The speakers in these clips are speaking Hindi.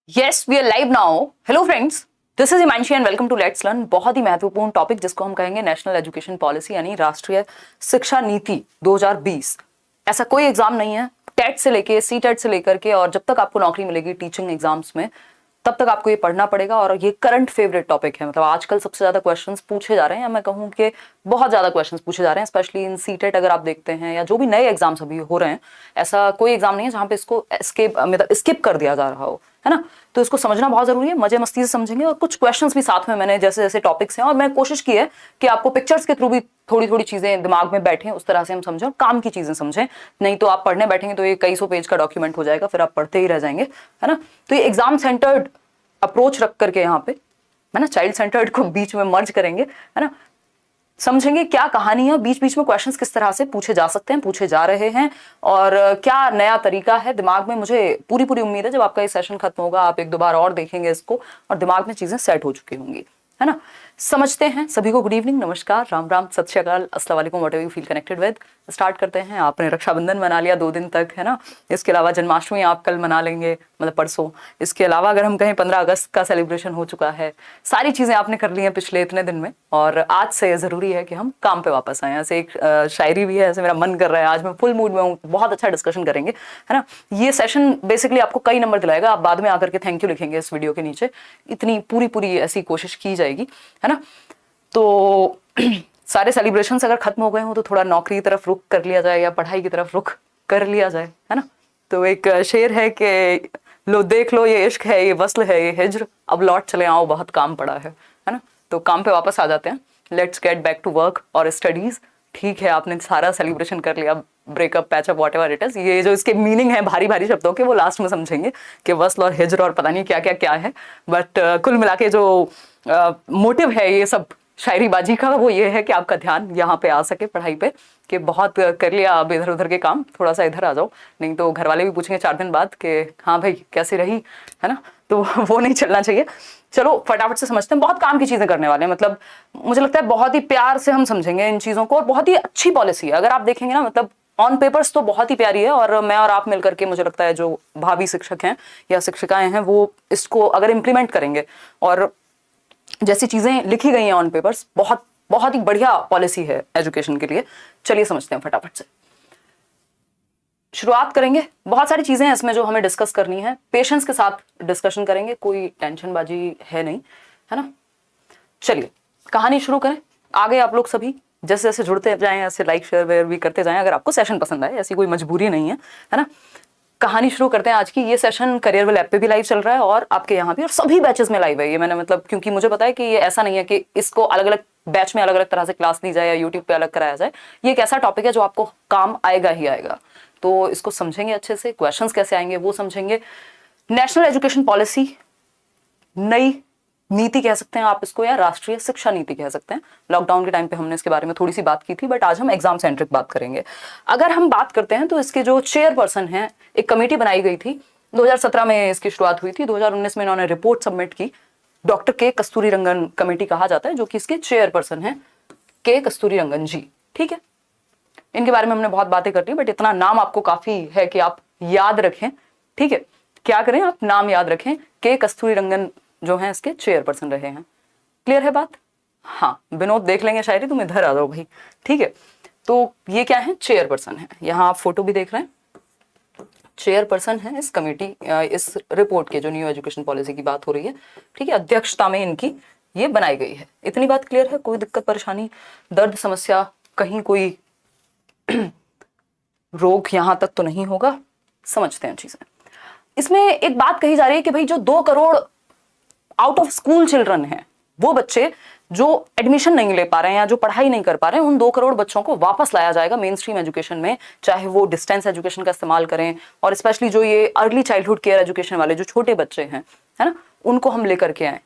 Yes we are live now. Hello friends, this is Himanshi and welcome to let's learn. बहुत ही महत्वपूर्ण टॉपिक जिसको हम कहेंगे नेशनल एजुकेशन पॉलिसी यानी राष्ट्रीय शिक्षा नीति 2020। ऐसा कोई एग्जाम नहीं है टेट से लेके सी टेट से लेकर के और जब तक आपको नौकरी मिलेगी टीचिंग एग्जाम्स में तब तक आपको ये पढ़ना पड़ेगा। और ये करंट फेवरेट टॉपिक है, मतलब आजकल सबसे ज्यादा क्वेश्चंस पूछे जा रहे हैं, या मैं कहूँ कि बहुत ज्यादा क्वेश्चंस पूछे जा रहे हैं, स्पेशली इन सीटेट अगर आप देखते हैं या जो भी नए एग्जाम्स अभी हो रहे हैं। ऐसा कोई एग्जाम नहीं है जहाँ पे इसको स्किप कर दिया जा रहा हो, है ना। तो इसको समझना बहुत जरूरी है, मजे मस्ती से समझेंगे। और कुछ क्वेश्चंस भी साथ में मैंने जैसे जैसे टॉपिक्स हैं और मैं कोशिश की है कि आपको पिक्चर्स के थ्रू भी थोड़ी थोड़ी चीजें दिमाग में बैठे उस तरह से हम समझें और काम की चीजें समझें। नहीं तो आप पढ़ने बैठेंगे तो ये कई सौ पेज का डॉक्यूमेंट हो जाएगा, फिर आप पढ़ते ही रह जाएंगे, है ना। तो ये एग्जाम सेंटर्ड अप्रोच रख करके यहाँ पे, है ना, चाइल्ड सेंटर्ड को बीच में मर्ज करेंगे, है ना। समझेंगे क्या कहानी है, बीच बीच में क्वेश्चंस किस तरह से पूछे जा सकते हैं, पूछे जा रहे हैं और क्या नया तरीका है। दिमाग में मुझे पूरी पूरी उम्मीद है जब आपका ये सेशन खत्म होगा आप एक दो बार और देखेंगे इसको और दिमाग में चीजें सेट हो चुकी होंगी, है ना। समझते हैं। सभी को गुड इवनिंग, नमस्कार, राम राम, सत श्री अकाल, अस्सलाम वालेकुम, whatever you feel connected with. Start करते हैं। आपने रक्षाबंधन मना लिया 2 दिन तक, है ना। इसके अलावा जन्माष्टमी आप कल मना लेंगे, मतलब परसों। इसके अलावा अगर हम कहें 15 अगस्त का सेलिब्रेशन हो चुका है। सारी चीजें आपने कर ली हैं पिछले इतने दिन में और आज से जरूरी है कि हम काम पे वापस आए। ऐसे एक शायरी भी है, ऐसे मेरा मन कर रहा है, आज मैं फुल मूड में हूँ, बहुत अच्छा डिस्कशन करेंगे, है ना। ये सेशन बेसिकली आपको कई नंबर दिलाएगा, आप बाद में आकर के थैंक यू लिखेंगे इस वीडियो के नीचे। इतनी पूरी पूरी ऐसी कोशिश की जाएगी, है ना। तो सारे सेलिब्रेशंस अगर खत्म हो गए हो तो थोड़ा नौकरी की तरफ रुख कर लिया जाए या पढ़ाई की तरफ रुख कर लिया जाए, है ना। तो एक शेर है कि लो देख लो ये इश्क है, ये वस्ल है, ये हिज्र, अब लौट चले आओ बहुत काम पड़ा है ना। तो काम पे वापस आ जाते हैं। Let's get back to work और स्टडीज। ठीक है, आपने सारा सेलिब्रेशन कर लिया, breakup, patchup, whatever it is. ये जो इसके मीनिंग है भारी भारी शब्दों के वो लास्ट में समझेंगे कि वस्ल और हिज्र और पता नहीं क्या क्या क्या है। बट कुल मिला के जो मोटिव है ये सब शायरीबाजी का वो ये है कि आपका ध्यान यहाँ पे आ सके पढ़ाई पे, कि बहुत कर लिया अब इधर उधर के काम, थोड़ा सा इधर आ जाओ। नहीं तो घर वाले भी पूछेंगे 4 दिन बाद कि हाँ भाई कैसे रही, है ना। तो वो नहीं चलना चाहिए। चलो फटाफट से समझते हैं। बहुत काम की चीजें करने वाले हैं, मतलब मुझे लगता है बहुत ही प्यार से हम समझेंगे इन चीजों को और बहुत ही अच्छी पॉलिसी है। अगर आप देखेंगे ना, मतलब ऑन पेपर्स तो बहुत ही प्यारी है और मैं और आप मिलकर के, मुझे लगता है जो भावी शिक्षक हैं या शिक्षिकाएं हैं वो इसको अगर इम्प्लीमेंट करेंगे और जैसी चीजें लिखी गई हैं ऑन पेपर्स, बहुत बहुत ही बढ़िया पॉलिसी है एजुकेशन के लिए। चलिए समझते हैं फटाफट से। शुरुआत करेंगे। बहुत सारी चीजें हैं इसमें जो हमें डिस्कस करनी है, पेशेंस के साथ डिस्कशन करेंगे, कोई टेंशनबाजी है नहीं, है ना। चलिए कहानी शुरू करें। आगे आप लोग सभी जैसे जैसे जुड़ते जाएं ऐसे लाइक शेयर वेयर भी करते जाएं अगर आपको सेशन पसंद आए, ऐसी कोई मजबूरी नहीं है ना। कहानी शुरू करते हैं आज की। ये सेशन करियर वेल ऐप पे भी लाइव चल रहा है और आपके यहाँ भी, और सभी बैचेस में लाइव है ये। मैंने मतलब क्योंकि मुझे पता है कि ये ऐसा नहीं है कि इसको अलग अलग बैच में अलग अलग तरह से क्लास दी जाए या यूट्यूब पे अलग कराया जाए। ये एक ऐसा टॉपिक है जो आपको काम आएगा ही आएगा। तो इसको समझेंगे अच्छे से, क्वेश्चंस कैसे आएंगे वो समझेंगे। नेशनल एजुकेशन पॉलिसी, नई नीति कह सकते हैं आप इसको या राष्ट्रीय शिक्षा नीति कह सकते हैं। लॉकडाउन के टाइम पे हमने इसके बारे में थोड़ी सी बात की थी, बट आज हम एग्जाम सेंट्रिक बात करेंगे। अगर हम बात करते हैं तो इसके जो चेयरपर्सन हैं, एक कमेटी बनाई गई थी 2017 में, इसकी शुरुआत हुई थी। 2019 में इन्होंने रिपोर्ट सबमिट की। डॉक्टर के कस्तूरीरंगन कमेटी कहा जाता है, जो कि इसके चेयरपर्सन है के कस्तूरीरंगन जी। ठीक है, इनके बारे में हमने बहुत बातें कर ली, बट इतना नाम आपको काफी है कि आप याद रखें। ठीक है, क्या करें, आप नाम याद रखें। के कस्तूरीरंगन जो हैं इसके चेयरपर्सन रहे हैं। क्लियर है बात? हाँ, विनोद देख लेंगे शायरी, तुम इधर आ जाओ भाई। ठीक है, तो ये क्या है, चेयरपर्सन है। यहाँ आप फोटो भी देख रहे हैं, चेयरपर्सन है इस कमेटी, इस रिपोर्ट के जो न्यू एजुकेशन पॉलिसी की बात हो रही है। ठीक है, अध्यक्षता में इनकी ये बनाई गई है। इतनी बात क्लियर है? कोई दिक्कत परेशानी, दर्द, समस्या, कहीं कोई रोग यहां तक तो नहीं होगा? समझते हैं चीजें। इसमें एक बात कही जा रही है कि भाई जो 2 crore out of school children हैं, वो बच्चे जो एडमिशन नहीं ले पा रहे हैं या जो पढ़ाई नहीं कर पा रहे हैं, उन 2 करोड़ बच्चों को वापस लाया जाएगा मेन स्ट्रीम एजुकेशन में, चाहे वो डिस्टेंस एजुकेशन का इस्तेमाल करें और स्पेशली जो ये अर्ली चाइल्डहुड केयर एजुकेशन वाले जो छोटे बच्चे हैं, है ना, उनको हम लेकर के आए।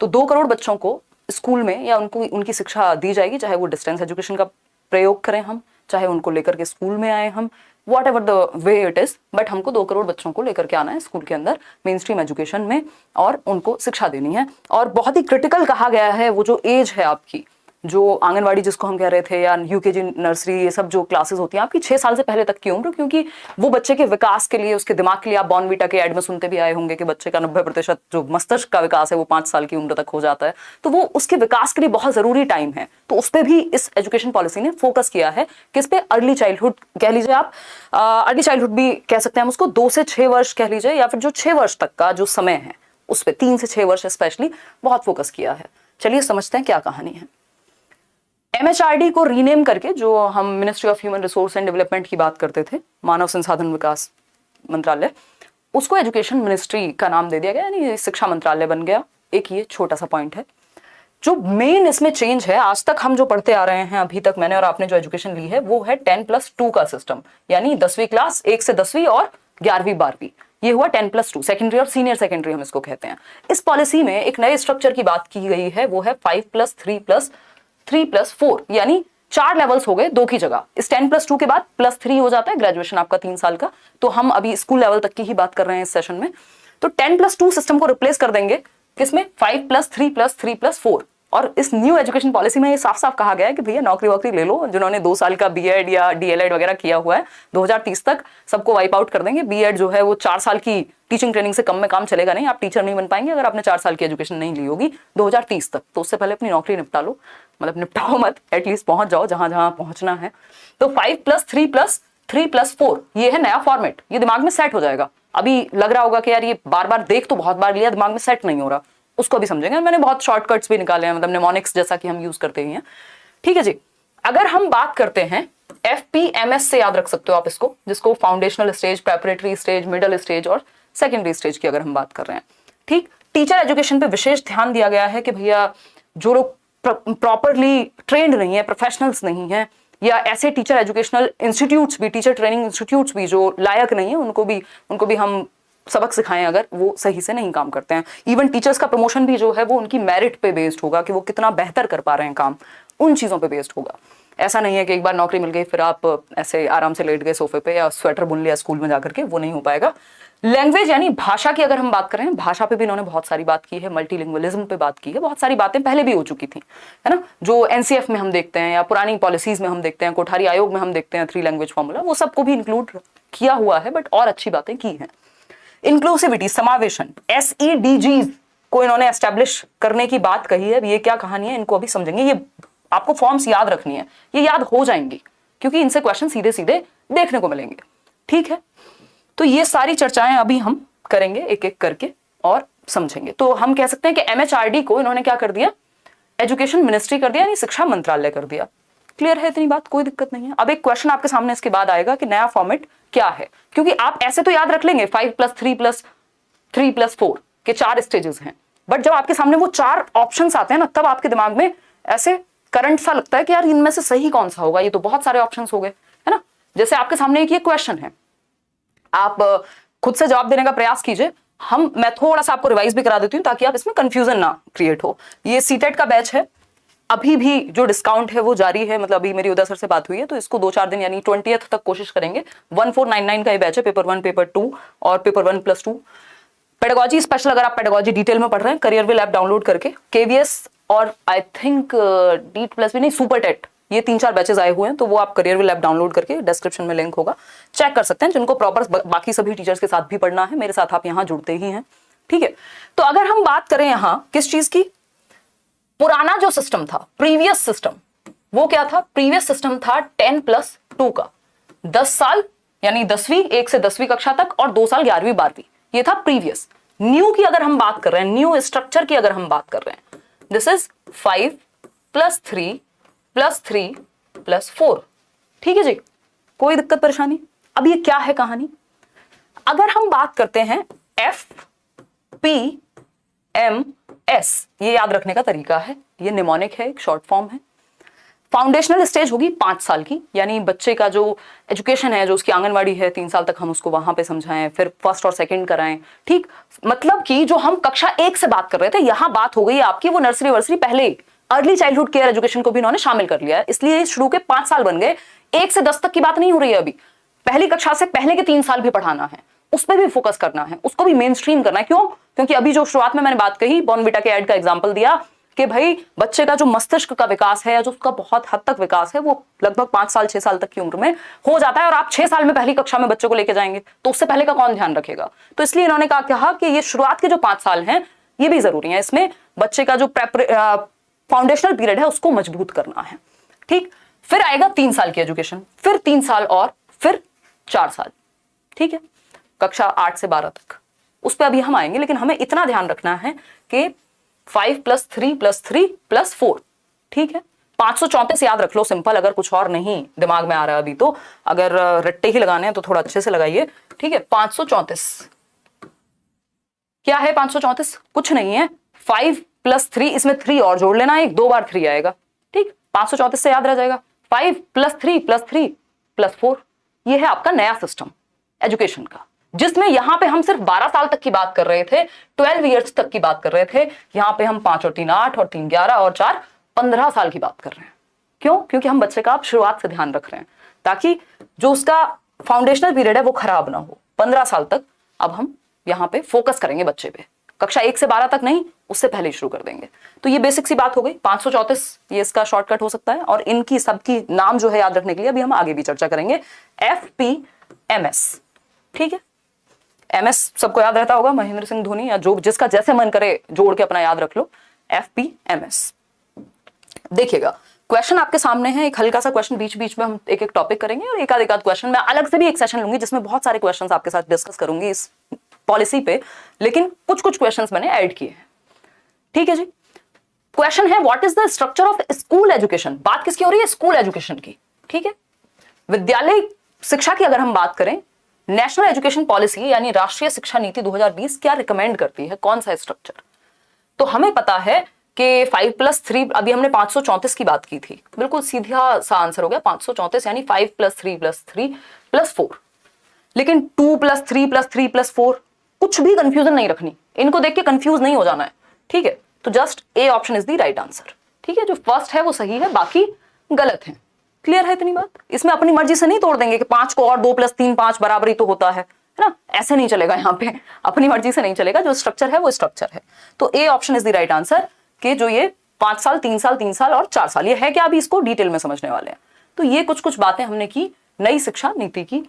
तो 2 करोड़ बच्चों को स्कूल में या उनको उनकी शिक्षा दी जाएगी, चाहे वो डिस्टेंस एजुकेशन का प्रयोग करें हम, चाहे उनको लेकर के स्कूल में आए हम, whatever the way it is, but हमको 2 करोड़ बच्चों को लेकर के आना है स्कूल के अंदर मेन स्ट्रीम एजुकेशन में और उनको शिक्षा देनी है। और बहुत ही क्रिटिकल कहा गया है वो जो एज है आपकी जो आंगनवाड़ी जिसको हम कह रहे थे, या यूकेजी नर्सरी, ये सब जो क्लासेस होती हैं आपकी 6 साल से पहले तक की उम्र, क्योंकि वो बच्चे के विकास के लिए, उसके दिमाग के लिए, आप बॉर्नवीटा के ऐड में सुनते भी आए होंगे कि बच्चे का 90% जो मस्तिष्क का विकास है वो 5 साल की उम्र तक हो जाता है, तो वो उसके विकास के लिए बहुत जरूरी टाइम है। तो उस पर भी इस एजुकेशन पॉलिसी ने फोकस किया है, किस पे, अर्ली चाइल्डहुड कह लीजिए आप, अर्ली चाइल्डहुड भी कह सकते हैं हम उसको, 2 से 6 वर्ष कह लीजिए, या फिर जो 6 वर्ष तक का जो समय है उस पर 3 से 6 वर्ष स्पेशली बहुत फोकस किया है। चलिए समझते हैं क्या कहानी है। एमएचआरडी को रीनेम करके, जो हम ministry of human resource and development की बात करते थे, मानव संसाधन विकास मंत्रालय, उसको एजुकेशन मिनिस्ट्री का नाम दे दिया गया, यानी शिक्षा मंत्रालय बन गया। एक ये छोटा सा पॉइंट है। जो मेन इसमें चेंज है, आज तक हम जो पढ़ते आ रहे हैं, अभी तक मैंने और आपने जो एजुकेशन ली है, वो है 10+2 का सिस्टम, यानी 10वीं क्लास, 1 से 10वीं और 11वीं 12वीं, ये हुआ 10+2, सेकेंडरी और सीनियर सेकेंडरी हम इसको कहते हैं। इस पॉलिसी में एक नए स्ट्रक्चर की बात की गई है, वो है 5+3+3+4, यानी 4 लेवल्स हो गए 2 की जगह। इस 10+2 के बाद +3 हो जाता है, ग्रेजुएशन आपका 3 साल का। तो हम अभी स्कूल लेवल तक की ही बात कर रहे हैं इस सेशन में। तो 10+2 सिस्टम को रिप्लेस कर देंगे किसमें, 5+3+3+4। और इस न्यू एजुकेशन पॉलिसी में ये साफ साफ कहा गया है कि भैया नौकरी वोकरी ले लो, जिन्होंने 2 साल का बीएड या डीएलएड वगैरह किया हुआ है, 2030 तक सबको वाइप आउट कर देंगे। बीएड जो है वो 4 साल की टीचिंग ट्रेनिंग से कम में काम चलेगा नहीं, आप टीचर नहीं बन पाएंगे अगर आपने 4 साल की एजुकेशन नहीं ली होगी 2030 तक। तो उससे पहले अपनी नौकरी निपटा लो, मतलब निपटाओ मत, एटलीस्ट पहुंच जाओ जहां जहां पहुंचना है। तो 5+3+3+4 ये है नया फॉर्मेट, ये दिमाग में सेट हो जाएगा। अभी लग रहा होगा कि यार ये बार बार देख तो बहुत बार लिया, दिमाग में सेट नहीं हो रहा, उसको भी समझेंगे। मैंने बहुत शॉर्टकट्स भी निकाले हैं, मतलब निमोनिक्स जैसा कि हम यूज करते ही हैं। ठीक है जी। अगर हम बात करते हैं FPMS से, याद रख सकते हो आप इसको, जिसको foundational stage, preparatory stage, middle stage और सेकेंडरी स्टेज की अगर हम बात कर रहे हैं। ठीक, टीचर एजुकेशन पे विशेष ध्यान दिया गया है कि भैया जो लोग प्रॉपरली ट्रेंड नहीं है, प्रोफेशनल्स नहीं है, या ऐसे टीचर एजुकेशनल इंस्टीट्यूट्स भी, टीचर ट्रेनिंग इंस्टीट्यूट्स भी जो लायक नहीं है, उनको भी हम सबक सिखाएं अगर वो सही से नहीं काम करते हैं। इवन टीचर्स का प्रमोशन भी जो है वो उनकी मेरिट पे बेस्ड होगा कि वो कितना बेहतर कर पा रहे हैं काम, उन चीजों पे बेस्ड होगा। ऐसा नहीं है कि एक बार नौकरी मिल गई फिर आप ऐसे आराम से लेट गए सोफे पे या स्वेटर बुन लिया स्कूल में जाकर के, वो नहीं हो पाएगा। लैंग्वेज यानी भाषा की अगर हम बात करें, भाषा पे भी इन्होंने बहुत सारी बात की है, मल्टीलिंगुअलिज्म पे बात की है, बहुत सारी बातें पहले भी हो चुकी थी, है ना, जो एनसीएफ में हम देखते हैं या पुरानी पॉलिसीज में हम देखते हैं, कोठारी आयोग में हम देखते हैं 3 लैंग्वेज फॉर्मूला, वो सबको भी इंक्लूड किया हुआ है, बट और अच्छी बातें की हैं। इंक्लूसिविटी, समावेशन, SEDGs को इन्होंने एस्टेब्लिश करने की बात कही है। ये क्या कहानी है, इनको अभी समझेंगे। ये आपको फॉर्म्स याद रखनी है, ये याद हो जाएंगी क्योंकि इनसे क्वेश्चन सीधे सीधे देखने को मिलेंगे। ठीक है, तो ये सारी चर्चाएं अभी हम करेंगे एक एक करके और समझेंगे। तो हम कह सकते हैं कि MHRD को इन्होंने क्या कर दिया, एजुकेशन मिनिस्ट्री कर दिया, यानी शिक्षा मंत्रालय कर दिया। क्लियर है, इतनी बात, कोई दिक्कत नहीं है। अब एक क्वेश्चन आपके सामने इसके बाद आएगा कि नया फॉर्मेट क्या है, क्योंकि आप ऐसे तो याद रख लेंगे 5+3+3+4 के 4 स्टेजेस हैं, बट जब आपके सामने वो 4 ऑप्शंस आते हैं ना, तब आपके दिमाग में ऐसे करंट सा लगता है कि यार इनमें से सही कौन सा होगा, ये तो बहुत सारे ऑप्शंस हो गए, है ना। जैसे आपके सामने एक ये क्वेश्चन है, आप खुद से जवाब देने का प्रयास कीजिए। मैं थोड़ा सा आपको रिवाइज भी करा देती हूँ ताकि आप इसमें कंफ्यूजन ना क्रिएट हो। ये सीटेट का बैच है, अभी भी जो डिस्काउंट है वो जारी है, मतलब अभी मेरी उदय सर से बात हुई है, तो इसको 2-4 दिन यानी 20th तक कोशिश करेंगे। 1499 का ये बैच है, पेपर 1, पेपर 2 और पेपर 1+2। पेडागोजी स्पेशल, अगर आप पेडागोजी डिटेल में पढ़ रहे हैं, करियरविल ऐप डाउनलोड करके, KVS और आई थिंक DEET+ भी नहीं, सुपर टेट, ये 3-4 बैचेस आए हुए हैं, तो वो आप करियरविल ऐप डाउनलोड करके डिस्क्रिप्शन में लिंक होगा, चेक कर सकते हैं। जिनको प्रॉपर बाकी सभी टीचर्स के साथ भी पढ़ना है, मेरे साथ आप यहाँ जुड़ते ही हैं। ठीक है, तो अगर हम बात करें यहाँ किस चीज की, पुराना जो सिस्टम था, प्रीवियस सिस्टम, वो क्या था, प्रीवियस सिस्टम था 10+2 का, 10 साल यानी 10वीं, 1 से 10वीं कक्षा तक, और 2 साल 11वीं 12वीं, ये था प्रीवियस। न्यू की अगर हम बात कर रहे हैं, न्यू स्ट्रक्चर की अगर हम बात कर रहे हैं, दिस इज 5+3+3+4। ठीक है जी, कोई दिक्कत परेशानी। अब ये क्या है कहानी, अगर हम बात करते हैं FPMS, ये याद रखने का तरीका है, ये निमोनिक है, एक शॉर्ट फॉर्म है। फाउंडेशनल स्टेज होगी 5 साल की, यानी बच्चे का जो एजुकेशन है, जो उसकी आंगनवाड़ी है, 3 साल तक हम उसको वहां पे समझाएं, फिर फर्स्ट और सेकंड कराएं। ठीक, मतलब कि जो हम कक्षा 1 से बात कर रहे थे, यहां बात हो गई आपकी वो नर्सरी वर्सरी, पहले अर्ली चाइल्डहुड केयर एजुकेशन को भी इन्होंने शामिल कर लिया है, इसलिए शुरू के 5 साल बन गए। 1 से 10 तक की बात नहीं हो रही है अभी, पहली कक्षा से पहले के 3 साल भी पढ़ाना है, उस पर भी फोकस करना है, उसको भी मेन स्ट्रीम करना है। क्यों? क्योंकि अभी जो शुरुआत में मैंने बात कही, बॉर्नविटा के ऐड का एग्जाम्पल दिया कि भाई बच्चे का जो मस्तिष्क का विकास है या जो उसका बहुत हद तक विकास है वो लगभग 5 साल 6 साल तक की उम्र में हो जाता है, और आप 6 साल में पहली कक्षा में बच्चे को लेके जाएंगे तो उससे पहले का कौन ध्यान रखेगा। तो इसलिए इन्होंने कहा कि ये शुरुआत के जो 5 साल हैं ये भी जरूरी है, इसमें बच्चे का जो फाउंडेशनल पीरियड है उसको मजबूत करना है। ठीक, फिर आएगा 3 साल की एजुकेशन, फिर 3 साल और फिर 4 साल। ठीक है, कक्षा 8 से 12 तक, उस पर अभी हम आएंगे, लेकिन हमें इतना ध्यान रखना है कि 5 + 3 + 3 + 4, ठीक है, 534 याद रख लो सिंपल, अगर कुछ और नहीं दिमाग में आ रहा है अभी तो, अगर रट्टे ही लगाने हैं तो थोड़ा अच्छे से लगाइए। ठीक है, 534 क्या है? 534 कुछ नहीं है, 5 + 3, इसमें 3 और जोड़ लेना, एक 2 बार 3 आएगा। ठीक, 534 से याद रह जाएगा। 5 + 3 + 3 + 4, ये है आपका नया सिस्टम एजुकेशन का, जिसमें यहां पे हम सिर्फ 12 साल तक की बात कर रहे थे, 12 इयर्स तक की बात कर रहे थे। यहां पे हम 5 और 3 8 और 3 11 और 4 15 साल की बात कर रहे हैं। क्यों? क्योंकि हम बच्चे का आप शुरुआत से ध्यान रख रहे हैं, ताकि जो उसका फाउंडेशनल पीरियड है वो खराब ना हो। 15 साल तक अब हम यहां पे फोकस करेंगे बच्चे पे, कक्षा 1 से 12 तक नहीं, उससे पहले शुरू कर देंगे। तो ये बेसिक सी बात हो गई। 534 ये इसका शॉर्टकट हो सकता है, और इनकी सबकी नाम जो है याद रखने के लिए अभी हम आगे भी चर्चा करेंगे। FPMS, ठीक है, MS सबको याद रहता होगा, महेंद्र सिंह धोनी, या जो जिसका जैसे मन करे जोड़ के अपना याद रख लो। FPMS देखिएगा, क्वेश्चन आपके सामने है, एक हल्का सा क्वेश्चन, बीच बीच में हम एक एक टॉपिक करेंगे, और एक आध क्वेश्चन मैं अलग से भी एक सेशन लूंगी जिसमें बहुत सारे क्वेश्चंस आपके साथ डिस्कस करूंगी इस पॉलिसी पे, लेकिन कुछ कुछ क्वेश्चंस मैंने ऐड किए हैं। ठीक है जी, क्वेश्चन है what is the structure of school education. बात किसकी हो रही है? स्कूल एजुकेशन की। ठीक है, विद्यालय शिक्षा की अगर हम बात करें, नेशनल एजुकेशन पॉलिसी यानी राष्ट्रीय शिक्षा नीति 2020 क्या रिकमेंड करती है, कौन सा स्ट्रक्चर? तो हमें पता है कि 5 + 3, अभी हमने 534 की बात की थी, बिल्कुल सीधा सा आंसर हो गया 534, यानी 5 + 3 + 3 + 4। लेकिन 2 + 3 + 3 + 4, कुछ भी कंफ्यूजन नहीं रखनी, इनको देख के कंफ्यूज नहीं हो जाना है। ठीक है, तो just A option is the right answer. ठीक है, जो फर्स्ट है वो सही है, बाकी गलत है। क्लियर है इतनी बात? इसमें अपनी मर्जी से नहीं तोड़ देंगे कि 5 को और 2 + 3 5 बराबर ही तो होता है ना, ऐसे नहीं चलेगा यहाँ पे, अपनी मर्जी से नहीं चलेगा, जो स्ट्रक्चर है वो स्ट्रक्चर है। तो A option is the right answer, कि जो ये 5 साल 3 साल 3 साल और 4 साल, ये है क्या, अभी इसको डिटेल में समझने वाले हैं। तो ये कुछ कुछ बातें हमने की नई शिक्षा नीति की।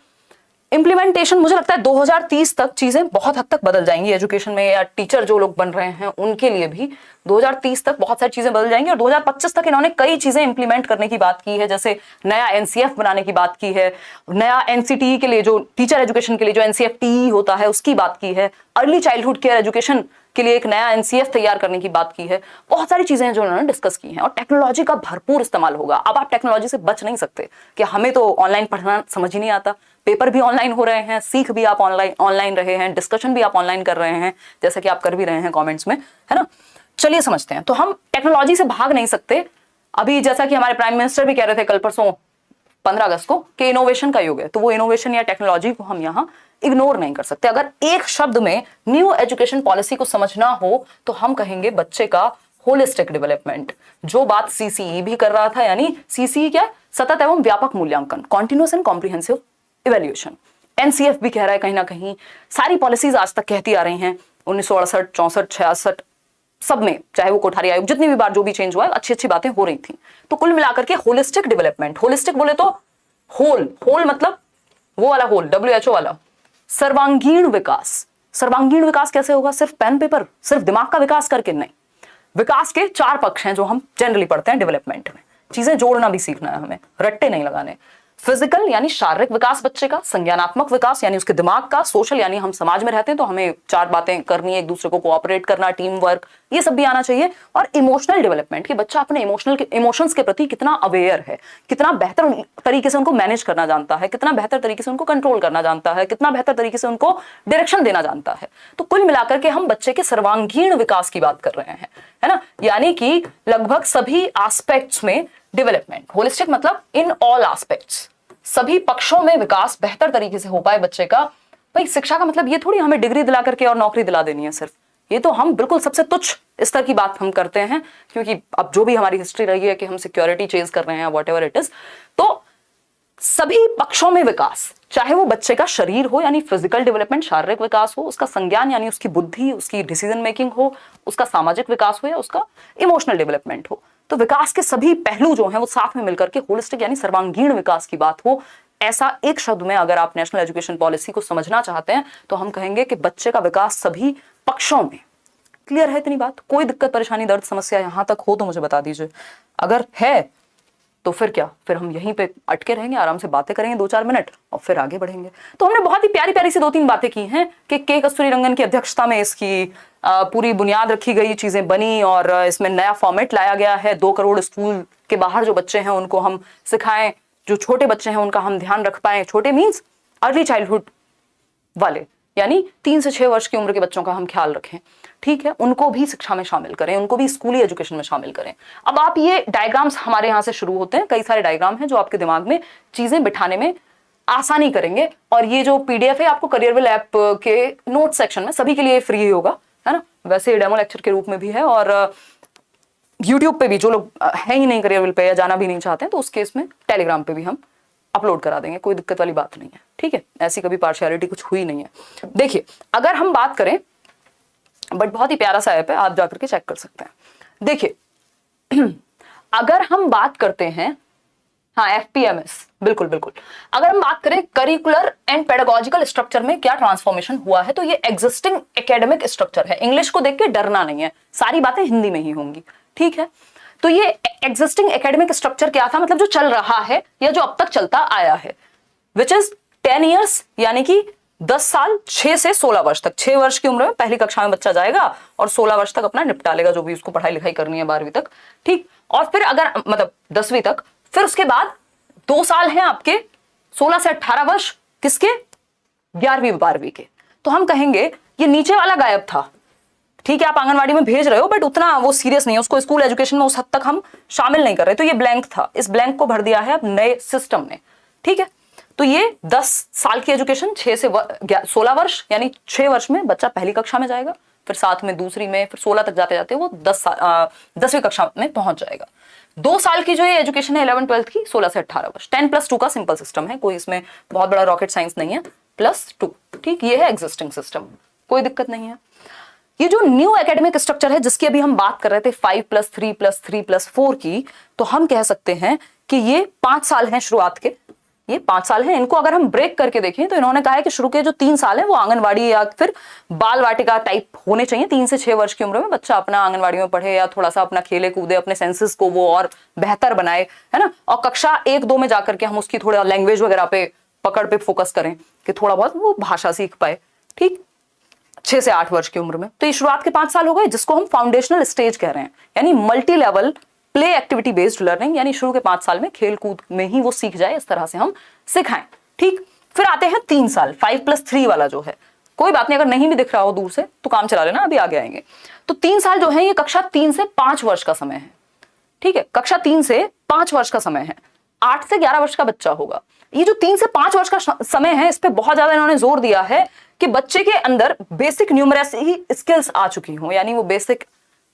इंप्लीमेंटेशन, मुझे लगता है 2030 तक चीजें बहुत हद तक बदल जाएंगी एजुकेशन में, या टीचर जो लोग बन रहे हैं उनके लिए भी 2030 तक बहुत सारी चीजें बदल जाएंगी, और 2025 तक इन्होंने कई चीजें इंप्लीमेंट करने की बात की है, जैसे नया NCF बनाने की बात की है, नया NCTE के लिए, जो टीचर एजुकेशन के लिए जो NCFTE होता है उसकी बात की है, अर्ली चाइल्डहुड केयर एजुकेशन के लिए एक नया NCF तैयार करने की बात की है। बहुत सारी चीजें जो उन्होंने डिस्कस की हैं, और टेक्नोलॉजी का भरपूर इस्तेमाल होगा। अब आप टेक्नोलॉजी से बच नहीं सकते कि हमें तो ऑनलाइन पढ़ना समझ ही नहीं आता, पेपर भी ऑनलाइन हो रहे हैं, सीख भी आप ऑनलाइन रहे हैं, डिस्कशन भी आप ऑनलाइन कर रहे हैं, जैसे कि आप कर भी रहे हैं कमेंट्स में, है ना। चलिए समझते हैं, तो हम टेक्नोलॉजी से भाग नहीं सकते। अभी जैसा कि हमारे प्राइम मिनिस्टर भी कह रहे थे कल परसों 15 अगस्त को कि इनोवेशन का युग है, तो वो इनोवेशन या टेक्नोलॉजी को हम यहाँ इग्नोर नहीं कर सकते। अगर एक शब्द में न्यू एजुकेशन पॉलिसी को समझना हो तो हम कहेंगे बच्चे का होलिस्टिक डेवलपमेंट। जो बात CCE भी कर रहा था, यानी CCE क्या, सतत एवं व्यापक मूल्यांकन, continuous and comprehensive evaluation. NCF भी कह रहा है कहीं ना कहीं, सारी पॉलिसीज आज तक कहती आ रही हैं, 1968 64 66 सब में, चाहे वो कोठारी आयोग, जितनी भी बार जो भी चेंज हुआ है, अच्छी अच्छी बातें हो रही थी। तो कुल मिलाकर के होलिस्टिक डेवलपमेंट, होलिस्टिक बोले तो होल मतलब वो वाला होल, WHO वाला, सर्वांगीण विकास। सर्वांगीण विकास कैसे होगा? सिर्फ पेन पेपर, सिर्फ दिमाग का विकास करके नहीं। विकास के 4 पक्ष हैं जो हम जनरली पढ़ते हैं डेवलपमेंट में, चीजें जोड़ना भी सीखना है हमें, रट्टे नहीं लगाने। फिजिकल यानी शारीरिक विकास बच्चे का, संज्ञानात्मक विकास यानी उसके दिमाग का, सोशल यानी हम समाज में रहते हैं तो हमें 4 बातें करनी है, एक दूसरे को कोऑपरेट करना, टीम वर्क, ये सब भी आना चाहिए। और इमोशनल डेवलपमेंट, कि बच्चा अपने इमोशंस के प्रति कितना अवेयर है, कितना बेहतर तरीके से उनको मैनेज करना जानता है, कितना बेहतर तरीके से उनको कंट्रोल करना जानता है, कितना बेहतर तरीके से उनको डायरेक्शन देना जानता है। तो कुल मिलाकर के हम बच्चे के सर्वांगीण विकास की बात कर रहे हैं, है ना, यानी कि लगभग सभी एस्पेक्ट्स में डेवलपमेंट। होलिस्टिक मतलब इन ऑल एस्पेक्ट्स, सभी पक्षों में विकास बेहतर तरीके से हो पाए बच्चे का। भाई शिक्षा का मतलब ये थोड़ी हमें डिग्री दिला करके और नौकरी दिला देनी है सिर्फ, ये तो हम बिल्कुल सबसे तुच्छ स्तर की बात हम करते हैं, क्योंकि अब जो भी हमारी हिस्ट्री रही है कि हम सिक्योरिटी चेज कर रहे हैं, व्हाटएवर इट इज। तो सभी पक्षों में विकास, चाहे वो बच्चे का शरीर हो यानी फिजिकल डेवलपमेंट, शारीरिक विकास हो, उसका संज्ञान यानी उसकी बुद्धि, उसकी डिसीजन मेकिंग हो, उसका सामाजिक विकास हो या उसका इमोशनल डेवलपमेंट हो, तो विकास के सभी पहलू जो हैं वो साथ में मिलकर के होलिस्टिक यानी सर्वांगीण विकास की बात हो। ऐसा एक शब्द में अगर आप नेशनल एजुकेशन पॉलिसी को समझना चाहते हैं तो हम कहेंगे कि बच्चे का विकास सभी पक्षों में। क्लियर है इतनी बात? कोई दिक्कत परेशानी दर्द समस्या यहां तक हो तो मुझे बता दीजिए, अगर है तो फिर क्या, फिर हम यहीं पे अटके रहेंगे, आराम से बातें करेंगे 2-4 मिनट और फिर आगे बढ़ेंगे। तो हमने बहुत ही प्यारी प्यारी सी 2-3 बातें की हैं कि के कस्तूरीरंगन की अध्यक्षता में इसकी पूरी बुनियाद रखी गई, चीजें बनी और इसमें नया फॉर्मेट लाया गया है। 2 करोड़ स्कूल के बाहर जो बच्चे हैं उनको हम सिखाएं, जो छोटे बच्चे हैं उनका हम ध्यान रख पाए। छोटे मीन्स अर्ली चाइल्डहुड वाले, यानी 3 से 6 वर्ष की उम्र के बच्चों का हम ख्याल रखें, ठीक है, उनको भी शिक्षा में शामिल करें, उनको भी स्कूली एजुकेशन में शामिल करें। अब आप ये डायग्राम्स हमारे यहाँ से शुरू होते हैं, कई सारे डायग्राम हैं जो आपके दिमाग में चीजें बिठाने में आसानी करेंगे। और ये जो पीडीएफ है आपको करियरविल ऐप के नोट सेक्शन में सभी के लिए फ्री होगा, है ना। वैसे डेमो लेक्चर के रूप में भी है और यूट्यूब पे भी, जो लोग है ही नहीं करियरविल पे या जाना भी नहीं चाहते हैं तो उस केस में टेलीग्राम पे भी हम अपलोड करा देंगे, कोई दिक्कत वाली बात नहीं है, ठीक है। ऐसी कभी पार्शियलिटी कुछ हुई नहीं है। देखिए अगर हम बात करें, बट बहुत ही प्यारा सा ऐप है, आप जाकर के चेक कर सकते हैं। देखिए अगर हम बात करते हैं, हाँ एफपीएमएस, बिल्कुल बिल्कुल, अगर हम बात करें करिकुलर एंड पेडागोजिकल स्ट्रक्चर में क्या ट्रांसफॉर्मेशन हुआ है तो ये एग्जिस्टिंग एकेडमिक स्ट्रक्चर है। इंग्लिश को देख के डरना नहीं है, सारी बातें हिंदी में ही होंगी, ठीक है। तो ये एग्जिस्टिंग एकेडमिक स्ट्रक्चर क्या था, मतलब जो चल रहा है या जो अब तक चलता आया है, विच इज 10 ईयर्स, यानी कि 10 साल, 6 से 16 वर्ष तक। 6 वर्ष की उम्र में पहली कक्षा में बच्चा जाएगा और 16 वर्ष तक अपना निपटा लेगा जो भी उसको पढ़ाई लिखाई करनी है 12वीं तक, ठीक। और फिर अगर मतलब 10वीं तक, फिर उसके बाद 2 साल हैं आपके 16 से 18 वर्ष किसके, 11वीं 12वीं के। तो हम कहेंगे ये नीचे वाला गायब था, ठीक है, आप आंगनवाड़ी में भेज रहे हो बट उतना वो सीरियस नहीं है, उसको स्कूल एजुकेशन में उस हद तक हम शामिल नहीं कर रहे, तो ये ब्लैंक था, इस ब्लैंक को भर दिया है अब नए सिस्टम ने, ठीक है। तो ये 10 साल की एजुकेशन, 6 से 16 वर्ष, यानी 6 वर्ष में बच्चा पहली कक्षा में जाएगा, फिर साथ में दूसरी में, फिर 16 तक जाते जाते वो 10वीं कक्षा में पहुंच जाएगा। 2 साल की जो ये एजुकेशन है 11th-12th की, 16 से 18 वर्ष, 10+2 का सिंपल सिस्टम है, कोई इसमें बहुत बड़ा रॉकेट साइंस नहीं है, +2, ठीक, ये है एग्जिस्टिंग सिस्टम, कोई दिक्कत नहीं है। ये जो न्यू एकेडमिक स्ट्रक्चर है जिसकी अभी हम बात कर रहे थे 5+3+3+4 की, तो हम कह सकते हैं कि ये 5 साल हैं शुरुआत के, ये 5 साल हैं। इनको अगर हम ब्रेक करके देखें तो इन्होंने कहा है कि शुरू के जो 3 साल हैं वो आंगनवाड़ी या फिर बाल वाटिका टाइप होने चाहिए। 3 से 6 वर्ष की उम्र में बच्चा अपना आंगनवाड़ी में पढ़े या थोड़ा सा अपना खेले कूदे, अपने सेंसेस को वो और बेहतर बनाए, है ना। और कक्षा 1-2 में जाकर के हम उसकी थोड़ा लैंग्वेज वगैरह पे पकड़ पे फोकस करें कि थोड़ा बहुत वो भाषा सीख पाए, ठीक, 6 से 8 वर्ष की उम्र में। तो ये शुरुआत के 5 साल हो गए जिसको हम फाउंडेशनल स्टेज कह रहे हैं, यानी multi level play activity based learning, यानी शुरू के 5 साल में खेल कूद में ही वो सीख जाए, इस तरह से हम सिखाएं, ठीक। फिर आते हैं 3 साल, 5+3 वाला जो है, कोई बात नहीं अगर नहीं भी दिख रहा हो दूर से तो काम चला लेना, अभी आगे आएंगे। तो 3 साल जो है ये कक्षा 3 से 5 वर्ष का समय है, ठीक है, कक्षा 3 से 5 वर्ष का समय है, 8 से 11 वर्ष का बच्चा होगा। ये जो 3 से 5 वर्ष का समय है, इस पे बहुत ज्यादा इन्होंने जोर दिया है कि बच्चे के अंदर बेसिक न्यूमरेसी स्किल्स आ चुकी हों, यानी वो बेसिक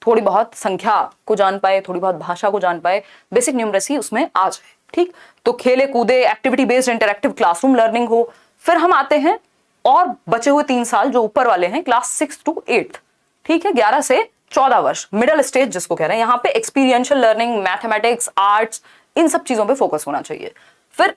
थोड़ी बहुत संख्या को जान पाए, थोड़ी बहुत भाषा को जान पाए, बेसिक न्यूमरेसी उसमें आ जाए, ठीक। तो खेले कूदे, activity based interactive classroom learning हो। फिर हम आते हैं और बचे हुए 3 साल जो ऊपर वाले हैं, क्लास 6 to 8, ठीक है, 11 से 14 वर्ष, मिडिल स्टेज जिसको कह रहे हैं। यहाँ पे एक्सपीरियंशियल लर्निंग, मैथमेटिक्स, आर्ट्स, इन सब चीजों पे फोकस होना चाहिए। फिर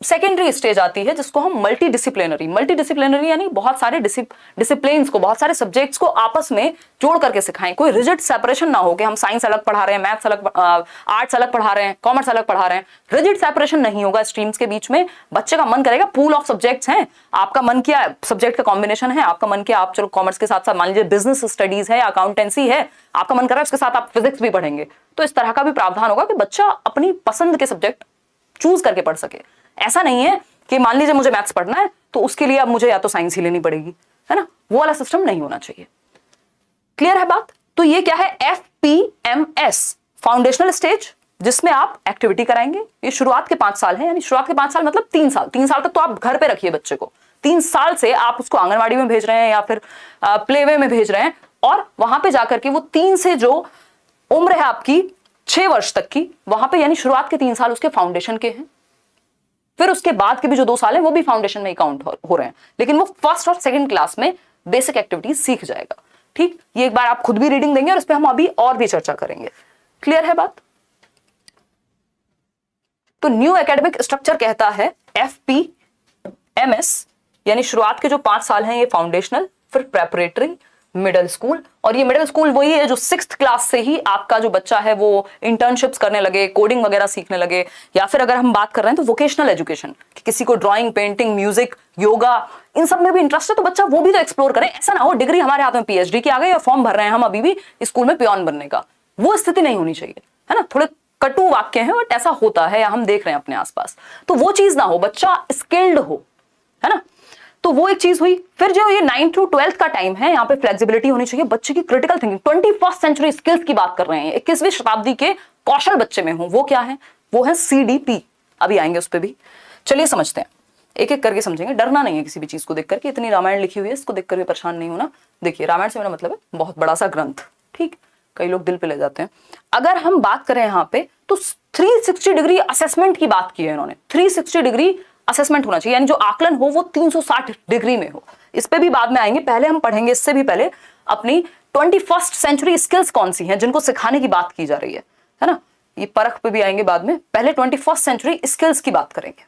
सेकेंडरी स्टेज आती है जिसको हम मल्टी डिसिप्लिनरी यानी बहुत सारे डिसिप्लिन्स को, बहुत सारे सब्जेक्ट्स को आपस में जोड़ करके सिखाएं। कोई रिजिड सेपरेशन ना हो कि हम साइंस अलग पढ़ा रहे हैं, मैथ्स अलग, आर्ट्स अलग पढ़ा रहे हैं, कॉमर्स अलग पढ़ा रहे हैं, रिजिड सेपरेशन नहीं होगा स्ट्रीम्स के बीच में। बच्चे का मन करेगा, पूल ऑफ सब्जेक्ट्स हैं, आपका मन क्या सब्जेक्ट का कॉम्बिनेशन है, आपका मन क्या, आप चलो कॉमर्स के साथ साथ मान लीजिए बिजनेस स्टडीज है, अकाउंटेंसी है, आपका मन कर रहा है उसके साथ आप फिजिक्स भी पढ़ेंगे, तो इस तरह का भी प्रावधान होगा कि बच्चा अपनी पसंद के सब्जेक्ट चूज करके पढ़ सके। ऐसा नहीं है कि मान लीजिए मुझे मैथ्स पढ़ना है तो उसके लिए अब मुझे या तो साइंस ही लेनी पड़ेगी, है ना, वो वाला सिस्टम नहीं होना चाहिए। क्लियर है बात? तो ये क्या है, FPMS, फाउंडेशनल स्टेज, जिसमें आप एक्टिविटी कराएंगे। ये शुरुआत के 5 साल है, यानी शुरुआत के 5 साल मतलब 3 साल। 3 साल तक तो आप घर पे रखिए बच्चे को, 3 साल से आप उसको आंगनवाड़ी में भेज रहे हैं या फिर प्लेवे में भेज रहे हैं, और वहां पे जाकर के वो 3 से जो उम्र है आपकी 6 वर्ष तक की, वहां पे यानी शुरुआत के 3 साल उसके फाउंडेशन के हैं। फिर उसके बाद के भी जो 2 साल है वो भी फाउंडेशन में ही काउंट हो रहे हैं, लेकिन वो फर्स्ट और सेकंड क्लास में बेसिक एक्टिविटीज सीख जाएगा। ठीक, ये एक बार आप खुद भी रीडिंग देंगे और इस पे हम अभी और भी चर्चा करेंगे। क्लियर है बात? तो न्यू एकेडमिक स्ट्रक्चर कहता है FPMS, यानी शुरुआत के जो 5 साल हैं ये फाउंडेशनल, फिर प्रेपरेटरी, मिडिल स्कूल, और ये मिडिल स्कूल वही है जो 6th क्लास से ही आपका जो बच्चा है वो इंटर्नशिप्स करने लगे, कोडिंग वगैरह सीखने लगे, या फिर अगर हम बात कर रहे हैं तो वोकेशनल एजुकेशन, कि किसी को ड्राइंग, पेंटिंग, म्यूजिक, योगा, इन सब में भी इंटरेस्ट है तो बच्चा वो भी तो एक्सप्लोर करे। ऐसा ना हो डिग्री हमारे हाथ में PhD की आ गई और फॉर्म भर रहे हैं हम अभी भी स्कूल में पियोन बनने का, वो स्थिति नहीं होनी चाहिए, है ना। थोड़े कटु वाक्य हैं बट ऐसा होता है, हम देख रहे हैं अपने आसपास, तो वो चीज ना हो, बच्चा स्किल्ड हो, है ना। तो वो एक चीज हुई। फिर जो ये 9th to 12th का टाइम है, यहाँ पे फ्लेक्सिबिलिटी होनी चाहिए, बच्चे की critical thinking, 21st century skills की बात कर रहे हैं, 21वीं शताब्दी के कौशल बच्चे में हो, वो क्या है? वो है CDP। अभी आएंगे उस पर भी। चलिए समझते हैं, एक एक करके समझेंगे। डरना नहीं है किसी भी चीज को देख करके, इतनी रामायण लिखी हुई है, इसको देख करके परेशान नहीं होना। देखिए, रामायण से मेरा मतलब है बहुत बड़ा सा ग्रंथ, ठीक, कई लोग दिल पे ले जाते हैं। अगर हम बात करें यहाँ पे तो 360 डिग्री असेसमेंट की बात की है इन्होंने। 360 डिग्री असेसमेंट होना चाहिए, यानी जो आकलन हो वो 360 डिग्री में हो। इस पे भी बाद में आएंगे, पहले हम पढ़ेंगे इससे भी पहले अपनी 21st सेंचुरी स्किल्स कौन सी हैं जिनको सिखाने की बात की जा रही है ना। ये परख पे भी आएंगे बाद में, पहले 21st सेंचुरी स्किल्स की बात करेंगे।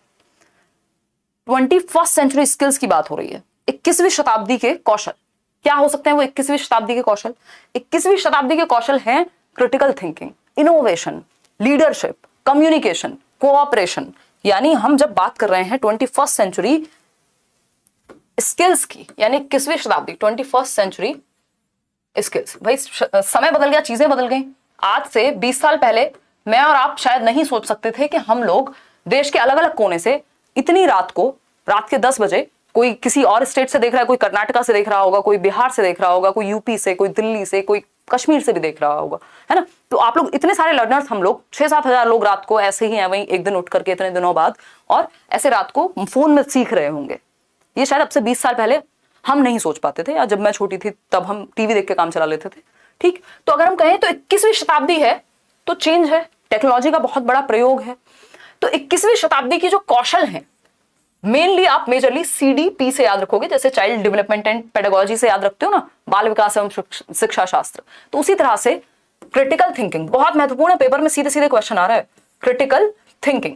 21st सेंचुरी स्किल्स की बात हो रही है। 21वीं शताब्दी के कौशल क्या हो सकते हैं? वो 21वीं शताब्दी के कौशल, 21वीं शताब्दी के कौशल हैं critical thinking, innovation, leadership, communication, cooperation. यानी हम जब बात कर रहे हैं 21st सेंचुरी स्किल्स की, यानी 21वीं शताब्दी 21st सेंचुरी स्किल्स, भाई समय बदल गया, चीजें बदल गई। आज से 20 साल पहले मैं और आप शायद नहीं सोच सकते थे कि हम लोग देश के अलग अलग कोने से इतनी रात को, रात के 10 बजे, कोई किसी और स्टेट से देख रहा है, कोई कर्नाटका से देख रहा होगा, कोई बिहार से देख रहा होगा, कोई यूपी से, कोई दिल्ली से, कोई कश्मीर से भी देख रहा होगा, है ना। तो आप लोग इतने सारे लर्नर्स, हम लोग 6-7 हजार लोग रात को ऐसे ही हैं वहीं एक दिन उठ करके इतने दिनों बाद, और ऐसे रात को फोन में सीख रहे होंगे। ये शायद अब से 20 साल पहले हम नहीं सोच पाते थे, या जब मैं छोटी थी तब हम टीवी देख के काम चला लेते थे, ठीक। तो अगर हम कहें तो 21वीं शताब्दी है तो चेंज है, टेक्नोलॉजी का बहुत बड़ा प्रयोग है। तो 21वीं शताब्दी की जो कौशल हैं, मेनली आप मेजरली CDP से याद रखोगे, जैसे चाइल्ड डेवलपमेंट एंड पेडागोजी से याद रखते हो ना, बाल विकास एवं शिक्षा शास्त्र। तो उसी तरह से क्रिटिकल थिंकिंग बहुत महत्वपूर्ण है, पेपर में सीधे सीधे क्वेश्चन आ रहा है। क्रिटिकल थिंकिंग,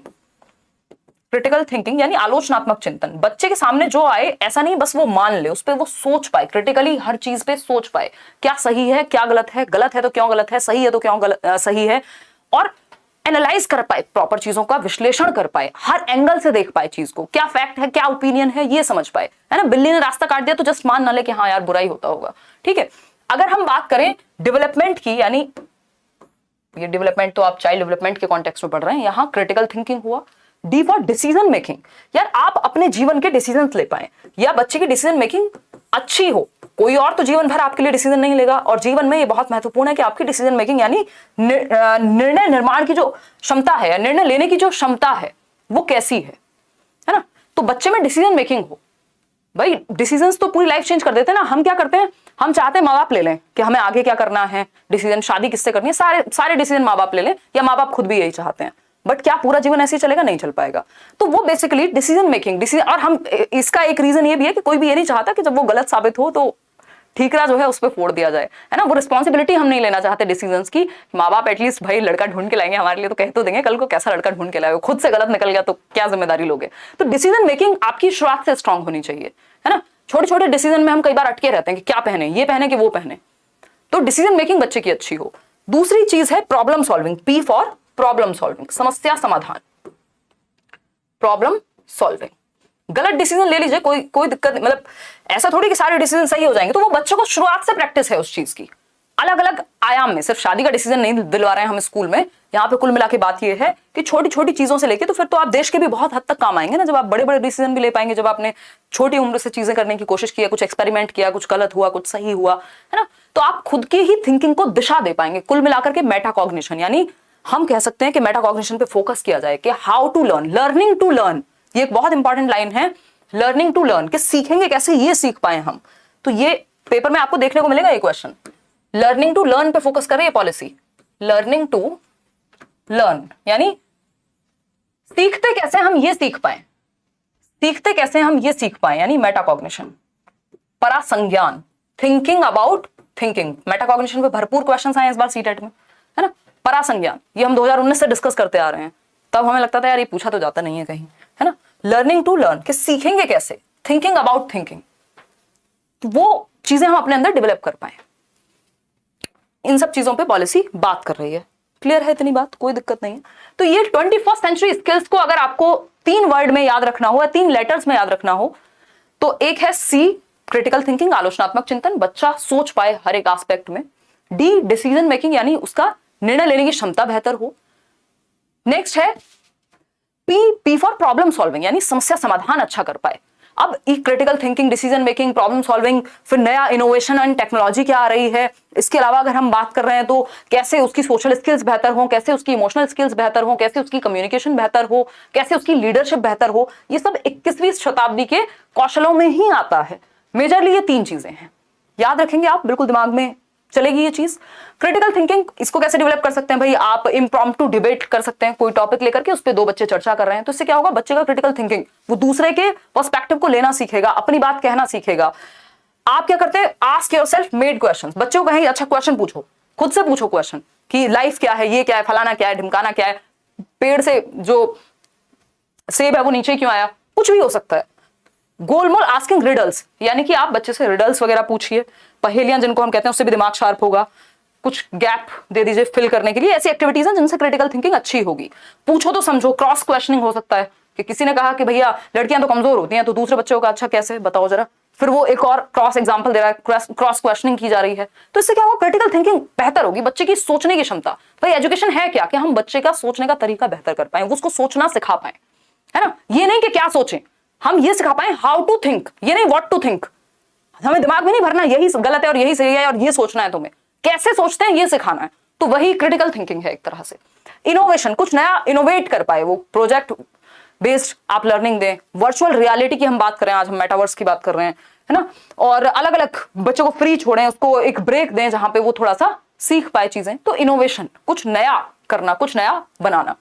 क्रिटिकल थिंकिंग यानी आलोचनात्मक चिंतन। बच्चे के सामने जो आए, ऐसा नहीं बस वो मान ले, उस पर वो सोच पाए, क्रिटिकली हर चीज पे सोच पाए, क्या सही है, क्या गलत है, गलत है तो क्यों गलत है, सही है तो क्यों सही है, और एनालाइज कर पाए, प्रॉपर चीजों का विश्लेषण कर पाए, हर एंगल से देख पाए चीज को, क्या फैक्ट है, क्या ओपिनियन है, ये समझ पाए, है ना। बिल्ली ने रास्ता काट दिया तो जस्ट मान ना ले कि हाँ यार बुरा ही होता होगा, ठीक है। अगर हम बात करें डेवलपमेंट की, यानी ये डेवलपमेंट तो आप चाइल्ड डेवलपमेंट के कॉन्टेक्स्ट में पढ़ रहे हैं, यहां क्रिटिकल थिंकिंग हुआ। डी फॉर डिसीजन मेकिंग, यार आप अपने जीवन के डिसीजन ले पाए, या बच्चे की डिसीजन मेकिंग अच्छी हो। कोई और तो जीवन भर आपके लिए डिसीजन नहीं लेगा, और जीवन में ये बहुत महत्वपूर्ण है कि आपकी डिसीजन मेकिंग यानी निर्णय निर्माण की जो क्षमता है, निर्णय लेने की जो क्षमता है, वो कैसी है ना। तो बच्चे में डिसीजन मेकिंग हो। भाई डिसीजंस तो पूरी लाइफ चेंज कर देते हैं ना। हम क्या करते हैं, हम चाहते हैं माँ बाप ले लें कि हमें आगे क्या करना है, डिसीजन शादी किससे करनी है, सारे डिसीजन माँ बाप ले लें, या माँ बाप खुद भी यही चाहते हैं। बट क्या पूरा जीवन ऐसे ही चलेगा? नहीं चल पाएगा। तो वो बेसिकली डिसीजन मेकिंग, और हम इसका एक रीजन ये भी है कि कोई भी ये नहीं चाहता कि जब वो गलत साबित हो तो ठीकरा जो है उस पर फोड़ दिया जाए, है ना। वो रिस्पॉन्सिबिलिटी हम नहीं लेना चाहते डिसीजंस की। माँ बाप एटलीस्ट भाई लड़का ढूंढ के लाएंगे हमारे लिए तो कह तो देंगे, कल को कैसा लड़का ढूंढ के लाए, खुद से गलत निकल गया तो क्या जिम्मेदारी लोगे। तो डिसीजन मेकिंग आपकी शुरुआत से स्ट्रांग होनी चाहिए, है ना। छोटे छोटे डिसीजन में हम कई बार अटके रहते हैं कि क्या पहने, ये पहने कि वो पहने। तो डिसीजन मेकिंग बच्चे की अच्छी हो। दूसरी चीज है problem solving, P for problem solving, समस्या समाधान, प्रॉब्लम सॉल्विंग। गलत डिसीजन ले लीजिए, कोई दिक्कत नहीं, मतलब ऐसा थोड़ी कि सारे डिसीजन सही हो जाएंगे। तो वो बच्चों को शुरुआत से प्रैक्टिस है उस चीज की, अलग अलग आयाम में। सिर्फ शादी का डिसीजन नहीं दिलवा रहे हैं हम स्कूल में। यहाँ पे कुल मिला के बात ये है कि छोटी छोटी चीजों से लेके तो फिर तो आप देश के भी बहुत हद तक काम आएंगे ना, जब आप बड़े बड़े डिसीजन भी ले पाएंगे, जब आपने छोटी उम्र से चीजें करने की कोशिश की, कुछ एक्सपेरिमेंट किया, कुछ गलत हुआ, कुछ सही हुआ, है ना। तो आप खुद की ही थिंकिंग को दिशा दे पाएंगे। कुल मिलाकर के मेटाकॉग्निशन, यानी हम कह सकते हैं कि मेटाकॉग्निशन पे फोकस किया जाए कि how to learn, learning to learn. ये एक बहुत इंपॉर्टेंट लाइन है, लर्निंग टू लर्न, कि सीखेंगे कैसे, ये सीख पाए हम। तो ये पेपर में आपको देखने को मिलेगा ये क्वेश्चन। लर्निंग टू लर्न पे फोकस करे ये पॉलिसी। लर्निंग टू लर्न यानी सीखते कैसे हम ये सीख पाए, सीखते कैसे हम ये सीख पाए, यानी मेटाकॉग्निशन, परासंज्ञान, थिंकिंग अबाउट थिंकिंग। मेटाकॉग्निशन पे भरपूर क्वेश्चंस आए इस बार सीटेट में, है ना। परासंज्ञान ये हम 2019 से डिस्कस करते आ रहे हैं, तब हमें लगता था यार ये पूछा तो जाता नहीं है कहीं, है ना। लर्निंग टू लर्न, कि सीखेंगे कैसे, थिंकिंग अबाउट थिंकिंग, तो वो चीजें हम अपने अंदर डेवलप कर पाए। इन सब चीजों पे पॉलिसी बात कर रही है। क्लियर है इतनी बात, कोई दिक्कत नहीं है। तो ये 21st सेंचुरी स्किल्स को अगर आपको 3 वर्ड में याद रखना हो या 3 लेटर्स में याद रखना हो, तो एक है सी, क्रिटिकल थिंकिंग, आलोचनात्मक चिंतन, बच्चा सोच पाए हर एक एस्पेक्ट में। डी, डिसीजन मेकिंग, यानी उसका निर्णय लेने की क्षमता बेहतर हो। नेक्स्ट है पी फॉर प्रॉब्लम सॉल्विंग, यानी समस्या समाधान अच्छा कर पाए। अब critical thinking, decision making, problem solving, फिर नया इनोवेशन एंड टेक्नोलॉजी क्या आ रही है, इसके अलावा अगर हम बात कर रहे हैं तो कैसे उसकी सोशल स्किल्स बेहतर हो, कैसे उसकी इमोशनल स्किल्स बेहतर हो, कैसे उसकी कम्युनिकेशन बेहतर हो, कैसे उसकी लीडरशिप बेहतर हो, ये सब 21वीं शताब्दी के कौशलों में ही आता है। मेजरली ये 3 चीजें हैं, याद रखेंगे आप, बिल्कुल दिमाग में चलेगी ये चीज। क्रिटिकल थिंकिंग, इसको कैसे डेवलप कर सकते हैं भाई, आप इम्प्रॉम्प्टू डिबेट कर सकते हैं, कोई टॉपिक लेकर के उस पर 2 बच्चे चर्चा कर रहे हैं, तो इससे क्या होगा, बच्चे का क्रिटिकल थिंकिंग, वो दूसरे के पर्सपेक्टिव को लेना सीखेगा, अपनी बात कहना सीखेगा। आप क्या करते हैं, आस्क योरसेल्फ मेड क्वेश्चंस, बच्चों को कहेंगे अच्छा क्वेश्चन पूछो, खुद से पूछो क्वेश्चन कि लाइफ क्या है, ये क्या है, फलाना क्या है, ढिमकाना क्या है, पेड़ से जो सेब है वो नीचे क्यों आया, कुछ भी हो सकता है। गोलमोल आस्किंग रिडल्स, यानी कि आप बच्चे से रिडल्स वगैरह पूछिए, पहेलियां जिनको हम कहते हैं, उससे भी दिमाग शार्प होगा। कुछ गैप दे दीजिए फिल करने के लिए, ऐसी एक्टिविटीज हैं जिनसे क्रिटिकल थिंकिंग अच्छी होगी। पूछो तो समझो, क्रॉस क्वेश्चनिंग हो सकता है कि किसी ने कहा कि भैया लड़कियां तो कमजोर होती हैं, तो दूसरे बच्चों का अच्छा कैसे बताओ जरा, फिर वो एक और क्रॉस एग्जांपल दे रहा है, क्रॉस क्वेश्चनिंग की जा रही है, तो इससे क्या होगा, क्रिटिकल थिंकिंग बेहतर होगी, बच्चे की सोचने की क्षमता। भाई एजुकेशन है क्या कि हम बच्चे का सोचने का तरीका बेहतर कर पाए, उसको सोचना सिखा पाए, है ना। ये नहीं कि क्या सोचें, हम ये सिखा पाए हाउ टू थिंक, ये नहीं व्हाट टू थिंक। हमें दिमाग में नहीं भरना यही गलत है और यही सही है और ये सोचना है, तुम्हें कैसे सोचते हैं ये सिखाना है, तो वही क्रिटिकल थिंकिंग है एक तरह से। इनोवेशन, कुछ नया इनोवेट कर पाए, वो प्रोजेक्ट बेस्ड आप लर्निंग दें। वर्चुअल रियलिटी की हम बात करें, आज हम मेटावर्स की बात कर रहे हैं, है ना। और अलग अलग बच्चों को फ्री छोड़ें, उसको एक ब्रेक दें जहां पे वो थोड़ा सा सीख पाए चीजें। तो इनोवेशन, कुछ नया करना, कुछ नया बनाना।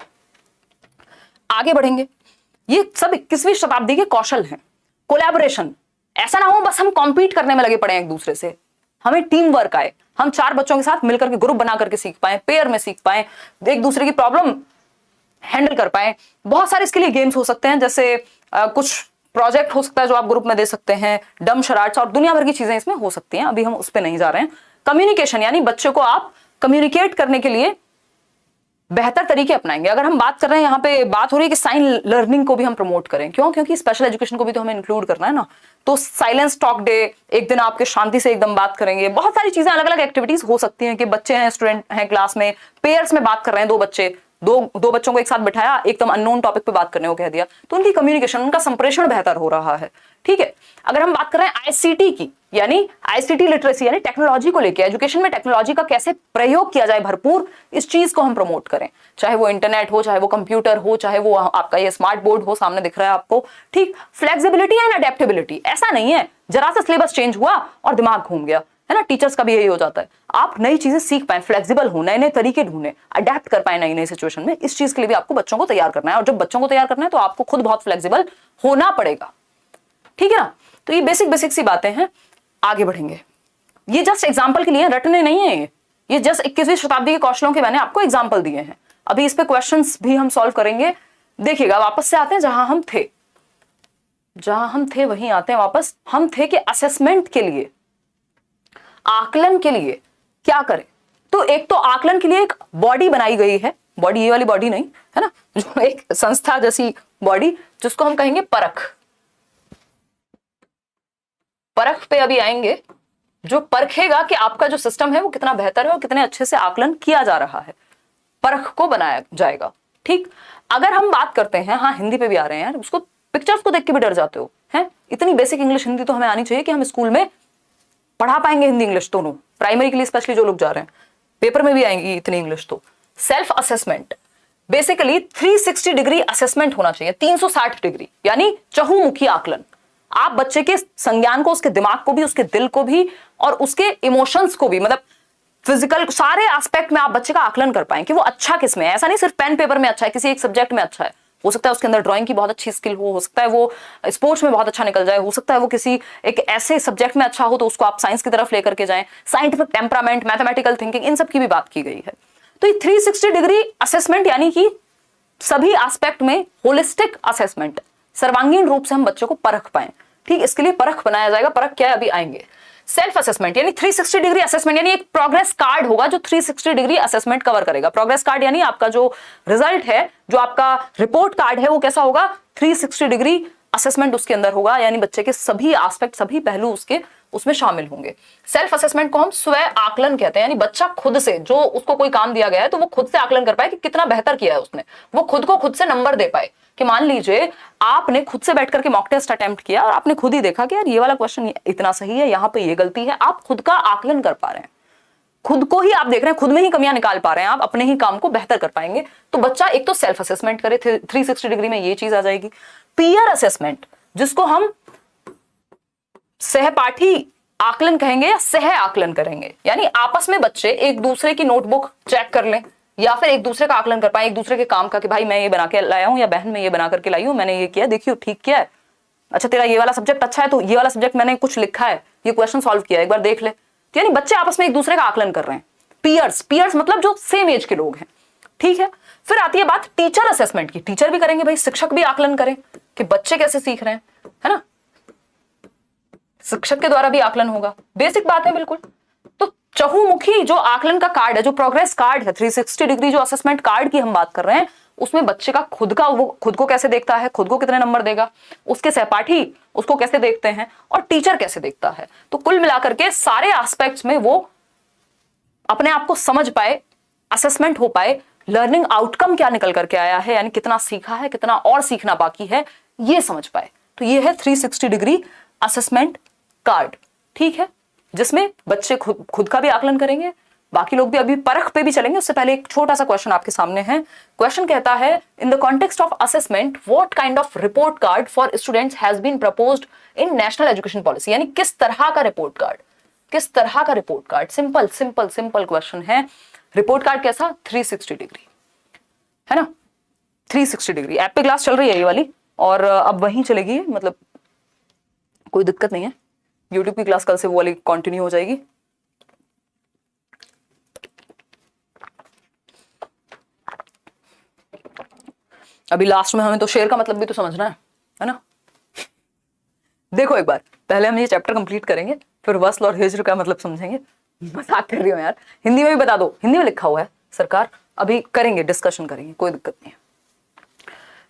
आगे बढ़ेंगे, ये सब 21वीं शताब्दी के कौशल हैं। कोलैबोरेशन, ऐसा ना हो बस हम कॉम्पीट करने में लगे पड़े हैं एक दूसरे से, हमें टीम वर्क आए, हम 4 बच्चों के साथ मिलकर के ग्रुप बना करके सीख पाए, पेयर में सीख पाए, एक दूसरे की प्रॉब्लम हैंडल कर पाए। बहुत सारे इसके लिए गेम्स हो सकते हैं, जैसे कुछ प्रोजेक्ट हो सकता है जो आप ग्रुप में दे सकते हैं, डम शराट्स और दुनिया भर की चीजें इसमें हो सकती हैं, अभी हम उस पर नहीं जा रहे हैं। कम्युनिकेशन, यानी बच्चों को आप कम्युनिकेट करने के लिए बेहतर तरीके अपनाएंगे। अगर हम बात कर रहे हैं, यहाँ पे बात हो रही है कि साइन लर्निंग को भी हम प्रमोट करें, क्यों, क्योंकि स्पेशल एजुकेशन को भी तो हमें इंक्लूड करना है ना। तो साइलेंस टॉक डे, एक दिन आपके शांति से एकदम बात करेंगे, बहुत सारी चीजें, अलग अलग एक्टिविटीज हो सकती हैं कि बच्चे हैं, स्टूडेंट हैं क्लास में, पेयर्स में बात कर रहे हैं, 2 बच्चे, दो बच्चों को एक साथ बिठाया, एकदम अननोन टॉपिक पे बात करने को कह दिया, तो उनकी कम्युनिकेशन, उनका संप्रेषण बेहतर हो रहा है। ठीक है, अगर हम बात कर रहे हैं आईसीटी की, यानी आईसीटी लिटरेसी, यानी टेक्नोलॉजी को लेकर, एजुकेशन में टेक्नोलॉजी का कैसे प्रयोग किया जाए भरपूर, इस चीज को हम प्रमोट करें, चाहे वो इंटरनेट हो, चाहे वो कंप्यूटर हो, चाहे वो आपका ये स्मार्ट बोर्ड हो, सामने दिख रहा है आपको। ठीक, फ्लेक्सिबिलिटी एंड अडेप्टेबिलिटी, ऐसा नहीं है जरा सा सिलेबस चेंज हुआ और दिमाग घूम गया, है ना। टीचर्स का भी यही हो जाता है, आप नई चीजें सीख पाए, फ्लेक्सिबल हो, नए नए तरीके ढूंढे, अडेप्ट कर पाए नई नई सिचुएशन में, इस चीज के लिए भी आपको बच्चों को तैयार करना है। और जब बच्चों को तैयार करना है तो आपको खुद बहुत फ्लेक्सिबल होना पड़ेगा, ठीक है ना। तो ये बेसिक सी बातें हैं। आगे बढ़ेंगे, ये जस्ट एग्जाम्पल के लिए रटने नहीं है, ये जस्ट 21वीं शताब्दी के कौशलों के मैंने आपको एग्जाम्पल दिए हैं। अभी इस पे क्वेश्चंस भी हम सॉल्व करेंगे। देखिएगा, वापस से आते हैं जहां हम थे वहीं आते हैं वापस। हम थे कि असेसमेंट के लिए, आकलन के लिए क्या करें। तो एक तो आकलन के लिए एक बॉडी बनाई गई है, बॉडी ये वाली बॉडी नहीं, है ना, जो एक संस्था जैसी बॉडी, जिसको हम कहेंगे परख पे अभी आएंगे, जो परखेगा कि आपका जो सिस्टम है वो कितना बेहतर है और कितने अच्छे से आकलन किया जा रहा है, परख को बनाया जाएगा। ठीक, अगर हम बात करते हैं, हाँ हिंदी पे भी आ रहे हैं यार, उसको पिक्चर्स को देख के भी डर जाते हो, हैं, इतनी बेसिक इंग्लिश हिंदी तो हमें आनी चाहिए कि हम स्कूल में पढ़ा पाएंगे हिंदी इंग्लिश दोनों, प्राइमरी के लिए स्पेशली जो लोग जा रहे हैं, पेपर में भी आएंगी इतनी इंग्लिश। तो self assessment, basically 360 degree assessment होना चाहिए, 360 डिग्री, यानी चहुमुखी आकलन। आप बच्चे के संज्ञान को, उसके दिमाग को भी, उसके दिल को भी और उसके इमोशंस को भी, मतलब फिजिकल सारे एस्पेक्ट में आप बच्चे का आकलन कर पाएं कि वो अच्छा किस में है। ऐसा नहीं सिर्फ पेन पेपर में अच्छा है, किसी एक सब्जेक्ट में अच्छा है, हो सकता है उसके अंदर ड्राइंग की बहुत अच्छी स्किल हो सकता है वो स्पोर्ट्स में बहुत अच्छा निकल जाए, हो सकता है वो किसी एक ऐसे सब्जेक्ट में अच्छा हो तो उसको आप साइंस की तरफ लेकर के जाएं, साइंटिफिक टेम्परामेंट, मैथमेटिकल थिंकिंग, इन सब की भी बात की गई है। तो ये 360 डिग्री असेसमेंट यानी कि सभी एस्पेक्ट में होलिस्टिक असेसमेंट, सर्वांगीण रूप से हम बच्चों को परख पाए, ठीक, इसके लिए परख बनाया जाएगा। परख क्या है अभी आएंगे। सेल्फ असेसमेंट यानी 360 डिग्री असेसमेंट, यानी एक प्रोग्रेस कार्ड होगा जो 360 डिग्री असेसमेंट कवर करेगा। प्रोग्रेस कार्ड यानी आपका जो रिजल्ट है, जो आपका रिपोर्ट कार्ड है, वो कैसा होगा, 360 डिग्री असेसमेंट उसके अंदर होगा, यानी बच्चे के सभी एस्पेक्ट, सभी पहलू उसके उसमें शामिल होंगे। सेल्फ असेसमेंट को हम स्व आकलन कहते हैं, यानी बच्चा खुद से, जो उसको कोई काम दिया गया है तो वो खुद से आकलन कर पाए कि कितना बेहतर किया है उसने, वो खुद को खुद से नंबर दे पाए। कि मान लीजिए आपने खुद से बैठ करके मॉक टेस्ट अटेम्प्ट किया और आपने खुद ही देखा कि यार ये वाला क्वेश्चन इतना सही है, यहाँ पे ये गलती है, आप खुद का आकलन कर पा रहे हैं, खुद को ही आप देख रहे हैं, खुद में ही कमियां निकाल पा रहे हैं, आप अपने ही काम को बेहतर कर पाएंगे। तो बच्चा एक तो सेल्फ असेसमेंट करे, 360 डिग्री में ये चीज आ जाएगी। पीयर असेसमेंट, जिसको हम सहपाठी आकलन कहेंगे या सह आकलन करेंगे, यानी आपस में बच्चे एक दूसरे की नोटबुक चेक कर लें या फिर एक दूसरे का आकलन कर पाए, एक दूसरे के काम का, कि भाई मैं ये बना के लाया हूं या बहन मैं ये बना करके लाई हूं, मैंने ये किया, देखियो ठीक किया है, अच्छा तेरा ये वाला सब्जेक्ट अच्छा है तो ये वाला सब्जेक्ट मैंने कुछ लिखा है, ये क्वेश्चन सॉल्व किया है, एक बार देख ले। तो यानी बच्चे आपस में एक दूसरे का आकलन कर रहे हैं। पीयर्स मतलब जो सेम एज के लोग हैं, ठीक है। फिर आती है बात टीचर असेसमेंट की, टीचर भी करेंगे भाई, शिक्षक भी आकलन करें कि बच्चे कैसे सीख रहे हैं, है ना, शिक्षक के द्वारा भी आकलन होगा, बेसिक बात है बिल्कुल। तो चहुमुखी जो आकलन का कार्ड है, जो प्रोग्रेस कार्ड है, 360 डिग्री जो असेसमेंट कार्ड की हम बात कर रहे हैं, उसमें बच्चे का खुद का, वो खुद को कैसे देखता है, खुद को कितने नंबर देगा, उसके सहपाठी उसको कैसे देखते हैं और टीचर कैसे देखता है। तो कुल मिलाकर के सारे एस्पेक्ट्स में वो अपने आप को समझ पाए, असेसमेंट हो पाए, लर्निंग आउटकम क्या निकल करके आया है, यानी कितना सीखा है, कितना और सीखना बाकी है, ये समझ पाए। तो ये है 360 डिग्री असेसमेंट कार्ड, ठीक है, जिसमें बच्चे खुद का भी आकलन करेंगे, बाकी लोग भी। अभी परख पे भी चलेंगे, उससे पहले एक छोटा सा क्वेश्चन आपके सामने है। क्वेश्चन कहता है, in the context of assessment what kind of report card for students has been proposed in national education policy, यानी किस तरह का रिपोर्ट कार्ड, किस तरह का report card. Simple simple simple question है। रिपोर्ट कार्ड कैसा, 360 डिग्री, है ना, 360 डिग्री। ऐप पे क्लास चल रही है ये वाली और अब वहीं चलेगी, मतलब कोई दिक्कत नहीं है। यूट्यूब की क्लास कल से वो वाली कंटिन्यू हो जाएगी। अभी लास्ट में हमें तो शेयर का मतलब भी तो समझना है ना। देखो एक बार पहले हम ये चैप्टर कंप्लीट करेंगे, फिर वस्ल और हिज्र का मतलब समझेंगे। मजाक कर रही हूँ यार, हिंदी में भी बता दो, हिंदी में लिखा हुआ है सरकार, अभी करेंगे, डिस्कशन करेंगे, कोई दिक्कत नहीं है,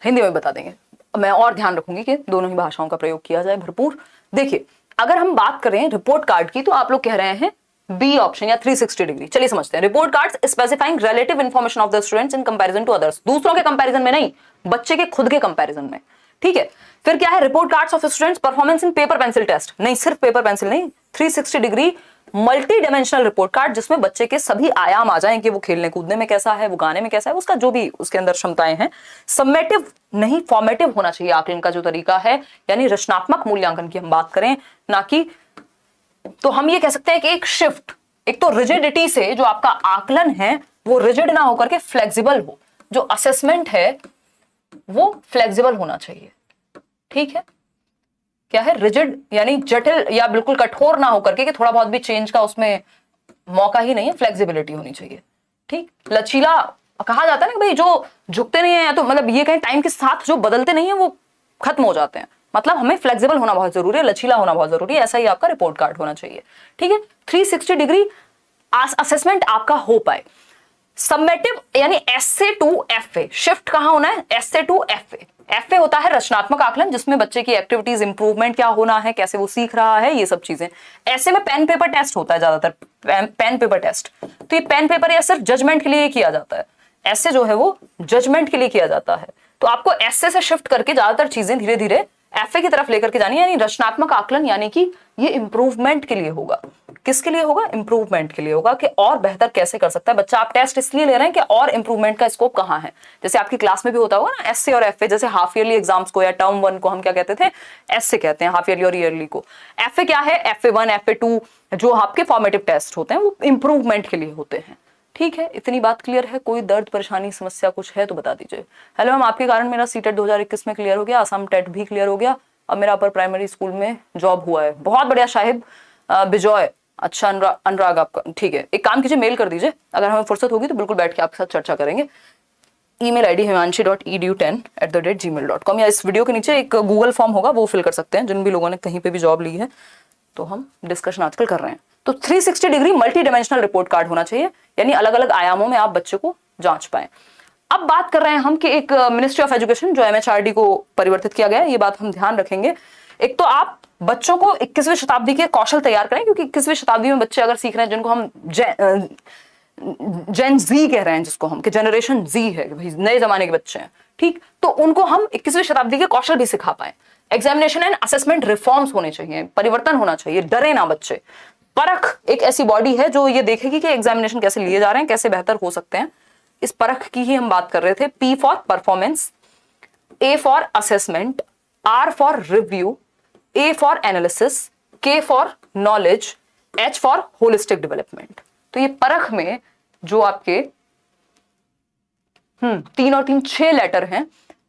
हिंदी में बता देंगे। मैं और ध्यान रखूंगी कि दोनों ही भाषाओं का प्रयोग किया जाए भरपूर। देखिए अगर हम बात करें रिपोर्ट कार्ड की, तो आप लोग कह रहे हैं बी ऑप्शन या 360 डिग्री। चलिए समझते हैं। Report cards specifying relative information of the students in comparison to others, दूसरों के कंपैरिजन में नहीं, बच्चे के खुद के कंपैरिजन में, ठीक है। फिर क्या है, report cards of students performance in paper pencil test, नहीं सिर्फ पेपर पेंसिल नहीं, 360 degree multidimensional report card, जिसमें बच्चे के सभी आयाम आ जाएं कि वो खेलने कूदने में कैसा है, वो गाने में कैसा है, उसका जो भी उसके अंदर क्षमताएं हैं। समेटिव नहीं, फॉर्मेटिव होना चाहिए आकलन का जो तरीका है, यानी रचनात्मक मूल्यांकन की हम बात करें, ना कि, तो हम ये कह सकते हैं कि एक शिफ्ट, एक तो रिजिडिटी से जो आपका आकलन है वो रिजिड ना होकर के फ्लेक्सिबल हो, जो असेसमेंट है वो फ्लेक्सिबल होना चाहिए, ठीक है। क्या है, रिजिड यानी जटिल या बिल्कुल कठोर ना होकर के कि थोड़ा बहुत भी चेंज का उसमें मौका ही नहीं है, फ्लेक्सिबिलिटी होनी चाहिए, ठीक। लचीला कहा जाता है ना कि भाई जो झुकते नहीं है, या तो मतलब ये कहें टाइम के साथ जो बदलते नहीं है वो खत्म हो जाते हैं, मतलब हमें फ्लेक्सिबल होना बहुत जरूरी है, लचीला होना बहुत जरूरी है, ऐसा ही आपका रिपोर्ट कार्ड होना चाहिए, ठीक है। 360 डिग्री असेसमेंट आपका हो पाए। समेटिव यानी एसए टू एफए, शिफ्ट कहां होना है, एसए टू एफए। एफए होता है रचनात्मक आकलन, जिसमें बच्चे की एक्टिविटीज इंप्रूवमेंट क्या होना है, कैसे वो सीख रहा है, ये सब चीजें। ऐसे में पेन पेपर टेस्ट होता है ज्यादातर, पेन पेपर टेस्ट, तो ये पेन पेपर या सिर्फ जजमेंट के लिए किया जाता है, ऐसे जो है वो जजमेंट के लिए किया जाता है। तो आपको ऐसे से शिफ्ट करके ज्यादातर चीजें धीरे धीरे एफए की तरफ लेकर के जानी है, यानी रचनात्मक आकलन, यानी कि ये इंप्रूवमेंट के लिए होगा। किसके लिए होगा, इंप्रूवमेंट के लिए होगा, कि और बेहतर कैसे कर सकता है बच्चा। आप टेस्ट इसलिए ले रहे हैं कि और इंप्रूवमेंट का स्कोप कहां है। जैसे आपकी क्लास में भी होता होगा ना एसए और एफए, जैसे हाफ ईयरली एग्जाम्स को या टर्म 1 को हम क्या कहते थे, एसए कहते हैं, हाफ ईयरली और ईयरली को। एफए क्या है, एफए 1 एफए 2 जो आपके फॉर्मेटिव टेस्ट होते हैं वो इंप्रूवमेंट के लिए होते हैं, ठीक है, इतनी बात क्लियर है? कोई दर्द परेशानी समस्या कुछ है तो बता दीजिए। हेलो मैम, आपके कारण मेरा सीटेट 2021 में क्लियर हो गया, असम टेट भी क्लियर हो गया, अब मेरा अपर प्राइमरी स्कूल में जॉब हुआ है। बहुत बढ़िया साहिब बिजॉय, अच्छा अनुराग आपका, ठीक है। एक काम कीजिए, मेल कर दीजिए, अगर हमें फुर्सत होगी तो बिल्कुल बैठ के आपके साथ चर्चा करेंगे। ईमेल आईडी himanshi.edu10@gmail.com, या इस वीडियो के नीचे एक गूगल फॉर्म होगा, वो फिल कर सकते हैं जिन भी लोगों ने कहीं पे भी जॉब ली है। तो हम डिस्कशन आजकल कर रहे हैं। तो 360 degree multidimensional report card होना चाहिए, यानी अलग अलग आयामों में आप बच्चे को जांच पाए। अब बात कर रहे हैं हम कि एक मिनिस्ट्री ऑफ एजुकेशन जो MHRD को परिवर्तित किया गया है, ये बात हम ध्यान रखेंगे। एक तो आप बच्चों को 21वीं शताब्दी के कौशल तैयार करें, क्योंकि 21वीं शताब्दी में बच्चे अगर सीख रहे हैं जिनको हम जेन जी कह रहे हैं, जिसको हम कि जनरेशन जी है, भाई नए जमाने के बच्चे हैं, ठीक, तो उनको हम 21वीं शताब्दी के कौशल भी सिखा पाए। एग्जामिनेशन एंड असेसमेंट रिफॉर्म्स होने चाहिए, परिवर्तन होना चाहिए, डरे ना बच्चे। परख एक ऐसी बॉडी है जो ये देखेगी कि एग्जामिनेशन कैसे लिए जा रहे हैं, कैसे बेहतर हो सकते हैं। इस परख की ही हम बात कर रहे थे। P for performance, A for assessment, R for review, A for analysis, K for knowledge, H for holistic development. तो ये परख में जो आपके 3 और 3 6 लेटर हैं,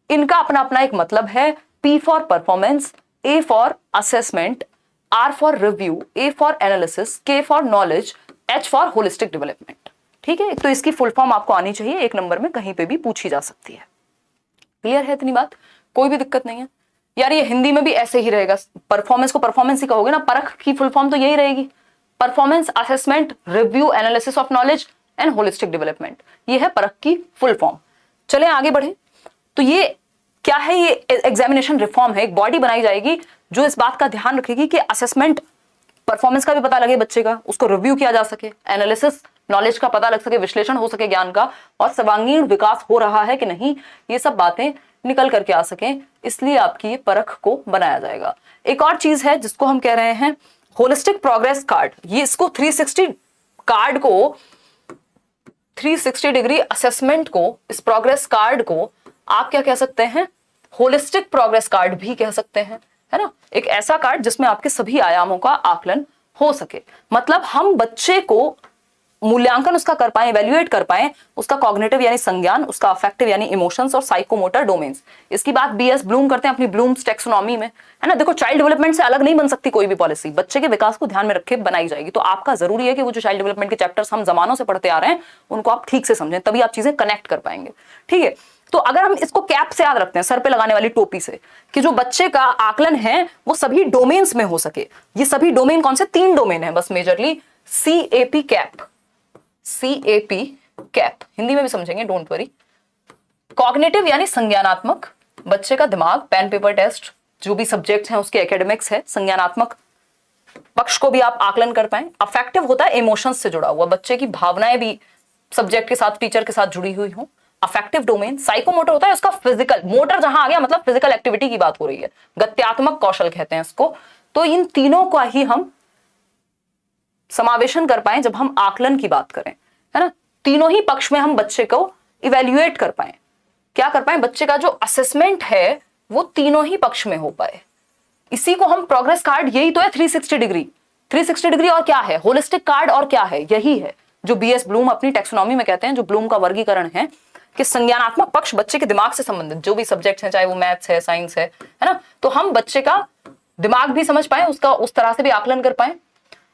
इनका अपना अपना एक मतलब है। P for performance, A for assessment, R for review, A for analysis, K for knowledge, H for holistic development. ठीक है, तो इसकी फुल फॉर्म आपको आनी चाहिए, एक नंबर में कहीं पे भी पूछी जा सकती है। क्लियर है इतनी बात? कोई भी दिक्कत नहीं है यार, ये हिंदी में भी ऐसे ही रहेगा। परफॉर्मेंस को परफॉर्मेंस ही कहोगे ना, परख की फुल फॉर्म तो यही रहेगी, performance assessment review analysis of knowledge and holistic development, ये है परख की फुल फॉर्म। चले आगे बढ़े। तो ये क्या है? ये एग्जामिनेशन रिफॉर्म है, एक बॉडी बनाई जाएगी जो इस बात का ध्यान रखेगी कि असेसमेंट परफॉर्मेंस का भी पता लगे बच्चे का, उसको रिव्यू किया जा सके, एनालिसिस नॉलेज का पता लग सके, विश्लेषण हो सके ज्ञान का, और सर्वांगीण विकास हो रहा है कि नहीं, ये सब बातें निकल करके आ सके, इसलिए आपकी परख को बनाया जाएगा। एक और चीज है जिसको हम कह रहे हैं होलिस्टिक प्रोग्रेस कार्ड। ये इसको 360 कार्ड को, 360 डिग्री असेसमेंट को, इस प्रोग्रेस कार्ड को आप क्या कह सकते हैं? होलिस्टिक प्रोग्रेस कार्ड भी कह सकते हैं, है ना। एक ऐसा कार्ड जिसमें आपके सभी आयामों का आकलन हो सके, मतलब हम बच्चे को मूल्यांकन उसका कर पाए, इवैल्यूएट कर पाए, उसका कॉग्निटिव यानी संज्ञान, उसका अफेक्टिव यानी इमोशंस और साइकोमोटर डोमेन्स। इसकी बात BS ब्लूम करते हैं अपनी ब्लूम्स टैक्सोनॉमी में, है ना। देखो, चाइल्ड डेवलपमेंट से अलग नहीं बन सकती कोई भी पॉलिसी, बच्चे के विकास को ध्यान में रखे बनाई जाएगी। तो आपका जरूरी है कि वो जो चाइल्ड डेवलपमेंट के चैप्टर्स हम जमानों से पढ़ते आ रहे हैं उनको आप ठीक से समझें, तभी आप चीजें कनेक्ट कर पाएंगे। ठीक है, तो अगर हम इसको कैप से याद रखते हैं, सर पे लगाने वाली टोपी से, कि जो बच्चे का आकलन है वो सभी डोमेन्स में हो सके। ये सभी डोमेन कौन से? 3 डोमेन है बस majorly. CAP cap, CAP cap Hindi में भी समझेंगे, डोंट वरी। कॉग्निटिव यानी संज्ञानात्मक, बच्चे का दिमाग, पेन पेपर टेस्ट, जो भी सब्जेक्ट्स हैं उसके एकेडमिक्स है, संज्ञानात्मक पक्ष को भी आप आकलन कर पाए। अफेक्टिव होता है इमोशंस से जुड़ा हुआ, बच्चे की भावनाएं भी सब्जेक्ट के साथ, टीचर के साथ जुड़ी हुई हो, अफेक्टिव डोमेन। साइकोमोटर होता है उसका फिजिकल, मोटर जहां आ गया मतलब फिजिकल एक्टिविटी की बात हो रही है, गत्यात्मक कौशल कहते हैं इसको। तो इन तीनों का ही हम समावेशन कर पाए जब हम आकलन की बात करें, है ना। तीनों ही पक्ष में हम बच्चे को इवैल्यूएट कर पाए, क्या कर पाए? बच्चे का जो असेसमेंट है वो तीनों ही पक्ष में हो पाए। इसी को हम प्रोग्रेस कार्ड, यही तो है 360 डिग्री। 360 डिग्री और क्या है? होलिस्टिक कार्ड और क्या है? यही है जो BS ब्लूम अपनी टैक्सोनॉमी में कहते हैं, जो ब्लूम का वर्गीकरण है कि संज्ञानात्मक पक्ष बच्चे के दिमाग से संबंधित जो भी सब्जेक्ट्स हैं, चाहे वो मैथ्स है, साइंस है ना, तो हम बच्चे का दिमाग भी समझ पाए, उसका उस तरह से भी आकलन कर पाए।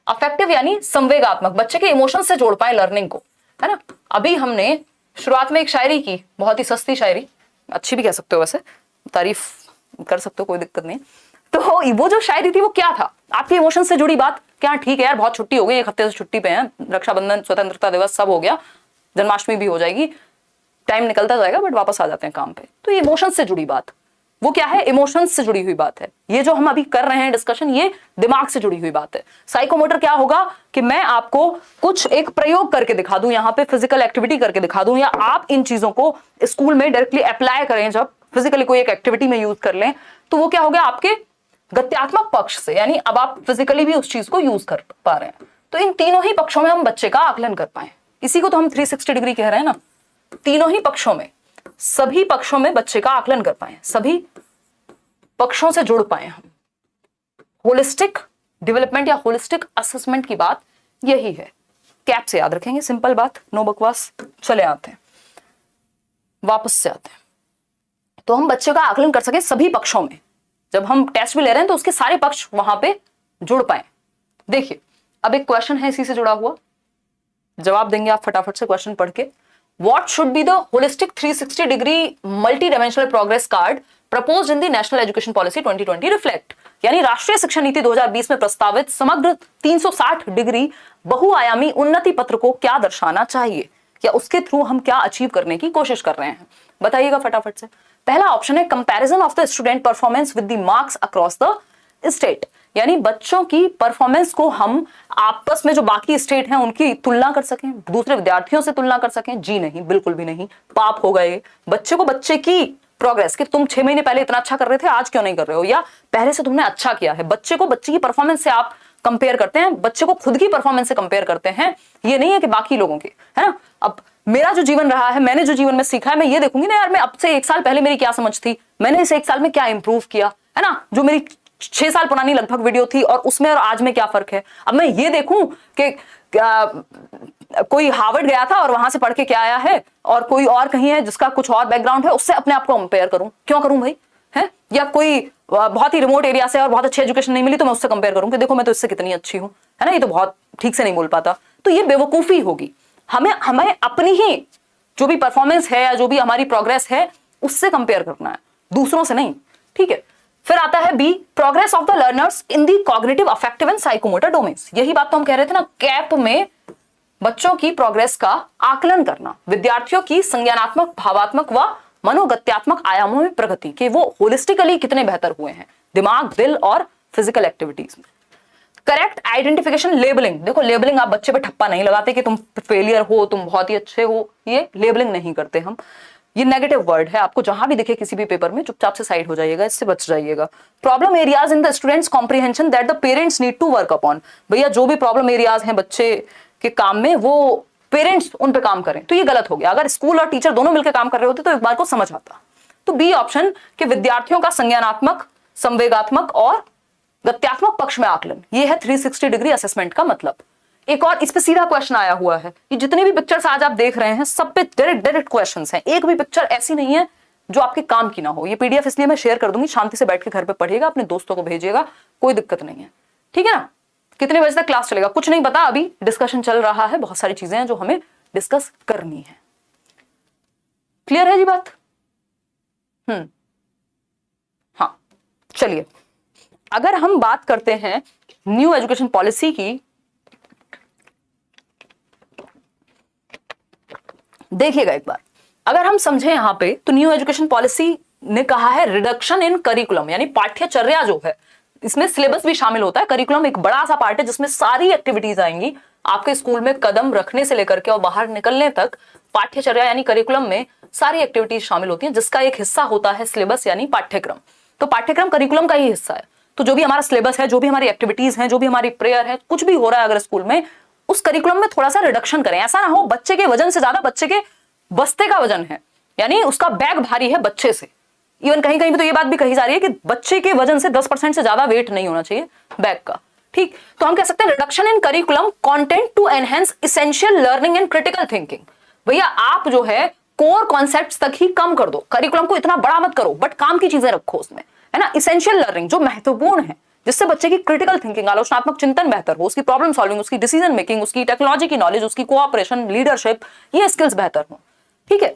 अफेक्टिव यानी संवेगात्मक, बच्चे के इमोशन से जोड़ पाए लर्निंग को, है ना। अभी हमने शुरुआत में एक शायरी की, बहुत ही सस्ती शायरी, अच्छी भी कह सकते हो, वैसे तारीफ कर सकते हो, कोई दिक्कत नहीं। तो वो जो शायरी थी वो क्या था? आपके इमोशन से जुड़ी बात। क्या ठीक है यार, बहुत छुट्टी हो गई, 1 हफ्ते से छुट्टी पे हैं, रक्षाबंधन, स्वतंत्रता दिवस सब हो गया, जन्माष्टमी भी हो जाएगी, टाइम निकलता जाएगा, बट वापस आ जाते हैं काम पे। तो इमोशन से जुड़ी बात, वो क्या है? इमोशंस से जुड़ी हुई बात है। ये जो हम अभी कर रहे हैं डिस्कशन, ये दिमाग से जुड़ी हुई बात है। साइकोमोटर क्या होगा कि मैं आपको कुछ एक प्रयोग करके दिखा दूं, यहाँ पे फिजिकल एक्टिविटी करके दिखा दूं, या आप इन चीजों को स्कूल में डायरेक्टली अप्लाई करें, जब फिजिकली कोई एक एक्टिविटी में यूज कर लें, तो वो क्या हो गया? आपके गत्यात्मक पक्ष से, यानी अब आप फिजिकली भी उस चीज को यूज कर पा रहे हैं। तो इन तीनों ही पक्षों में हम बच्चे का आकलन कर पाए, इसी को तो हम 360 डिग्री कह रहे हैं ना। तीनों ही पक्षों में, सभी पक्षों में बच्चे का आकलन कर पाए, सभी पक्षों से जुड़ पाए हम। होलिस्टिक डेवलपमेंट या होलिस्टिक असेसमेंट की बात यही है। कैप से याद रखेंगे, सिंपल बात, नो बकवास। चले आते हैं, वापस से आते हैं। तो हम बच्चे का आकलन कर सके सभी पक्षों में, जब हम टेस्ट भी ले रहे हैं तो उसके सारे पक्ष वहां पे जुड़ पाए। देखिए अब एक क्वेश्चन है इसी से जुड़ा हुआ, जवाब देंगे आप फटाफट से क्वेश्चन पढ़ के। What should be the holistic 360 degree multi-dimensional progress card proposed in the National Education Policy 2020 reflect? यानी राष्ट्रीय शिक्षा नीति 2020 में प्रस्तावित समग्र 360 डिग्री बहुआयामी उन्नति पत्र को क्या दर्शाना चाहिए, या उसके थ्रू हम क्या अचीव करने की कोशिश कर रहे हैं, बताइएगा फटाफट से। पहला ऑप्शन है comparison of the student performance with the marks across the state, यानी बच्चों की परफॉर्मेंस को हम आपस में जो बाकी स्टेट हैं उनकी तुलना कर सकें, दूसरे विद्यार्थियों से तुलना कर सकें। जी नहीं, बिल्कुल भी नहीं, पाप होगा ये। बच्चे को बच्चे की प्रोग्रेस, कि तुम 6 महीने पहले इतना अच्छा कर रहे थे, आज क्यों नहीं कर रहे हो, या पहले से तुमने अच्छा किया है। बच्चे को बच्चे की परफॉर्मेंस से आप कंपेयर करते हैं, बच्चे को खुद की परफॉर्मेंस से कंपेयर करते हैं, ये नहीं है कि बाकी लोगों के, है ना। अब मेरा जो जीवन रहा है, मैंने जो जीवन में सीखा है, मैं ये देखूंगी ना यार, मैं अब से 1 साल पहले मेरी क्या समझ थी, मैंने इस 1 साल में क्या इंप्रूव किया, है ना। जो मेरी 6 साल पुरानी लगभग वीडियो थी और उसमें और आज में क्या फर्क है। अब मैं ये देखूं कि कोई हार्वर्ड गया था और वहां से पढ़ के क्या आया है, और कोई और कहीं है जिसका कुछ और बैकग्राउंड है, उससे अपने आप को कंपेयर करूं, क्यों करूं भाई, है। या कोई बहुत ही रिमोट एरिया से और बहुत अच्छी एजुकेशन नहीं मिली तो मैं उससे कंपेयर करूं कि देखो मैं तो इससे कितनी अच्छी हूं, है ना, ये तो बहुत ठीक से नहीं बोल पाता। तो ये बेवकूफी होगी। हमें अपनी ही जो भी परफॉर्मेंस है या जो भी हमारी प्रोग्रेस है उससे कंपेयर करना है, दूसरों से नहीं, ठीक है। फिर आता है B, progress of the learners in the cognitive, affective and psychomotor domains. यही बात तो हम कह रहे थे ना, कैप में बच्चों की प्रोग्रेस का आकलन करना, विद्यार्थियों की संज्ञानात्मक, भावात्मक व मनोगत्यात्मक आयामों में प्रगति, कि वो होलिस्टिकली कितने बेहतर हुए हैं, दिमाग, दिल और फिजिकल एक्टिविटीज में। Correct identification, labelling. देखो लेबलिंग आप बच्चे पे ठप्पा नहीं लगाते कि तुम फेलियर हो, तुम बहुत ही अच्छे हो, ये लेबलिंग नहीं करते हम। ये नेगेटिव वर्ड है, आपको जहां भी दिखे किसी भी पेपर में चुपचाप से साइड हो जाइएगा, इससे बच जाइएगा। Problem areas in the students comprehension that the parents need to work upon. भैया जो भी प्रॉब्लम एरियाज हैं बच्चे के काम में, वो पेरेंट्स उन पे काम करें, तो ये गलत हो गया। अगर स्कूल और टीचर दोनों मिलकर काम कर रहे होते तो एक बार को समझ आता। तो बी ऑप्शन कि विद्यार्थियों का संज्ञानात्मक, संवेगात्मक और गत्यात्मक पक्ष में आकलन, ये है 360 डिग्री असेसमेंट का मतलब। एक और इस पे सीधा क्वेश्चन आया हुआ है, ये जितने भी पिक्चर्स आज आप देख रहे हैं सब पे डायरेक्ट क्वेश्चंस हैं, एक भी पिक्चर ऐसी नहीं है जो आपके काम की ना हो। ये पीडीएफ इसलिए मैं शेयर कर दूंगी, शांति से बैठ के घर पे पढ़िएगा, अपने दोस्तों को भेजिएगा, कोई दिक्कत नहीं है, ठीक है ना। कितने बजे तक क्लास चलेगा कुछ नहीं पता, अभी डिस्कशन चल रहा है, बहुत सारी चीजें हैं जो हमें डिस्कस करनी है। क्लियर है जी बात? हाँ चलिए, अगर हम बात करते हैं न्यू एजुकेशन पॉलिसी की, देखिएगा एक बार, अगर हम समझे यहां पे तो न्यू एजुकेशन पॉलिसी ने कहा है रिडक्शन इन करिकुलम, यानी पाठ्यचर्या जो है, इसमें सिलेबस भी शामिल होता है। करिकुलम एक बड़ा सा पार्ट है जिसमें सारी एक्टिविटीज आएंगी आपके स्कूल में, कदम रखने से लेकर के और बाहर निकलने तक पाठ्यचर्या यानी करिकुलम में सारी एक्टिविटीज शामिल होती हैं, जिसका एक हिस्सा होता है सिलेबस यानी पाठ्यक्रम। तो पाठ्यक्रम करिकुलम का ही हिस्सा है। तो जो भी हमारा सिलेबस है, जो भी हमारी एक्टिविटीज हैं, जो भी हमारी प्रेयर है, कुछ भी हो रहा है अगर स्कूल में, उस करिकुलम में थोड़ा सा रिडक्शन करें। ऐसा ना हो बच्चे के वजन से ज्यादा बच्चे के बस्ते का वजन है, यानी उसका बैग भारी है बच्चे से। इवन कहीं कहीं भी तो ये बात भी कही जा रही है कि बच्चे के वजन से 10% से ज्यादा वेट नहीं होना चाहिए बैग का, ठीक। तो हम कह सकते हैं reduction in curriculum content to enhance essential learning and critical thinking. भैया आप जो है कोर कॉन्सेप्ट्स तक ही कम कर दो, करिकुलम को इतना बड़ा मत करो, बट काम की चीजें रखो उसमें, है ना। एसेंशियल लर्निंग जो महत्वपूर्ण है, जिससे बच्चे की क्रिटिकल थिंकिंग, आलोचनात्मक चिंतन बेहतर हो, उसकी प्रॉब्लम सॉल्विंग, उसकी डिसीजन मेकिंग, उसकी टेक्नोलॉजी की नॉलेज, उसकी कोऑपरेशन, लीडरशिप, ये स्किल्स बेहतर हो, ठीक है।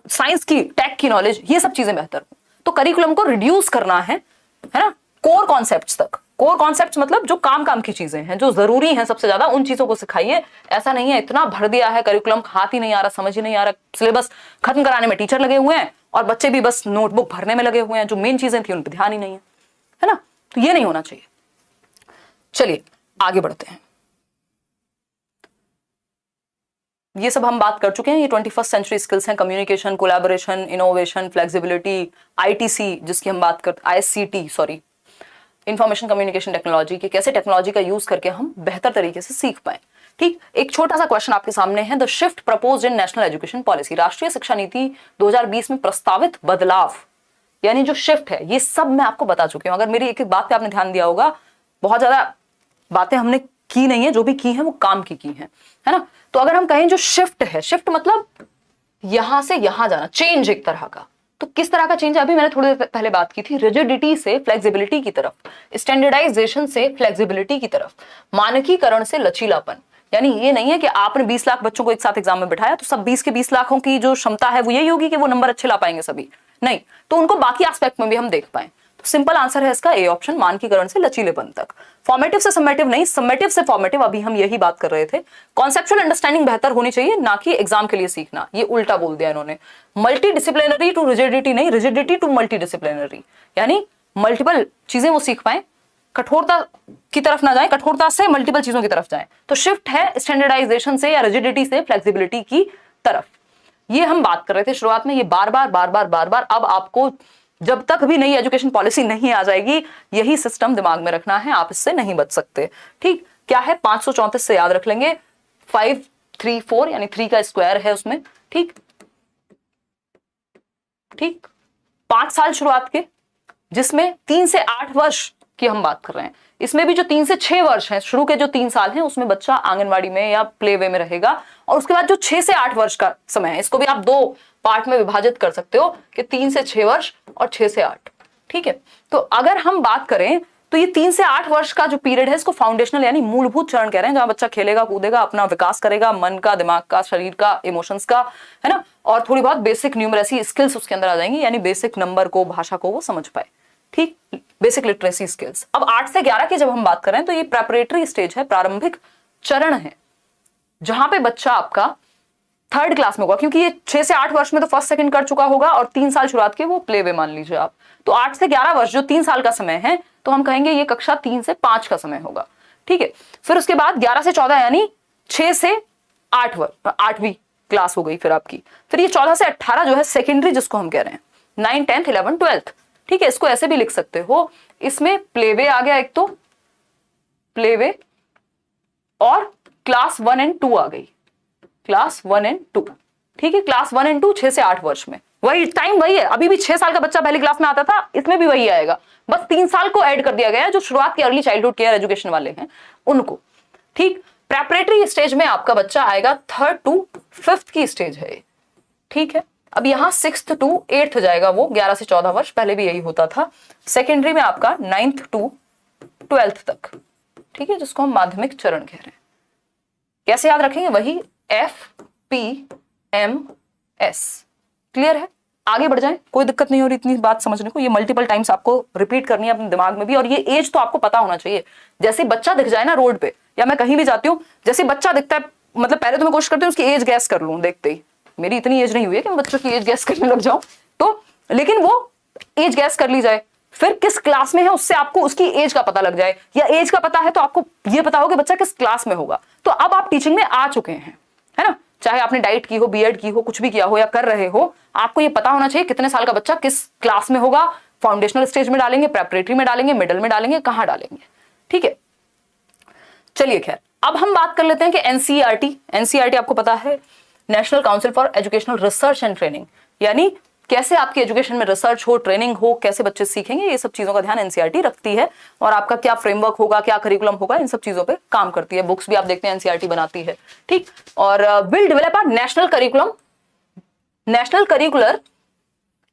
साइंस की, टेक की नॉलेज, ये सब चीजें बेहतर हो। तो करिकुलम को रिड्यूस करना है ना, कोर कॉन्सेप्ट्स तक। कोर कॉन्सेप्ट्स मतलब जो काम की चीजें हैं, जो जरूरी हैं सबसे ज्यादा, उन चीजों को सिखाइए। ऐसा नहीं है इतना भर दिया है करिकुलम, हाथ ही नहीं आ रहा, समझ ही नहीं आ रहा, सिलेबस खत्म कराने में टीचर लगे हुए हैं और बच्चे भी बस नोटबुक भरने में लगे हुए हैं, जो मेन चीजें थी उन पर ध्यान ही नहीं है ना। तो ये नहीं होना चाहिए। चलिए आगे बढ़ते हैं। ये सब हम बात कर चुके हैं, ये 21st सेंचुरी स्किल्स हैं, communication, collaboration, innovation, flexibility, ITC जिसकी हम बात करते, ICT sorry, information communication technology, के कैसे टेक्नोलॉजी का यूज करके हम बेहतर तरीके से सीख पाए, ठीक। एक छोटा सा क्वेश्चन आपके सामने है, the shift proposed in national education policy, राष्ट्रीय शिक्षा नीति 2020 में प्रस्तावित बदलाव, यानी जो शिफ्ट है, ये सब मैं आपको बता चुकी हूं। अगर मेरी एक एक बात पे आपने ध्यान दिया होगा, बहुत ज्यादा बातें हमने की नहीं है, जो भी की है वो काम की है ना। तो अगर हम कहें जो शिफ्ट है, शिफ्ट मतलब यहां से यहां जाना, चेंज एक तरह का। तो किस तरह का चेंज है, अभी मैंने थोड़ी देर पहले बात की थी, रिजिडिटी से फ्लेक्सिबिलिटी की तरफ, स्टैंडर्डाइजेशन से फ्लेक्सिबिलिटी की तरफ, मानकीकरण से लचीलापन। यानी ये नहीं है कि आपने 20 लाख बच्चों को एक साथ एग्जाम में बिठाया तो सब 20 के 20 लाखों की जो क्षमता है वो यही होगी कि वो नंबर अच्छे ला पाएंगे सभी, नहीं, तो उनको बाकी एस्पेक्ट में भी हम देख पाए। तो सिंपल आंसर है इसका ए ऑप्शन, मानकीकरण से लचीलेपन तक। फॉर्मेटिव से समेटिव नहीं, समेटिव से फॉर्मेटिव, अभी हम यही बात कर रहे थे। कॉन्सेप्चुअल अंडरस्टैंडिंग बेहतर होनी चाहिए, ना कि एग्जाम के लिए सीखना, ये उल्टा बोल दिया इन्होंने। मल्टी डिसिप्लिनरी टू रिजिडिटी नहीं, रिजिडिटी टू मल्टी डिसिप्लिनरी, यानी मल्टीपल चीजें वो सीख पाए, कठोरता की तरफ ना जाए, कठोरता से मल्टीपल चीजों की तरफ जाए। तो शिफ्ट है स्टैंडर्डाइजेशन से या रिजिडिटी से फ्लेक्सिबिलिटी की तरफ। ये हम बात कर रहे थे शुरुआत में, ये बार बार अब आपको जब तक भी नई एजुकेशन पॉलिसी नहीं आ जाएगी यही सिस्टम दिमाग में रखना है, आप इससे नहीं बच सकते। ठीक, क्या है 534 से याद रख लेंगे, 5 3 4 यानी 3 का स्क्वायर है उसमें। ठीक, 5 साल शुरुआत के, जिसमें 3 से 8 वर्ष की हम बात कर रहे हैं। इसमें भी जो 3 से 6 वर्ष हैं, शुरू के जो 3 साल हैं, उसमें बच्चा आंगनवाड़ी में या प्ले वे में रहेगा, और उसके बाद जो 6 से 8 वर्ष का समय है, इसको भी आप 2 पार्ट में विभाजित कर सकते हो कि 3 से 6 वर्ष और 6 से 8। ठीक है, तो अगर हम बात करें तो ये 3 से 8 वर्ष का जो पीरियड है इसको फाउंडेशनल यानी मूलभूत चरण कह रहे हैं, जहां बच्चा खेलेगा कूदेगा, अपना विकास करेगा, मन का, दिमाग का, शरीर का, इमोशंस का, है ना, और थोड़ी बहुत बेसिक न्यूमरेसी स्किल्स उसके अंदर आ जाएंगी, यानी बेसिक नंबर को, भाषा को वो समझ पाए। ठीक, बेसिक लिटरेसी स्किल्स। अब 8 से 11 की जब हम बात करें तो ये प्रेपरेटरी स्टेज है, प्रारंभिक चरण है, जहां पे बच्चा आपका 3rd क्लास में होगा, क्योंकि ये 6 से 8 वर्ष में तो 1st 2nd कर चुका होगा, और 3 साल शुरुआत के वो प्ले वे मान लीजिए आप। तो 8 से 11 वर्ष जो 3 साल का समय है, तो हम कहेंगे ये कक्षा 3 से 5 का समय होगा। ठीक है, फिर उसके बाद 11 से 14 यानी 6 से 8 वर्ष, 8वीं क्लास हो गई फिर आपकी। फिर ये 14 से 18 जो है सेकेंडरी, जिसको हम कह रहे हैं 9 10th 11 12th। ठीक है, इसको ऐसे भी लिख सकते हो, इसमें प्लेवे आ गया एक, तो प्लेवे, और क्लास 1 and 2 आ गई, क्लास 1 and 2। ठीक है, क्लास 1 and 2 6 से 8 वर्ष में, वही टाइम वही है, अभी भी 6 साल का बच्चा पहली क्लास में आता था, इसमें भी वही आएगा, बस 3 साल को ऐड कर दिया गया है, जो शुरुआत के अर्ली चाइल्डहुड केयर एजुकेशन वाले हैं उनको। ठीक, प्रेपरेटरी स्टेज में आपका बच्चा आएगा 3rd to 5th की स्टेज है। ठीक है, अब यहां 6th to 8th जाएगा वो, 11 से 14 वर्ष, पहले भी यही होता था। सेकेंडरी में आपका 9th to 12th तक। ठीक है, जिसको हम माध्यमिक चरण कह रहे हैं। कैसे याद रखेंगे, वही FPMS। क्लियर है, आगे बढ़ जाएं, कोई दिक्कत नहीं हो रही इतनी बात समझने को, ये मल्टीपल टाइम्स आपको रिपीट करनी है अपने दिमाग में भी, और ये एज तो आपको पता होना चाहिए। जैसे बच्चा दिख जाए ना रोड पे, या मैं कहीं भी जाती हूँ, जैसे बच्चा दिखता है, मतलब पहले तो मैं कोशिश करती हूँ उसकी एज गैस कर लूं देखते ही, मेरी इतनी एज नहीं हुई है कि मैं बच्चों की एज गैस करने लग जाऊं, तो लेकिन वो एज गैस कर ली जाए, फिर किस क्लास में है उससे आपको उसकी एज का पता लग जाए, या एज का पता है तो आपको ये पता हो कि बच्चा किस क्लास में होगा। तो अब आप टीचिंग में आ चुके हैं, है ना, चाहे आपने डाइट की हो, बीएड की हो, कुछ भी किया हो या कर रहे हो, आपको ये पता होना चाहिए कितने साल का बच्चा किस क्लास में होगा, फाउंडेशनल स्टेज में डालेंगे, प्रेपरेटरी में डालेंगे, मिडिल में डालेंगे, कहां डालेंगे। ठीक है, चलिए खैर, अब हम बात कर लेते हैं कि एनसीईआरटी आपको पता है, national council for educational research and training, यानी कैसे आपकी एजुकेशन में रिसर्च हो, ट्रेनिंग हो, कैसे बच्चे सीखेंगे, ये सब चीजों का ध्यान एनसीईआरटी रखती है, और आपका क्या फ्रेमवर्क होगा, क्या करिकुलम होगा, इन सब चीजों पे काम करती है। बुक्स भी आप देखते हैं एनसीईआरटी बनाती है। ठीक, और will develop a national curricular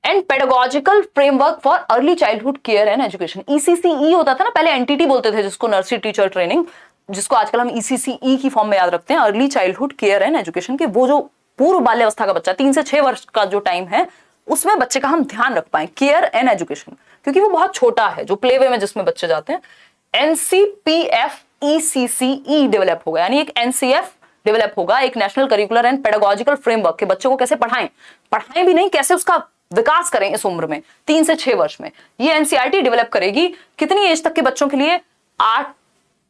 and pedagogical framework for early childhood care and education. ECCE होता था ना पहले, एनटीटी बोलते थे जिसको, नर्सरी टीचर ट्रेनिंग, जिसको आजकल हम ECCE की फॉर्म में याद रखते हैं, early childhood care and education के। वो जो पूर्व बाल्यावस्था का बच्चा 3 से 6 वर्ष का जो टाइम है, उसमें बच्चे का हम ध्यान रख पाए, केयर एंड एजुकेशन, क्योंकि वो बहुत छोटा है, जो प्ले वे में जिसमें बच्चे जाते हैं। NCPFECCE डेवलप होगा, यानी एक NCF डेवलप होगा, एक national curricular and pedagogical framework के बच्चों को कैसे पढ़ाएं भी नहीं, कैसे उसका विकास करें इस उम्र में, 3 से 6 वर्ष में। ये एनसीईआरटी डेवलप करेगी कितनी एज तक के बच्चों के लिए, 8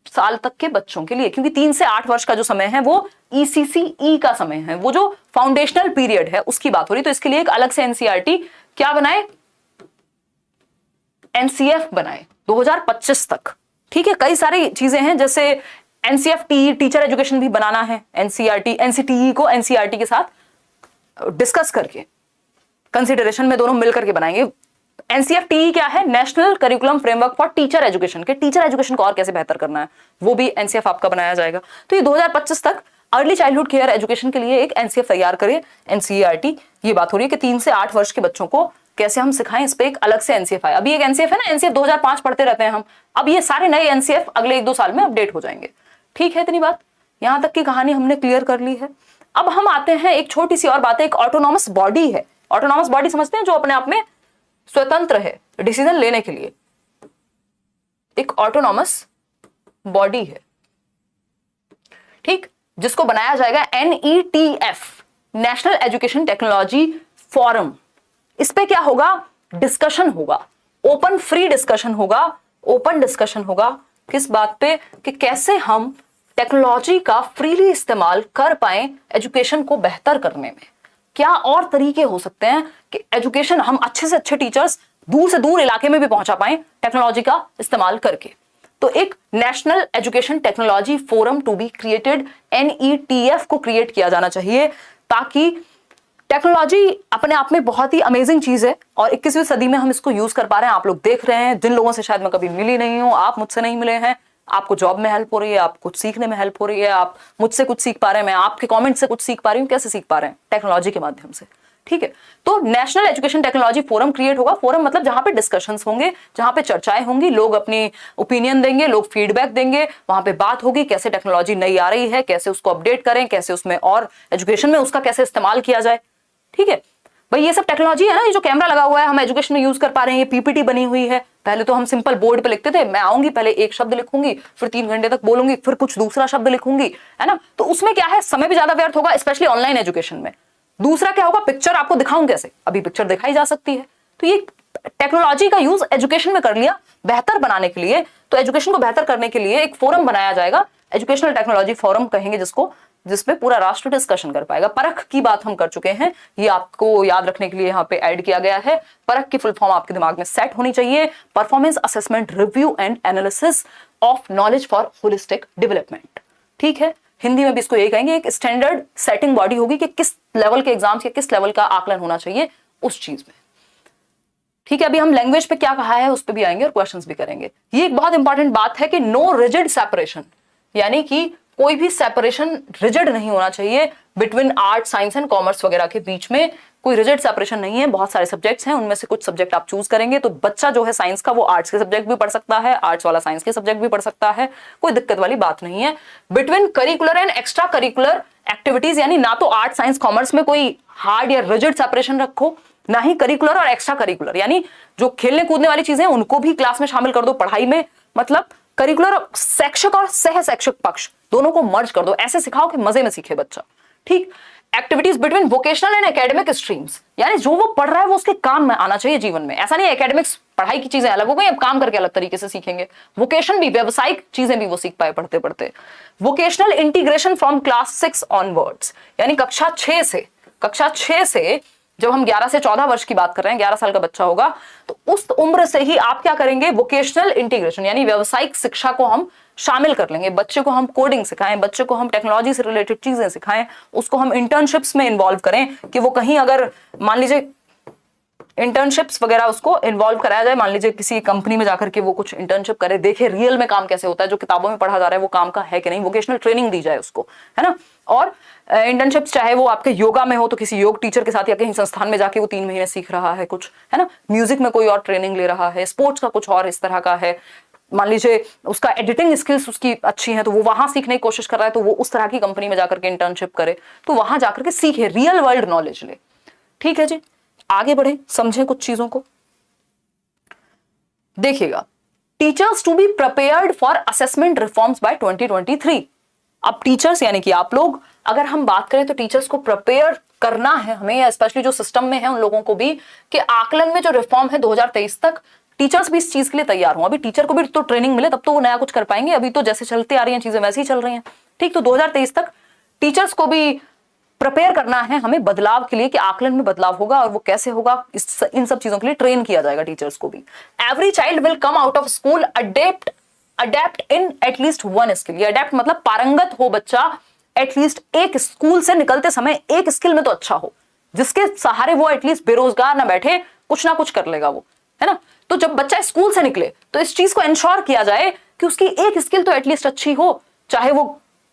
साल तक के बच्चों के लिए, क्योंकि 3 से 8 वर्ष का जो समय है वो ECCE का समय है, वो जो फाउंडेशनल पीरियड है उसकी बात हो रही। तो इसके लिए एक अलग से एनसीईआरटी क्या बनाए, NCF बनाए 2025 तक। ठीक है, कई सारी चीजें हैं, जैसे NCFTE टीचर एजुकेशन भी बनाना है, NCTE को NCERT के साथ डिस्कस करके, कंसिडरेशन में दोनों मिलकर के बनाएंगे। एनसीएफटी क्या है? National curriculum framework for teacher education, के टीचर एजुकेशन को और कैसे बेहतर करना है वो भी एनसीएफ आपका बनाया जाएगा। तो ये 2025 तक अर्ली चाइल्डहुड केयर एजुकेशन के लिए एक एनसीएफ तैयार करिए, एनसीईआरटी। ये बात हो रही है कि 3 से 8 वर्ष के बच्चों को कैसे हम सिखाएं, इस पे एक अलग से एनसीएफ आया। अभी एक एनसीएफ है ना, एनसीएफ 2005 पढ़ते रहते हैं हम, अब ये सारे नए एनसीएफ अगले 1-2 साल में अपडेट हो जाएंगे। ठीक है, इतनी बात, यहां तक की कहानी हमने क्लियर कर ली है। अब हम आते हैं एक छोटी सी और बात है, एक ऑटोनॉमस बॉडी है। ऑटोनॉमस बॉडी समझते हैं, जो अपने आप में स्वतंत्र है डिसीजन लेने के लिए, एक ऑटोनॉमस बॉडी है, ठीक, जिसको बनाया जाएगा NETF, national education technology forum. इस पे क्या होगा? डिस्कशन होगा, ओपन फ्री डिस्कशन होगा, ओपन डिस्कशन होगा। किस बात पे? कि कैसे हम टेक्नोलॉजी का फ्रीली इस्तेमाल कर पाए एजुकेशन को बेहतर करने में। क्या और तरीके हो सकते हैं कि एजुकेशन हम अच्छे से अच्छे टीचर्स दूर से दूर इलाके में भी पहुंचा पाए टेक्नोलॉजी का इस्तेमाल करके। तो एक national education technology forum to be created, NETF को क्रिएट किया जाना चाहिए, ताकि टेक्नोलॉजी अपने आप में बहुत ही अमेजिंग चीज है और 21वीं सदी में हम इसको यूज कर पा रहे हैं। आप लोग देख रहे हैं, जिन लोगों से शायद मैं कभी मिली नहीं हूं, आप मुझसे नहीं मिले हैं, आपको जॉब में हेल्प हो रही है, आप कुछ सीखने में हेल्प हो रही है, आप मुझसे कुछ सीख पा रहे हैं, मैं आपके कमेंट से कुछ सीख पा रही हूँ। कैसे सीख पा रहे हैं? टेक्नोलॉजी के माध्यम से। ठीक है, तो national education technology forum create होगा। फोरम मतलब जहां पे डिस्कशंस होंगे, जहां पे चर्चाएं होंगी, लोग अपनी ओपिनियन देंगे, लोग फीडबैक देंगे, वहां पे बात होगी कैसे टेक्नोलॉजी नई आ रही है, कैसे उसको अपडेट करें, कैसे उसमें और एजुकेशन में उसका कैसे इस्तेमाल किया जाए। ठीक है भाई, ये सब टेक्नोलॉजी है ना, ये जो कैमरा लगा हुआ है हम एजुकेशन में यूज कर पा रहे हैं, ये पीपीटी बनी हुई है। पहले तो हम सिंपल बोर्ड पे लिखते थे, मैं आऊंगी पहले एक शब्द लिखूंगी, फिर 3 घंटे तक बोलूंगी, फिर कुछ दूसरा शब्द लिखूंगी, है ना। तो उसमें क्या है, समय भी ज्यादा व्यर्थ होगा, स्पेशली ऑनलाइन एजुकेशन में। दूसरा क्या होगा, पिक्चर आपको दिखाऊं कैसे, अभी पिक्चर दिखाई जा सकती है। तो ये टेक्नोलॉजी का यूज एजुकेशन में कर लिया बेहतर बनाने के लिए। तो एजुकेशन को बेहतर करने के लिए एक फोरम बनाया जाएगा, एजुकेशनल टेक्नोलॉजी फोरम कहेंगे जिसको, जिसमें पूरा राष्ट्र डिस्कशन कर पाएगा। परख की बात हम कर चुके हैं, ये आपको याद रखने के लिए यहाँ पे ऐड किया गया है। परख की फुल फॉर्म आपके दिमाग में सेट होनी चाहिए, performance assessment review and analysis of knowledge for holistic development. ठीक है, हिंदी में भी इसको यही कहेंगे, एक स्टैंडर्ड सेटिंग बॉडी होगी कि किस लेवल के एग्जाम्स या किस लेवल का आकलन होना चाहिए उस चीज में। ठीक है, अभी हम लैंग्वेज पे क्या कहा है उस पे भी आएंगे और क्वेश्चंस भी करेंगे। ये एक बहुत इंपॉर्टेंट बात है कि नो रिजिड सेपरेशन, यानी कि कोई भी सेपरेशन रिजिड नहीं होना चाहिए between art, science and commerce वगैरह के बीच में। कोई रिजिड सेपरेशन नहीं है, बहुत सारे सब्जेक्ट्स हैं, उनमें से कुछ सब्जेक्ट आप चूज करेंगे। तो बच्चा जो है साइंस का, वो आर्ट्स के सब्जेक्ट भी पढ़ सकता है, आर्ट्स वाला साइंस के सब्जेक्ट भी पढ़ सकता है, कोई दिक्कत वाली बात नहीं है। Between curricular and extra curricular activities, यानी ना तो आर्ट, साइंस, कॉमर्स में कोई हार्ड या रिजिड सेपरेशन रखो, ना ही करिकुलर और एक्स्ट्रा करिकुलर, यानी जो खेलने कूदने वाली चीजें उनको भी क्लास में शामिल कर दो पढ़ाई में। मतलब करिकुलर शैक्षिक और सह शैक्षिक पक्ष दोनों को मर्ज कर दो, ऐसे सिखाओ कि मजे में सीखे बच्चा। ठीक, activities between vocational and academic streams, यानी जो वो पढ़ रहा है वो उसके काम में आना चाहिए जीवन में। ऐसा नहीं एकेडमिक्स पढ़ाई की चीजें अलग हो गई, अब काम करके अलग तरीके से सीखेंगे। वोकेशन भी, व्यावसायिक चीजें भी वो सीख पाए पढ़ते पढ़ते। Vocational integration from class 6 onwards, यानी कक्षा 6 से जब हम 11 से 14 वर्ष की बात कर रहे हैं, 11 साल का बच्चा होगा, तो उस उम्र से ही आप क्या करेंगे, वोकेशनल इंटीग्रेशन यानी व्यावसायिक शिक्षा को हम शामिल कर लेंगे। बच्चे को हम कोडिंग सिखाएं, बच्चे को हम टेक्नोलॉजी से रिलेटेड चीजें सिखाएं, उसको हम इंटर्नशिप्स में इन्वॉल्व करें कि वो कहीं अगर मान लीजिए इंटर्नशिप्स वगैरह उसको इन्वॉल्व कराया जाए, मान लीजिए किसी कंपनी में जाकर के वो कुछ इंटर्नशिप करे, देखे रियल में काम कैसे होता है, जो किताबों में पढ़ा जा रहा है वो काम का है कि नहीं, वोकेशनल ट्रेनिंग दी जाए उसको, है ना। और इंटर्नशिप्स चाहे वो आपके योगा में हो तो किसी योग टीचर के साथ या कहीं संस्थान में जाके वो 3 महीने सीख रहा है कुछ, है ना। म्यूजिक में कोई और ट्रेनिंग ले रहा है, स्पोर्ट्स का कुछ और इस तरह का है, मान लीजिए उसका एडिटिंग स्किल्स उसकी अच्छी है तो वो वहां सीखने की कोशिश कर रहा है, तो वो उस तरह की कंपनी में जाकर के इंटर्नशिप करे, तो वहां जाकर के सीखे, रियल वर्ल्ड नॉलेज ले। ठीक है जी, आगे बढ़े, समझें कुछ चीजों को। देखिएगा, teachers to be prepared for assessment reforms by 2023। अब टीचर्स यानी कि आप लोग, अगर हम बात करें तो टीचर्स को प्रिपेयर करना है हमें, या स्पेशली जो सिस्टम में है उन लोगों को भी, कि आकलन में जो रिफॉर्म है 2023 तक, टीचर्स भी इस चीज के लिए तैयार हों। अभी टीचर को भी तो ट्रेनिंग मिले तब तो वो नया कुछ कर पाएंगे, अभी तो जैसे चलते आ रही हैं चीजें वैसे ही चल रही हैं। ठीक, तो 2023 तक टीचर्स को भी प्रिपेयर करना है हमें बदलाव के लिए, कि आकलन में बदलाव होगा और वो कैसे होगा, इन सब चीजों के लिए ट्रेन किया जाएगा टीचर्स को भी। Every child will come out of school adapt in at least one skill. Adapt मतलब पारंगत हो बच्चा, एटलीस्ट एक स्कूल से निकलते समय एक स्किल में तो अच्छा हो, जिसके सहारे वो एटलीस्ट बेरोजगार ना बैठे, कुछ ना कुछ कर लेगा वो, है ना। तो जब बच्चा स्कूल से निकले तो इस चीज को इंश्योर किया जाए कि उसकी एक स्किल तो एटलीस्ट अच्छी हो, चाहे वो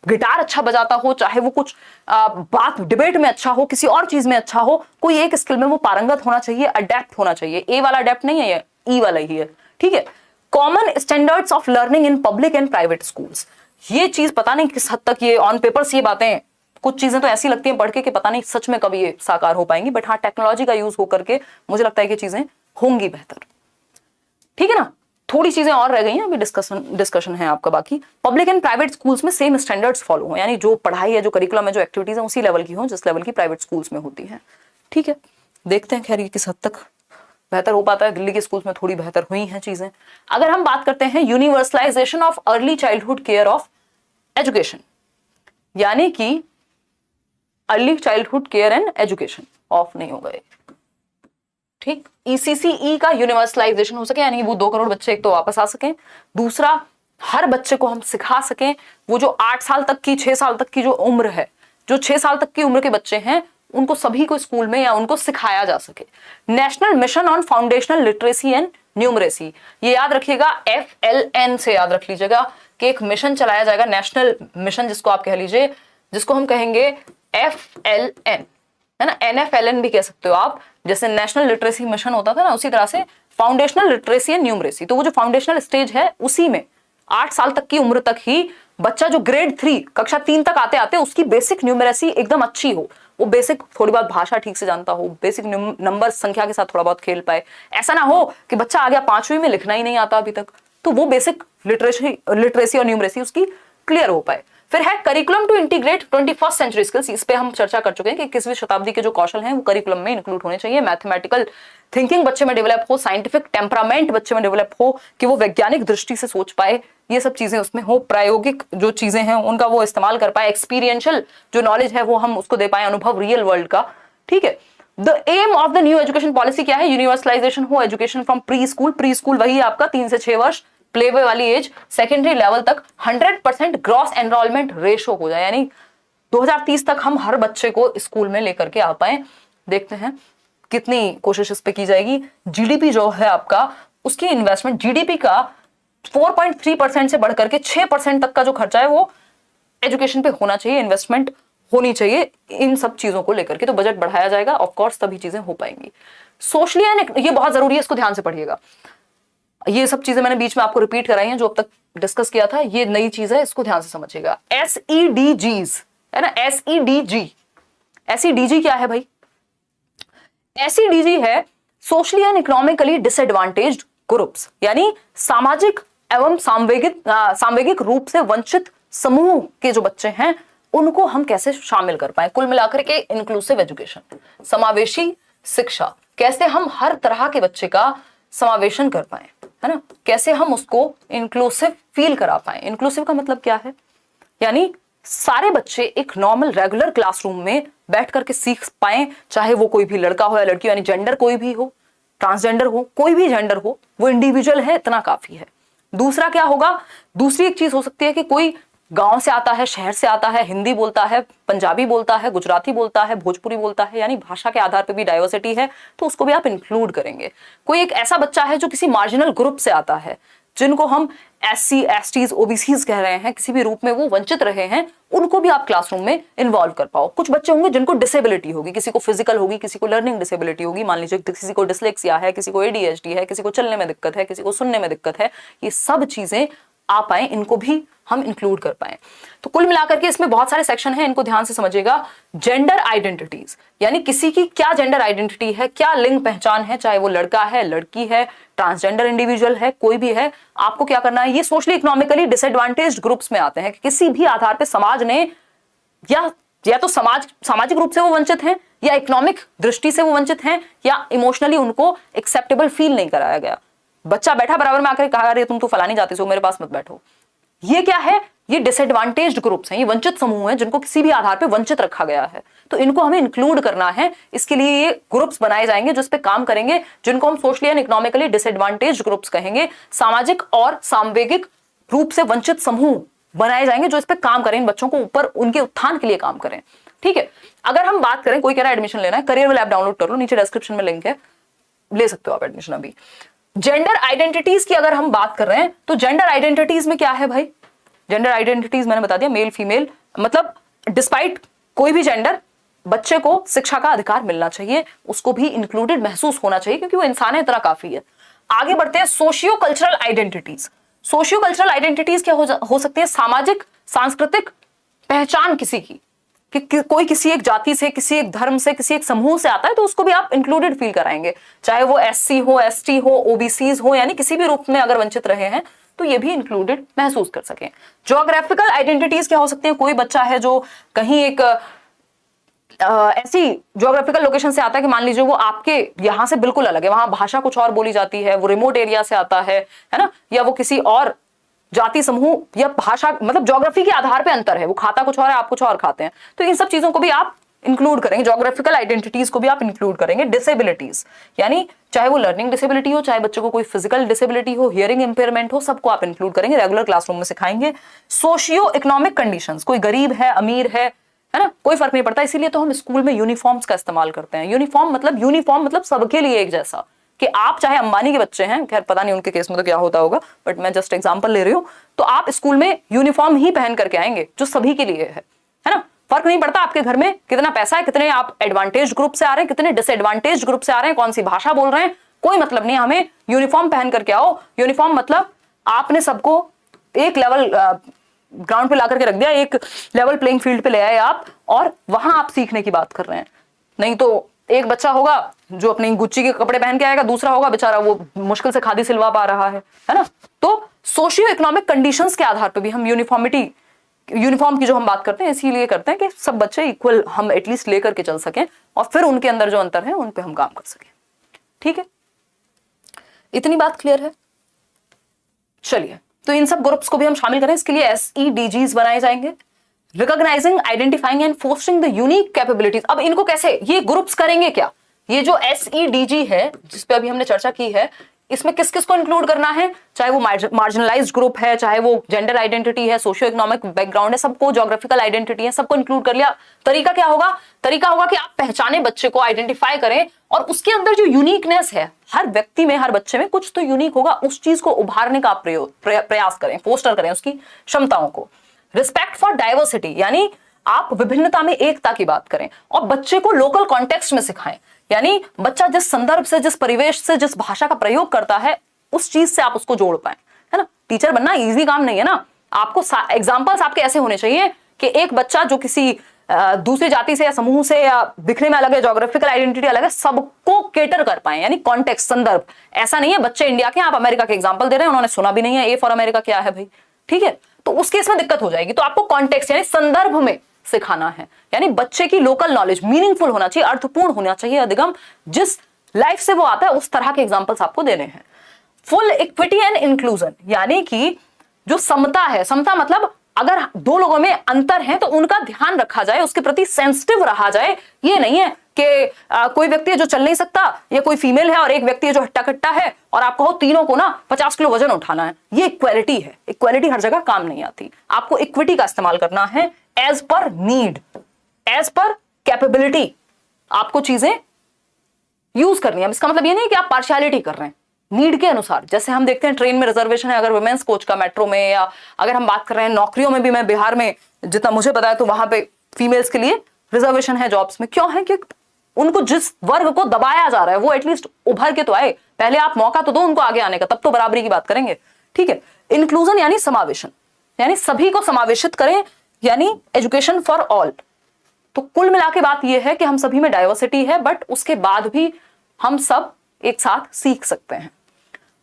गिटार अच्छा बजाता हो, चाहे वो कुछ बात डिबेट में अच्छा हो, किसी और चीज में अच्छा हो, कोई एक स्किल में वो पारंगत होना चाहिए, अडेप्ट होना चाहिए। ए वाला अडेप्ट नहीं है, ये ई वाला ही है, ठीक है। Common standards of learning in public and private schools, ये चीज पता नहीं किस हद तक ये ऑन पेपर्स ये बातें, कुछ चीजें तो ऐसी लगती हैं पढ़ के कि पता नहीं सच में कभी ये साकार हो पाएंगी, बट हाँ टेक्नोलॉजी का यूज होकर के मुझे लगता है कि चीजें होंगी बेहतर, ठीक है ना। थोड़ी चीजें और रह गई हैं, अभी डिस्कशन है आपका बाकी। पब्लिक एंड प्राइवेट स्कूल्स में सेम स्टैंडर्ड्स फॉलो हो, यानी जो पढ़ाई है, जो करिकुलम है, जो एक्टिविटीज है, उसी लेवल की हो जिस लेवल की प्राइवेट स्कूल्स में होती है, ठीक है। देखते हैं खैर ये किस हद तक बेहतर हो पाता है। दिल्ली के स्कूल्स में थोड़ी बेहतर हुई हैं चीजें। अगर हम बात करते हैं universalization of early childhood care of education, यानी कि early childhood care and education, of नहीं होगा ये, ठीक। ECCE का यूनिवर्सलाइजेशन हो सके, यानी वो 2 करोड़ बच्चे एक तो वापस आ सकें, दूसरा हर बच्चे को हम सिखा सकें। वो जो 8 साल तक की, 6 साल तक की जो उम्र है, जो 6 साल तक की उम्र के बच्चे हैं, उनको सभी को स्कूल में या उनको सिखाया जा सके। National mission on foundational literacy and numeracy, ये याद रखिएगा, FLN से याद रख लीजिएगा कि एक मिशन चलाया जाएगा, नेशनल मिशन जिसको आप कह लीजिए, जिसको हम कहेंगे FLN, है ना। NFLN भी कह सकते हो आप, जैसे नेशनल लिटरेसी मिशन होता था ना, उसी तरह से फाउंडेशनल लिटरेसी एंड न्यूमरेसी। तो वो जो फाउंडेशनल स्टेज है उसी में 8 साल तक की उम्र तक ही बच्चा जो ग्रेड 3 कक्षा 3 तक आते आते उसकी बेसिक न्यूमरेसी एकदम अच्छी हो, वो बेसिक थोड़ी बहुत भाषा ठीक से जानता हो, बेसिक नंबर संख्या के साथ थोड़ा बहुत खेल पाए। ऐसा ना हो कि बच्चा आ गया 5वीं में लिखना ही नहीं आता अभी तक, तो वो बेसिक लिटरेसी और न्यूमरेसी उसकी क्लियर हो पाए। फिर है curriculum to integrate 21st century skills, इस पे हम चर्चा कर चुके हैं कि 21वीं शताब्दी के जो कौशल हैं वो करिकुलम में इंक्लूड होने चाहिए। मैथमेटिकल थिंकिंग बच्चे में डेवलप हो, साइंटिफिक टेम्परामेंट बच्चे में डेवलप हो कि वो वैज्ञानिक दृष्टि से सोच पाए, ये सब चीजें उसमें हो। प्रायोगिक जो चीजें हैं उनका वो इस्तेमाल कर पाए, एक्सपीरियंशियल जो नॉलेज है वो हम उसको दे पाए, अनुभव रियल वर्ल्ड का, ठीक है। The aim of the new education policy क्या है? यूनिवर्सलाइजेशन हो education from preschool, preschool वही आपका 3 से 6 वर्ष, प्लेवे वाली एज, सेकेंडरी लेवल तक 100% ग्रॉस एनरोलमेंट रेशो हो जाए, यानी 2030 तक हम हर बच्चे को स्कूल में लेकर के आ पाए। देखते हैं कितनी कोशिश इस पे की जाएगी। जीडीपी जो है आपका, उसकी इन्वेस्टमेंट जीडीपी का 4.3% से बढ़कर के 6% तक का जो खर्चा है वो एजुकेशन पे होना चाहिए, इन्वेस्टमेंट होनी चाहिए इन सब चीजों को लेकर के, तो बजट बढ़ाया जाएगा, ऑफ कोर्स तभी चीजें हो पाएंगी। सोशली एंड, ये बहुत जरूरी है, इसको ध्यान से पढ़िएगा। ये सब चीजें मैंने बीच में आपको रिपीट कराई हैं जो अब तक डिस्कस किया था, ये नई चीज है, इसको ध्यान से समझिएगा। SEDGs है ना, SEDG क्या है भाई? SEDG है socially and economically disadvantaged groups, यानी सामाजिक एवं सामवेगिक रूप से वंचित समूह के जो बच्चे हैं उनको हम कैसे शामिल कर पाए। कुल मिलाकर के इंक्लूसिव एजुकेशन, समावेशी शिक्षा, कैसे हम हर तरह के बच्चे का समावेशन कर पाए, है ना, कैसे हम उसको इंक्लूसिव फील करा पाए। इंक्लूसिव का मतलब क्या है? यानी सारे बच्चे एक नॉर्मल रेगुलर क्लासरूम में बैठ करके सीख पाए, चाहे वो कोई भी लड़का हो या लड़की हो, यानी जेंडर कोई भी हो, ट्रांसजेंडर हो, कोई भी जेंडर हो, वो इंडिविजुअल है, इतना काफी है। दूसरा क्या होगा? दूसरी एक चीज हो सकती है कि कोई गांव से आता है, शहर से आता है, हिंदी बोलता है, पंजाबी बोलता है, गुजराती बोलता है, भोजपुरी बोलता है, यानी भाषा के आधार पर भी डाइवर्सिटी है, तो उसको भी आप इंक्लूड करेंगे। कोई एक ऐसा बच्चा है जो किसी मार्जिनल ग्रुप से आता है, जिनको हम SC, STs, OBCs कह रहे हैं, किसी भी रूप में वो वंचित रहे हैं, उनको भी आप क्लासरूम में इन्वॉल्व कर पाओ। कुछ बच्चे होंगे जिनको डिसेबिलिटी होगी, किसी को फिजिकल होगी, किसी को लर्निंग डिसेबिलिटी होगी, मान लीजिए किसी को डिसलेक्सिया है, किसी को ADHD है, किसी को चलने में दिक्कत है, किसी को सुनने में दिक्कत है, ये सब चीजें आ पाए, इनको भी हम इंक्लूड कर पाए। तो कुल मिलाकर के इसमें बहुत सारे सेक्शन हैं, इनको ध्यान से समझिएगा। जेंडर आइडेंटिटीज, यानी किसी की क्या जेंडर आइडेंटिटी है, क्या लिंग पहचान है, चाहे वो लड़का है, लड़की है, ट्रांसजेंडर इंडिविजुअल है, कोई भी है, आपको क्या करना है? ये सोशली इकोनॉमिकली डिसएडवांटेज्ड ग्रुप्स में आते हैं कि किसी भी आधार पर समाज ने या तो सामाजिक रूप से वो वंचित हैं, या इकोनॉमिक दृष्टि से वो वंचित हैं, या इमोशनली उनको एक्सेप्टेबल फील नहीं कराया गया। बच्चा बैठा बराबर में आकर कहा, अरे तुम तो फलानी जाति से हो, मेरे पास मत बैठो। ये क्या है? ये डिसएडवांटेज्ड ग्रुप्स हैं, ये वंचित समूह हैं जिनको किसी भी आधार पे वंचित रखा गया है, तो इनको हमें इंक्लूड करना है। इसके लिए ये ग्रुप्स बनाए जाएंगे जो इस पे काम करेंगे, जिनको हम socially and economically disadvantaged groups कहेंगे। सामाजिक और सामवेगिक रूप से वंचित समूह बनाए जाएंगे जो इस पे काम करें, इन बच्चों को ऊपर उनके उत्थान के लिए काम करें, ठीक है। अगर हम बात करें, कोई कह रहा है एडमिशन लेना है, करियर विल ऐप डाउनलोड कर लो, नीचे डिस्क्रिप्शन में लिंक है, ले सकते हो आप एडमिशन अभी। जेंडर आइडेंटिटीज की अगर हम बात कर रहे हैं तो जेंडर आइडेंटिटीज में क्या है भाई? जेंडर आइडेंटिटीज मैंने बता दिया, मेल फीमेल, मतलब डिस्पाइट कोई भी जेंडर, बच्चे को शिक्षा का अधिकार मिलना चाहिए, उसको भी इंक्लूडेड महसूस होना चाहिए क्योंकि वो इंसान है, इतना काफी है। आगे बढ़ते हैं, socio cultural identities. Socio cultural identities क्या हो सकती है? सामाजिक सांस्कृतिक पहचान किसी की, कि कोई किसी एक जाति से, किसी एक धर्म से, किसी एक समूह से आता है तो उसको भी आप इंक्लूडेड फील कराएंगे, चाहे वो एससी हो, एसटी हो, ओबीसीज हो, यानी किसी भी रूप में अगर वंचित रहे हैं तो ये भी इंक्लूडेड महसूस कर सकें। ज्योग्राफिकल आइडेंटिटीज क्या हो सकती है? कोई बच्चा है जो कहीं एक ऐसी ज्योग्राफिकल लोकेशन से आता है कि मान लीजिए वो आपके यहां से बिल्कुल अलग है, वहां भाषा कुछ और बोली जाती है, वो रिमोट एरिया से आता है ना, या वो किसी और जाति समूह या भाषा, मतलब ज्योग्राफी के आधार पे अंतर है, वो खाता कुछ और है, आप कुछ और खाते हैं, तो इन सब चीजों को भी आप इंक्लूड करेंगे, ज्योग्राफिकल आइडेंटिटीज को भी आप इंक्लूड करेंगे। डिसेबिलिटीज, यानी चाहे वो लर्निंग डिसेबिलिटी हो, चाहे बच्चों को कोई फिजिकल डिसेबिलिटी हो, हियरिंग इंपेयरमेंट हो, सबको आप इंक्लूड करेंगे, रेगुलर क्लासरूम में सिखाएंगे। सोशियो इकोनॉमिक कंडीशंस, कोई गरीब है, अमीर है ना, कोई फर्क नहीं पड़ता, इसीलिए तो हम स्कूल में यूनिफॉर्म्स का इस्तेमाल करते हैं। यूनिफॉर्म मतलब सबके लिए एक जैसा, कि आप चाहे अंबानी के बच्चे हैं, खैर पता नहीं उनके केस में तो क्या होता होगा, बट मैं जस्ट एग्जांपल ले रही हूं, तो आप स्कूल में यूनिफॉर्म ही पहन करके आएंगे जो सभी के लिए है ना। फर्क नहीं पड़ता आपके घर में कितना पैसा है, कितने आप एडवांटेज ग्रुप से आ रहे हैं, कितने डिसएडवांटेज ग्रुप से आ रहे हैं, कौन सी भाषा बोल रहे हैं, कोई मतलब नहीं, हमें यूनिफॉर्म पहन करके आओ। यूनिफॉर्म मतलब आपने सबको एक लेवल ग्राउंड पे ला करके रख दिया, एक लेवल प्लेइंग फील्ड पे ले आए आप, और वहां आप सीखने की बात कर रहे हैं। नहीं तो एक बच्चा होगा जो अपनी गुच्ची के कपड़े पहन के आएगा, दूसरा होगा बेचारा वो मुश्किल से खादी सिलवा पा रहा है ना। तो सोशियो इकोनॉमिक कंडीशंस के आधार पर भी हम यूनिफॉर्म की जो हम बात करते हैं इसीलिए करते हैं कि सब बच्चे इक्वल हम एटलीस्ट लेकर के चल सकें, और फिर उनके अंदर जो अंतर है उन पे हम काम कर सकें। ठीक है, इतनी बात क्लियर है? चलिए, तो इन सब ग्रुप्स को भी हम शामिल करें, इसके लिए SEDGs बनाए जाएंगे, recognising, identifying and fostering the unique capabilities. अब इनको कैसे ये ग्रुप्स करेंगे क्या? ये जो SEDG है जिस पे अभी हमने चर्चा की है, इसमें किस किस को इंक्लूड करना है, चाहे वो मार्जिनलाइज्ड ग्रुप है, चाहे वो जेंडर आइडेंटिटी है, सोशियो इकोनॉमिक बैकग्राउंड है, सबको, ज्योग्राफिकल आइडेंटिटी है, सबको इंक्लूड कर लिया। तरीका क्या होगा? तरीका होगा कि आप पहचाने बच्चे को, आइडेंटिफाई करें, और उसके अंदर जो यूनिकनेस है, हर व्यक्ति में, हर बच्चे में कुछ तो यूनिक होगा, उस चीज को उभारने का प्रयास करें, फोस्टर करें उसकी क्षमताओं को। रिस्पेक्ट फॉर डाइवर्सिटी, यानी आप विभिन्नता में एकता की बात करें, और बच्चे को लोकल कॉन्टेक्स्ट में सिखाएं, यानी बच्चा जिस संदर्भ से, जिस परिवेश से, जिस भाषा का प्रयोग करता है, उस चीज से आप उसको जोड़ पाए, है ना। टीचर बनना इजी काम नहीं है ना, आपको एग्जाम्पल्स आपके ऐसे होने चाहिए कि एक बच्चा जो किसी दूसरी जाति से या समूह से या दिखने में अलग है, ज्योग्राफिकल आइडेंटिटी अलग है, सबको केटर कर पाए, यानी कॉन्टेक्स्ट, संदर्भ। ऐसा नहीं है बच्चे इंडिया के, आप अमेरिका के एग्जाम्पल दे रहे हैं, उन्होंने सुना भी नहीं है ए फॉर अमेरिका क्या है भाई, ठीक है, तो उस केस में दिक्कत हो जाएगी। तो आपको कॉन्टेक्स्ट यानी संदर्भ में सिखाना है, यानी बच्चे की लोकल नॉलेज मीनिंगफुल होना चाहिए, अर्थपूर्ण होना चाहिए, अधिगम जिस लाइफ से वो आता है उस तरह के एग्जांपल्स आपको देने हैं। फुल इक्विटी एंड इंक्लूजन, यानी कि जो समता है, समता मतलब अगर दो लोगों में अंतर है तो उनका ध्यान रखा जाए, उसके प्रति सेंसिटिव रहा जाए। ये नहीं है कि कोई व्यक्ति है जो चल नहीं सकता, या कोई फीमेल है और एक व्यक्ति है जो हट्टा कट्टा है, और आप कहो तीनों को ना 50 किलो वजन उठाना है। ये इक्वालिटी है, इक्वालिटी हर जगह काम नहीं आती। आपको इक्विटी का इस्तेमाल करना है, as per need, as per capability आपको चीजें यूज करनी है। इसका मतलब ये नहीं कि आप पार्शियलिटी कर रहे हैं, नीड के अनुसार। जैसे हम देखते हैं ट्रेन में रिजर्वेशन है अगर वुमेन्स कोच का मेट्रो में, या अगर हम बात कर रहे हैं नौकरियों में भी, मैं बिहार में जितना मुझे पता है तो वहां पे फीमेल्स के लिए रिजर्वेशन है जॉब्स में। क्यों है? कि उनको जिस वर्ग को दबाया जा रहा है वो एटलीस्ट उभर के तो आए, पहले आप मौका तो दो उनको आगे आने का, तब तो बराबरी की बात करेंगे। ठीक है, इंक्लूजन यानी समावेशन, यानी सभी को समावेशित करें, यानी एजुकेशन फॉर ऑल। तो कुल मिला के बात यह है कि हम सभी में डाइवर्सिटी है, बट उसके बाद भी हम सब एक साथ सीख सकते हैं।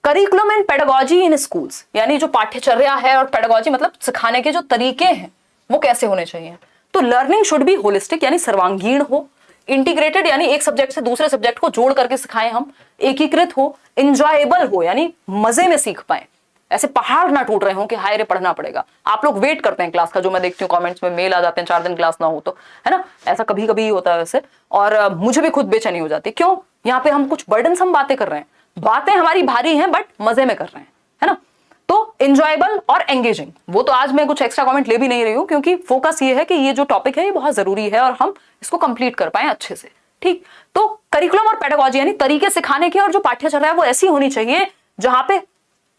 Curriculum and pedagogy in schools, यानी जो पाठ्यचर्या है, और पेडागोजी मतलब सिखाने के जो तरीके हैं वो कैसे होने चाहिए। तो लर्निंग शुड बी होलिस्टिक, यानी सर्वांगीण हो, इंटीग्रेटेड यानी एक सब्जेक्ट से दूसरे सब्जेक्ट को जोड़ करके सिखाएं हम, एकीकृत हो, इंजॉयबल हो यानी मजे में सीख पाए, ऐसे पहाड़ ना टूट रहे हो कि हाय रे पढ़ना पड़ेगा। आप लोग वेट करते हैं क्लास का, जो मैं देखती हूँ कमेंट्स में मेल आ जाते हैं 4 दिन क्लास ना हो तो, है ना, ऐसा कभी कभी होता है वैसे, और मुझे भी खुद बेचैनी हो जाती है। क्यों? यहाँ पे हम कुछ बर्डनसम बातें कर रहे हैं, बातें हमारी भारी हैं बट मजे में कर रहे हैं, है ना। तो इंजॉयबल और एंगेजिंग, वो तो आज मैं कुछ एक्स्ट्रा कमेंट ले भी नहीं रही हूँ, क्योंकि फोकस ये है कि ये जो टॉपिक है ये बहुत जरूरी है और हम इसको कंप्लीट कर पाए अच्छे से। ठीक, तो करिकुलम और पेडागोजी यानी तरीके सिखाने के, और जो पाठ्यचर्या है वो ऐसी होनी चाहिए जहां पे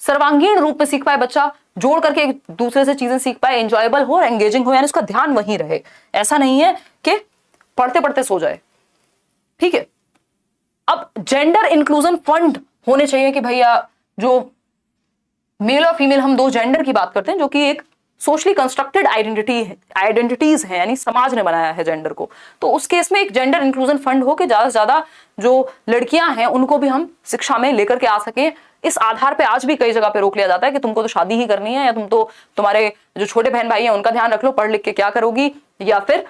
सर्वांगीण रूप में सीख पाए बच्चा, जोड़ करके एक दूसरे से चीजें सीख पाए, एंजॉयबल हो, एंगेजिंग हो, यानी उसका ध्यान वहीं रहे। ऐसा नहीं है कि पढ़ते पढ़ते सो जाए। ठीक है, अब जेंडर इंक्लूजन फंड होने चाहिए कि भैया जो मेल और फीमेल, हम दो जेंडर की बात करते हैं जो कि एक सोशली कंस्ट्रक्टेड आइडेंटिटीज है, यानी समाज ने बनाया है जेंडर को, तो उस केस में एक जेंडर इंक्लूजन फंड हो कि ज्यादा से ज्यादा जो लड़कियां हैं उनको भी हम शिक्षा में लेकर के आ सकें। इस आधार पे आज भी कई जगह पे रोक लिया जाता है कि तुमको तो शादी ही करनी है, या तुम तो तुम्हारे जो छोटे बहन भाई हैं उनका ध्यान रख लो, पढ़ लिख के क्या करोगी, या फिर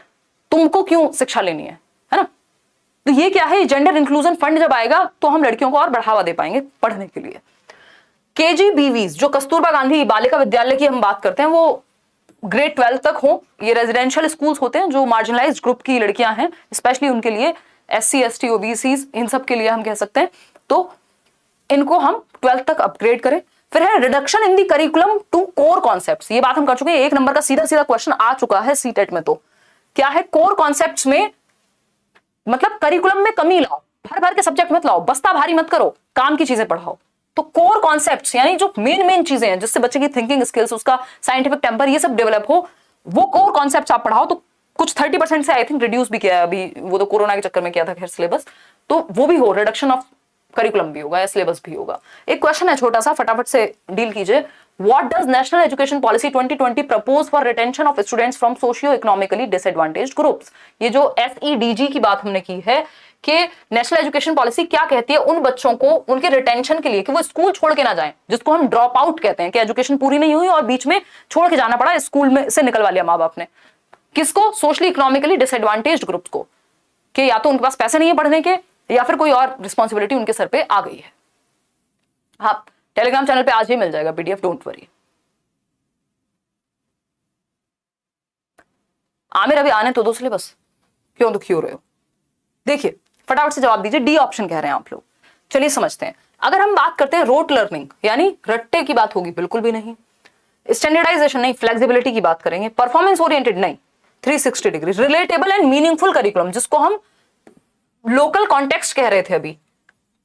तुमको क्यों शिक्षा लेनी है ना। तो ये क्या है, जेंडर इंक्लूजन फंड जब आएगा तो हम लड़कियों को और बढ़ावा दे पाएंगे पढ़ने के लिए। केजीबीवीज, जो कस्तूरबा गांधी बालिका विद्यालय की हम बात करते हैं, वो ग्रेड 12 तक हो। ये रेजिडेंशियल स्कूल्स होते हैं जो मार्जिनलाइज्ड ग्रुप की लड़कियां हैं, स्पेशली उनके लिए, SC ST OBCs, इन सब के लिए हम कह सकते हैं। तो इनको हम 12th तक अपग्रेड करें। फिर है reduction in the curriculum to core concepts, ये बात हम कर चुके हैं, 1 नंबर का सीधा सीधा क्वेश्चन आ चुका है सीटेट में। तो क्या है, कोर कॉन्सेप्ट्स में मतलब करिकुलम में कमी लाओ, भर भर के सब्जेक्ट मत लाओ, बस्ता भारी मत करो, काम की चीजें पढ़ाओ। तो कोर कॉन्सेप्ट्स यानी जो मेन चीजें हैं जिससे बच्चे की थिंकिंग स्किल्स, उसका साइंटिफिक टेम्पर, ये सब डेवलप हो, वो कोर कॉन्सेप्ट्स आप पढ़ाओ। तो कुछ 30% से आई थिंक रिड्यूस भी किया है अभी, वो तो कोरोना के चक्कर में किया था खैर सिलेबस, तो वो भी हो, रिडक्शन ऑफ करिकुलम भी होगा या सिलेबस भी होगा। एक क्वेश्चन है छोटा सा, फटाफट से डील कीजिए। What does national education policy 2020 propose for retention of students from socio economically disadvantaged groups? ये जो SEDG की बात हमने की है कि नेशनल एजुकेशन पॉलिसी क्या कहती है उन बच्चों को उनके रिटेंशन के लिए, कि वो स्कूल छोड़ के ना जाएं, जिसको हम ड्रॉप आउट कहते हैं, कि एजुकेशन पूरी नहीं हुई और बीच में छोड़ के जाना पड़ा, स्कूल में से निकलवा लिया माँ बाप ने। किसको? सोशली इकोनॉमिकली डिसएडवांटेज्ड ग्रुप्स को, कि या तो उनके पास पैसे नहीं है पढ़ने के, या फिर कोई और रिस्पॉन्सिबिलिटी उनके सर पे आ गई है। हाँ, टेलीग्राम चैनल पे आज ही मिल जाएगा PDF, डोंट वरी। आमिर अभी आने तो दो सिलेबस, क्यों दुखी हो रहे हो? देखिए फटाफट से जवाब दीजिए, डी ऑप्शन कह रहे हैं आप लोग। चलिए समझते हैं। अगर हम बात करते हैं रोट लर्निंग, यानी रट्टे की बात होगी, बिल्कुल भी नहीं। स्टैंडर्डाइजेशन नहीं, फ्लेक्सिबिलिटी की बात करेंगे। परफॉर्मेंस ओरिएंटेड नहीं, 360 degree. Relatable and meaningful curriculum, जिसको हम लोकल कॉन्टेक्स्ट कह रहे थे अभी,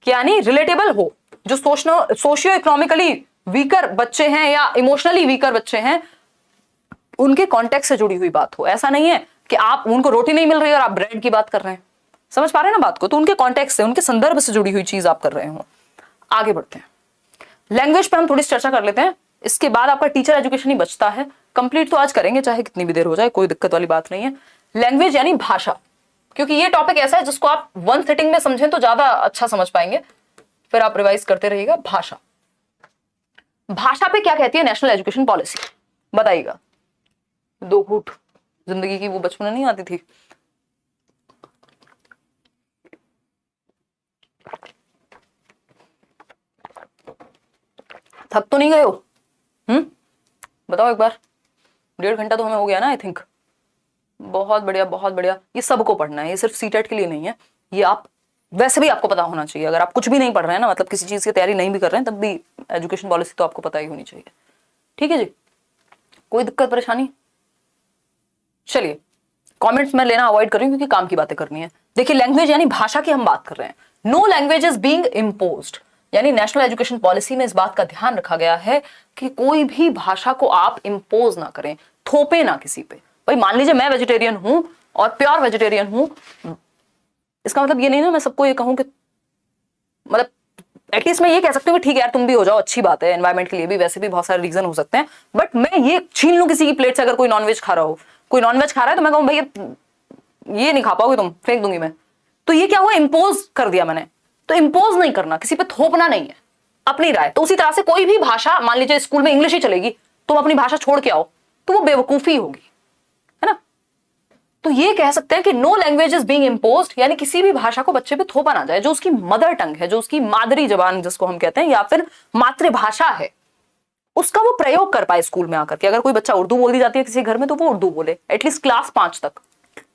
यानी रिलेटेबल हो, जो सोशियो इकोनॉमिकली वीकर बच्चे हैं या इमोशनली वीकर बच्चे हैं, उनके कॉन्टेक्स्ट से जुड़ी हुई बात हो। ऐसा नहीं है कि आप उनको रोटी नहीं मिल रही और आप ब्रेड की बात कर रहे हैं, समझ पा रहे हैं ना बात को? तो उनके कॉन्टेक्स्ट से, उनके संदर्भ से जुड़ी हुई चीज आप कर रहे हो। आगे बढ़ते हैं, लैंग्वेज पे हम थोड़ी चर्चा कर लेते हैं, इसके बाद आपका टीचर एजुकेशन ही बचता है। कंप्लीट तो आज करेंगे चाहे कितनी भी देर हो जाए, कोई दिक्कत वाली बात नहीं है। लैंग्वेज यानी भाषा, क्योंकि ये टॉपिक ऐसा है जिसको आप 1 सिटिंग में समझें तो ज्यादा अच्छा समझ पाएंगे, फिर आप रिवाइज करते रहिएगा। भाषा, भाषा पे क्या कहती है नेशनल एजुकेशन पॉलिसी, बताइएगा। 2 घूंट जिंदगी की वो बचपन नहीं आती थी। थक तो नहीं गए हो? बताओ एक बार। 1.5 घंटा तो हमें हो गया ना आई थिंक। बहुत बढ़िया, बहुत बढ़िया। ये सबको पढ़ना है, ये सिर्फ सीटेट के लिए नहीं है, ये आप वैसे भी आपको पता होना चाहिए। अगर आप कुछ भी नहीं पढ़ रहे हैं ना, मतलब किसी चीज की तैयारी नहीं भी कर रहे हैं, तब भी एजुकेशन पॉलिसी तो आपको पता ही होनी चाहिए। ठीक है जी, कोई दिक्कत परेशानी? चलिए, कमेंट्स में लेना अवॉइड करें क्योंकि काम की बातें करनी है। देखिए, लैंग्वेज यानी भाषा की हम बात कर रहे हैं। No language is being imposed, यानी नेशनल एजुकेशन पॉलिसी में इस बात का ध्यान रखा गया है कि कोई भी भाषा को आप इम्पोज ना करें, थोपे ना किसी पे। भाई मान लीजिए मैं वेजिटेरियन हूं और प्योर वेजिटेरियन हूं, इसका मतलब ये नहीं ना मैं सबको ये कहूं कि, मतलब एटलीस्ट मैं ये कह सकती हूँ कि ठीक है यार तुम भी हो जाओ, अच्छी बात है, एनवायरमेंट के लिए भी वैसे भी बहुत सारे रीजन हो सकते हैं, बट मैं ये छीन लूं किसी की प्लेट से। अगर कोई नॉनवेज खा रहा हो, कोई नॉनवेज खा रहा है, तो मैं कहूँ भैया ये नहीं खा पाओगे तुम, फेंक दूंगी मैं। तो ये क्या हुआ, इम्पोज कर दिया मैंने। तो इम्पोज नहीं करना, किसी पे थोपना नहीं है, अपनी राय। तो उसी तरह से कोई भी भाषा, मान लीजिए स्कूल में इंग्लिश ही चलेगी, तुम अपनी भाषा छोड़ के आओ तो वो बेवकूफी होगी, है ना। तो ये कह सकते हैं कि no language is being imposed, यानी किसी भी भाषा को बच्चे पे थोपा ना जाए। जो उसकी मदर टंग है, जो उसकी मादरी जबान जिसको हम कहते हैं, या फिर मातृभाषा है, उसका वो प्रयोग कर पाए स्कूल में आकर के। अगर कोई बच्चा उर्दू बोल दी जाती है किसी घर में, तो वो उर्दू बोले एटलीस्ट क्लास 5 तक,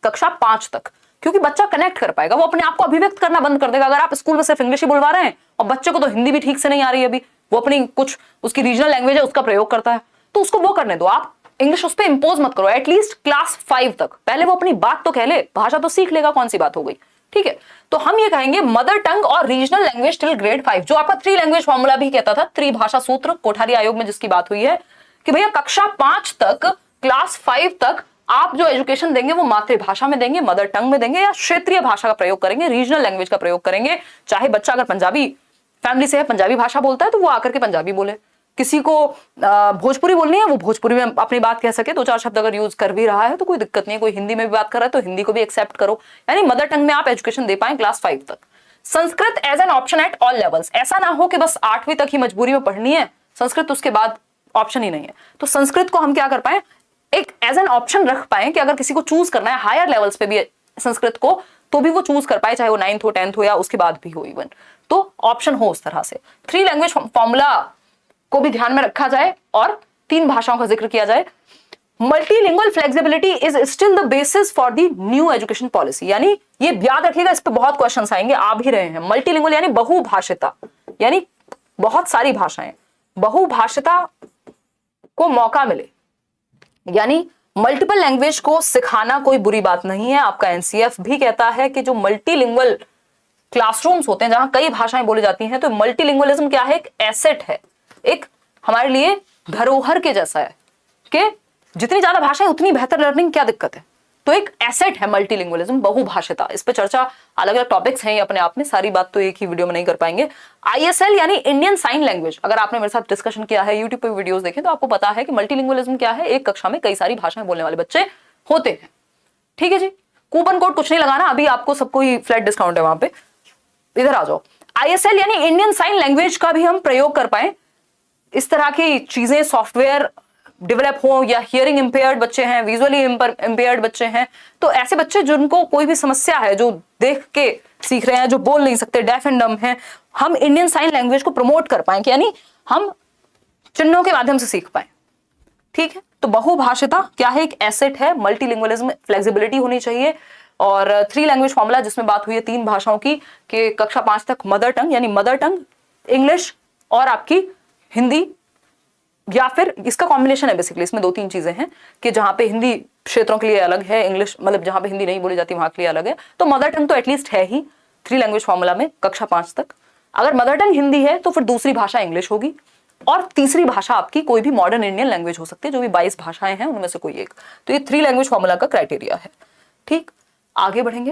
कक्षा 5 तक, क्योंकि बच्चा कनेक्ट कर पाएगा, वो अपने आप को अभिव्यक्त करना बंद कर देगा। अगर आप स्कूल में सिर्फ इंग्लिश ही बुलवा रहे हैं और बच्चे को तो हिंदी भी ठीक से नहीं आ रही है अभी, वो अपनी कुछ उसकी रीजनल लैंग्वेज है उसका प्रयोग करता है, तो उसको वो करने दो। आप इंग्लिश उस पर इंपोज मत करो, एटलीस्ट क्लास 5 तक। पहले वो अपनी बात तो कह ले, भाषा तो सीख लेगा, कौन सी बात हो गई। ठीक है, तो हम ये कहेंगे मदर टंग और रीजनल लैंग्वेज टिल ग्रेड 5, जो आपका 3 लैंग्वेज फॉर्मूला भी कहता था, त्रिभाषा सूत्र कोठारी आयोग में जिसकी बात हुई है कि भैया कक्षा 5 तक, क्लास 5 तक आप जो एजुकेशन देंगे वो मातृभाषा में देंगे, मदर टंग में देंगे, या क्षेत्रीय भाषा का प्रयोग करेंगे, रीजनल लैंग्वेज का प्रयोग करेंगे। चाहे बच्चा अगर पंजाबी फैमिली से है, पंजाबी भाषा बोलता है, तो वो आकर के पंजाबी बोले। किसी को भोजपुरी बोलनी है, वो भोजपुरी में अपनी बात कह सके, 2-4 शब्द अगर यूज कर भी रहा है तो कोई दिक्कत नहीं है। कोई हिंदी में भी बात कर रहा है तो हिंदी को भी एक्सेप्ट करो, यानी मदर टंग में आप एजुकेशन दे पाए क्लास 5 तक। Sanskrit as an option at all levels, ऐसा ना हो कि बस 8वीं तक ही मजबूरी में पढ़नी है संस्कृत, उसके बाद ऑप्शन ही नहीं है। तो संस्कृत को हम क्या कर पाए, एक एज एन ऑप्शन रख पाए कि अगर किसी को चूज करना है हायर लेवल्स पे भी संस्कृत को, तो भी वो चूज कर पाए, चाहे वो 9th हो, 10th हो, या उसके बाद भी हो इवन, तो ऑप्शन हो उस तरह से। 3 लैंग्वेज फॉर्मूला को भी ध्यान में रखा जाए और 3 भाषाओं का जिक्र किया जाए। Multilingual flexibility is still the basis for the new education policy, यानी ये याद रखिएगा, इस पे बहुत क्वेश्चंस आएंगे, आ भी रहे हैं। मल्टीलिंगुअल यानी बहुभाषिता, यानी बहुत सारी भाषाएं, बहुभाषिता को मौका मिले, यानी मल्टीपल लैंग्वेज को सिखाना कोई बुरी बात नहीं है। आपका एनसीएफ भी कहता है कि जो मल्टीलिंगुअल क्लासरूम्स होते हैं जहां कई भाषाएं बोली जाती हैं, तो मल्टीलिंगुअलिज्म क्या है, एक एसेट है, एक हमारे लिए धरोहर के जैसा है कि जितनी ज्यादा भाषाएं उतनी बेहतर लर्निंग, क्या दिक्कत है। तो एक एसेट है मल्टीलिंगुअलिज्म, बहुभाषिता। इस पे चर्चा, अलग अलग टॉपिक्स हैं अपने आप में, सारी बात तो एक ही वीडियो में नहीं कर पाएंगे। आईएसएल यानी इंडियन साइन लैंग्वेज, अगर आपने मेरे साथ डिस्कशन किया है, यूट्यूब पे वीडियोस देखे, तो आपको पता है कि मल्टीलिंगुअलिज्म क्या है। एक कक्षा में कई सारी भाषाएं बोलने वाले बच्चे होते हैं, ठीक है जी। कूपन कोड कुछ नहीं लगाना, अभी आपको सबको ही फ्लैट डिस्काउंट है वहां पे, इधर आ जाओ। आईएसएल यानी इंडियन साइन लैंग्वेज का भी हम प्रयोग कर पाए, इस तरह की चीजें, सॉफ्टवेयर डेवलप हो, या हियरिंग इंपेयर्ड बच्चे हैं, विजुअली इंपेयर्ड बच्चे हैं, तो ऐसे बच्चे जिनको कोई भी समस्या है, जो देख के सीख रहे हैं, जो बोल नहीं सकते, डेफ एंड डम हैं, हम इंडियन साइन लैंग्वेज को प्रमोट कर पाए, यानी हम चिन्हों के माध्यम से सीख पाए, ठीक है। तो बहुभाषिता क्या है, एक एसेट है। मल्टीलिंगुअलिज्म, फ्लेक्सिबिलिटी होनी चाहिए। और 3 लैंग्वेज फॉर्मूला जिसमें बात हुई है 3 भाषाओं की, कि कक्षा 5 तक मदर टंग, यानी मदर टंग इंग्लिश और आपकी हिंदी, या फिर इसका कॉम्बिनेशन है बेसिकली, इसमें 2-3 चीजें हैं कि जहां पे हिंदी क्षेत्रों के लिए अलग है, इंग्लिश मतलब जहां पे हिंदी नहीं बोली जाती वहां के लिए अलग है। तो मदर टंग तो एटलीस्ट है ही 3 लैंग्वेज फॉर्मूला में कक्षा 5 तक। अगर मदर टंग हिंदी है तो फिर दूसरी भाषा इंग्लिश होगी, और तीसरी भाषा आपकी कोई भी मॉडर्न इंडियन लैंग्वेज हो सकती है, जो भी 22 भाषाएं हैं उनमें से कोई एक। तो ये 3 लैंग्वेज फॉर्मूला का क्राइटेरिया है, ठीक। आगे बढ़ेंगे,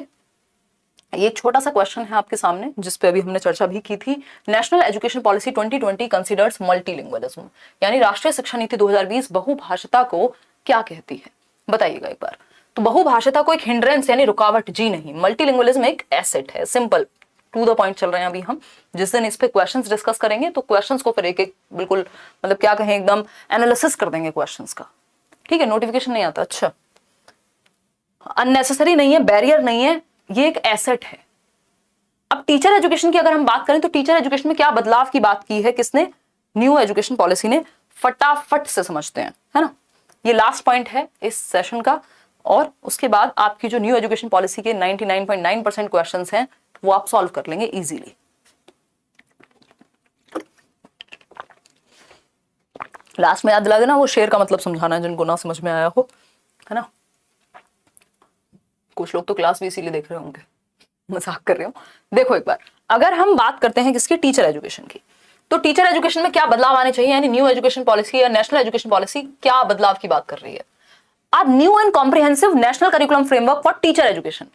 ये एक छोटा सा क्वेश्चन है आपके सामने जिस पे अभी हमने चर्चा भी की थी। National education policy 2020 considers multilingualism, यानी राष्ट्रीय शिक्षा नीति 2020 बहुभाषिता को क्या कहती है, बताइएगा एक बार। तो बहुभाषिता को एक हिंड्रेंस यानी रुकावट जी नहीं, मल्टीलिंगुअलिज्म एक एसेट है। सिंपल, टू द पॉइंट चल रहे हैं अभी हम। जिस दिन इस पे क्वेश्चंस डिस्कस करेंगे तो क्वेश्चंस को फिर एक एक बिल्कुल मतलब क्या कहें, एकदम एनालिसिस कर देंगे क्वेश्चंस का, ठीक है। नोटिफिकेशन नहीं आता, अच्छा, अननेसेसरी नहीं है, बैरियर नहीं है, ये एक एसेट है। अब टीचर एजुकेशन की अगर हम बात करें तो टीचर एजुकेशन में क्या बदलाव की बात की है किसने, न्यू एजुकेशन पॉलिसी ने, फटाफट से समझते हैं, है ना। ये लास्ट पॉइंट है इस सेशन का, और उसके बाद आपकी जो न्यू एजुकेशन पॉलिसी के 99.9% क्वेश्चंस हैं वो आप सॉल्व कर लेंगे इजीली। लास्ट में याद दिला देना वो शेर का मतलब समझाना जिनको ना समझ में आया हो, है ना। कुछ लोग तो क्लास भी इसीलिए देख रहे होंगे, मजाक कर रहे हो। देखो एक बार, अगर हम बात करते हैं किसकी, टीचर एजुकेशन की, तो टीचर एजुकेशन में क्या बदलाव आने चाहिए, यानी न्यू एजुकेशन पॉलिसी या नेशनल एजुकेशन पॉलिसी क्या बदलाव की बात कर रही है। अब new and comprehensive national curriculum framework for teacher education.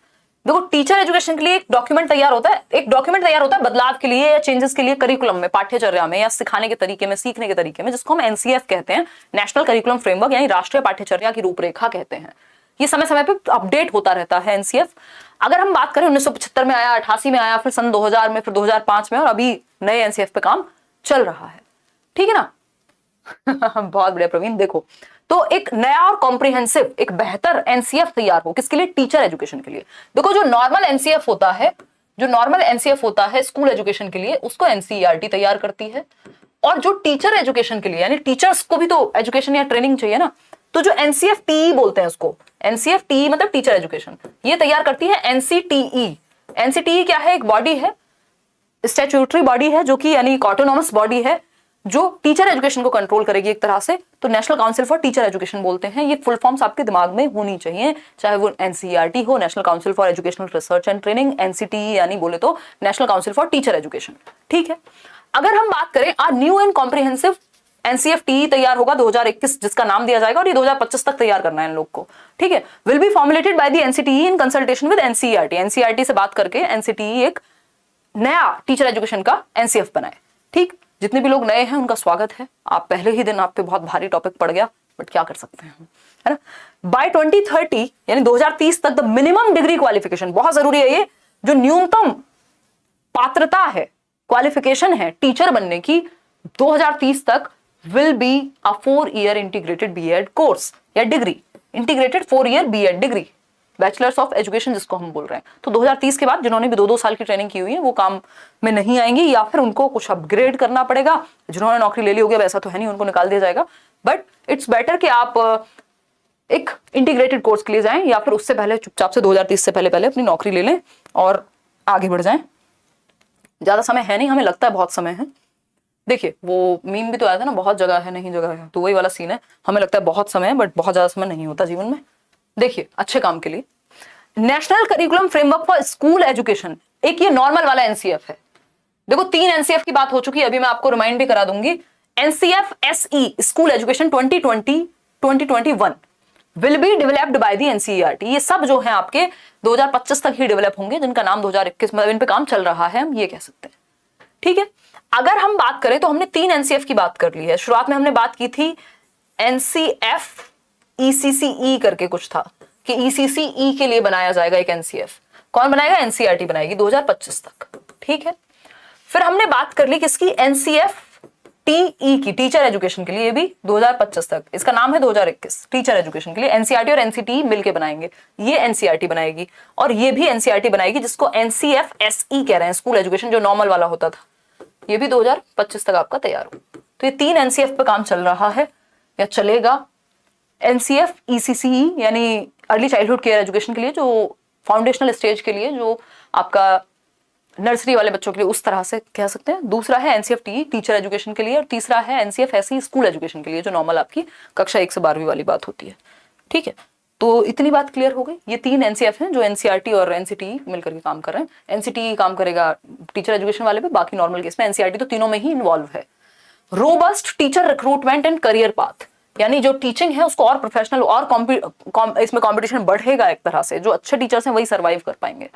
देखो टीचर एजुकेशन के लिए एक डॉक्यूमेंट तैयार होता है, बदलाव के लिए या चेंजेस के लिए करिकुलम में, पाठ्यचर्या में, या सिखाने के तरीके में, सीखने के तरीके में, जिसको हम एनसीएफ कहते हैं, नेशनल करिकुलम फ्रेमवर्क, यानी राष्ट्रीय पाठ्यचर्या की रूपरेखा कहते हैं। ये समय समय पे अपडेट होता रहता है एनसीएफ। अगर हम बात करें 1975 में आया, 88 में आया, फिर सन 2000 में, फिर 2005 में, और अभी नए एनसीएफ पे काम चल रहा है, ठीक है ना। बहुत बढ़िया प्रवीण। देखो, तो एक नया और कॉम्प्रिहेंसिव, एक बेहतर एनसीएफ तैयार हो किसके लिए, टीचर एजुकेशन के लिए। देखो जो नॉर्मल एनसीएफ होता है स्कूल एजुकेशन के लिए, उसको एनसीईआरटी तैयार करती है, और जो टीचर एजुकेशन के लिए, यानी टीचर्स को भी तो एजुकेशन या ट्रेनिंग चाहिए ना, तो जो एनसीएफटीई बोलते हैं उसको, एनसीएफटीई मतलब टीचर एजुकेशन, ये तैयार करती है एनसीटीई। एनसीटीई क्या है, एक बॉडी है, स्टैट्यूटरी बॉडी है, जो कि यानी एक ऑटोनॉमस बॉडी है, जो टीचर एजुकेशन को कंट्रोल करेगी एक तरह से, तो national council for teacher education बोलते हैं। ये फुल फॉर्म्स आपके दिमाग में होनी चाहिए, चाहे वो एनसीईआरटी हो, national council for educational research and training, NCTE यानी बोले तो national council for teacher education. ठीक है, अगर हम बात करें न्यू एंड कॉम्प्रिहेंसिव एनसीएफटी तैयार होगा 2021, जिसका नाम दिया जाएगा, और ये 2025 तक तैयार करना है इन लोग को। ठीक है, will be formulated by the NCTE in consultation with NCERT. NCERT से बात करके एनसीटीई एक नया टीचर एजुकेशन का एनसीएफ बनाए। ठीक, जितने भी लोग नए हैं उनका स्वागत है। आप पहले ही दिन आप पे बहुत भारी टॉपिक पड़ गया, बट क्या कर सकते हैं, है ना। बाय 2030 यानी 2030 तक द मिनिमम डिग्री क्वालिफिकेशन, बहुत जरूरी है ये, जो न्यूनतम पात्रता है, क्वालिफिकेशन है टीचर बनने की, 2030 तक will be a 4-year integrated BEd course या degree, integrated 4-year BEd degree, bachelor's of education जिसको हम बोल रहे हैं। तो 2030 के बाद जिन्होंने भी 2-2 साल की ट्रेनिंग की हुई है वो काम में नहीं आएंगी, या फिर उनको कुछ अपग्रेड करना पड़ेगा। जिन्होंने नौकरी ले ली होगी, वैसा तो है नहीं, उनको निकाल दिया जाएगा। बट इट्स बेटर कि आप एक इंटीग्रेटेड कोर्स के लिए जाएं, या फिर उससे पहले चुपचाप से 2030 से पहले अपनी नौकरी ले लें और आगे बढ़ जाएं। ज्यादा समय है नहीं, हमें लगता है बहुत समय है। देखिए वो मीम भी तो आया था ना, बहुत जगह है नहीं जगह है, तो वही वाला सीन है। हमें लगता है बहुत समय है, बट बहुत ज्यादा समय नहीं होता जीवन में। देखिए अच्छे काम के लिए national curriculum framework for school education, एक ये नॉर्मल वाला एनसीएफ है। देखो 3 एनसीएफ की बात हो चुकी है, अभी मैं आपको रिमाइंड भी करा दूंगी। NCF SE school education 2020-2021 will be developed by the NCERT. ये सब जो है आपके 2025 तक ही डेवलप होंगे, जिनका नाम 2021 में इन पे काम चल रहा है, हम ये कह सकते हैं। ठीक है, अगर हम बात करें तो हमने 3 एनसीएफ की बात कर ली है। शुरुआत में हमने बात की थी एनसीएफ ईसीसीई करके कुछ था, कि ईसीसीई के लिए बनाया जाएगा एक एनसीएफ। कौन बनाएगा? एनसीईआरटी बनाएगी 2025 तक। ठीक है, फिर हमने बात कर ली किसकी? एनसीएफ टीई की, टीचर एजुकेशन के लिए, ये भी 2025 तक। इसका नाम है 2021 टीचर एजुकेशन के लिए। एनसीईआरटी और एनसीटीई मिलके बनाएंगे, ये एनसीईआरटी बनाएगी, और ये भी एनसीईआरटी बनाएगी, जिसको एनसीएफ एसई कह रहे हैं, स्कूल एजुकेशन जो नॉर्मल वाला होता था। ये भी 2025 तक आपका तैयार हो। तो ये 3 एनसीएफ पे काम चल रहा है या चलेगा। एनसीएफ ईसीसीई यानी अर्ली चाइल्डहुड केयर एजुकेशन के लिए, जो फाउंडेशनल स्टेज के लिए, जो आपका नर्सरी वाले बच्चों के लिए, उस तरह से कह सकते हैं। दूसरा है एनसीएफ टी टीचर एजुकेशन के लिए, और तीसरा है एनसीएफ एसई स्कूल एजुकेशन के लिए, जो नॉर्मल आपकी कक्षा 1 से 12वीं वाली बात होती है। ठीक है, तो इतनी बात क्लियर हो गई। ये 3 एनसीएफ हैं जो एनसीईआरटी और एनसीटीई मिलकर के काम कर रहे हैं। एनसीटीई काम करेगा टीचर एजुकेशन वाले पे, बाकी नॉर्मल केस में एनसीईआरटी तो तीनों में ही इन्वॉल्व है। Robust teacher recruitment and career path, यानी जो टीचिंग है उसको और प्रोफेशनल और इसमें कंपटीशन बढ़ेगा एक तरह से। जो अच्छे टीचर्स हैं वही सर्वाइव कर पाएंगे।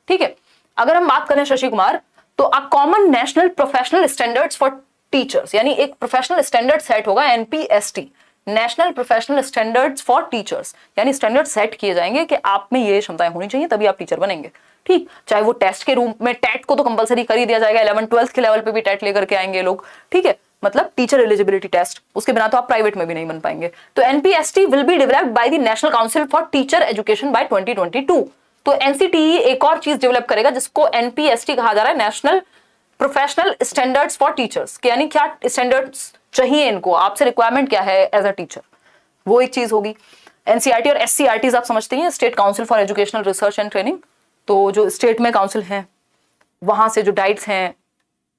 ठीक है, अगर हम बात करें शशि कुमार, तो a common national professional standards for teachers, यानी एक प्रोफेशनल स्टैंडर्ड सेट होगा, NPST, national professional standards for teachers, यानी स्टैंडर्ड सेट किए जाएंगे कि आप में ये क्षमताएं होनी चाहिए तभी आप टीचर बनेंगे। ठीक, चाहे वो टेस्ट के रूप में, टेट को तो कंपलसरी कर ही दिया जाएगा, 11th-12th के लेवल पे भी टेट लेकर के आएंगे लोग। ठीक है, मतलब टीचर एलिजिबिलिटी टेस्ट, उसके बिना तो आप प्राइवेट में भी नहीं बन पाएंगे। तो NPST will be developed by the national council for teacher education by 2022। तो एनसीटीई एक और चीज डेवलप करेगा जिसको एनपीएसटी कहा जा रहा है, national professional standards for teachers, यानी क्या स्टैंडर्ड्स चाहिए इनको, आपसे रिक्वायरमेंट क्या है एज अ टीचर, वो एक चीज होगी। एनसीईआरटी और एससीईआरटीज आप समझते हैं, state council for educational research and training. तो जो स्टेट में काउंसिल हैं वहां से जो डाइट्स हैं,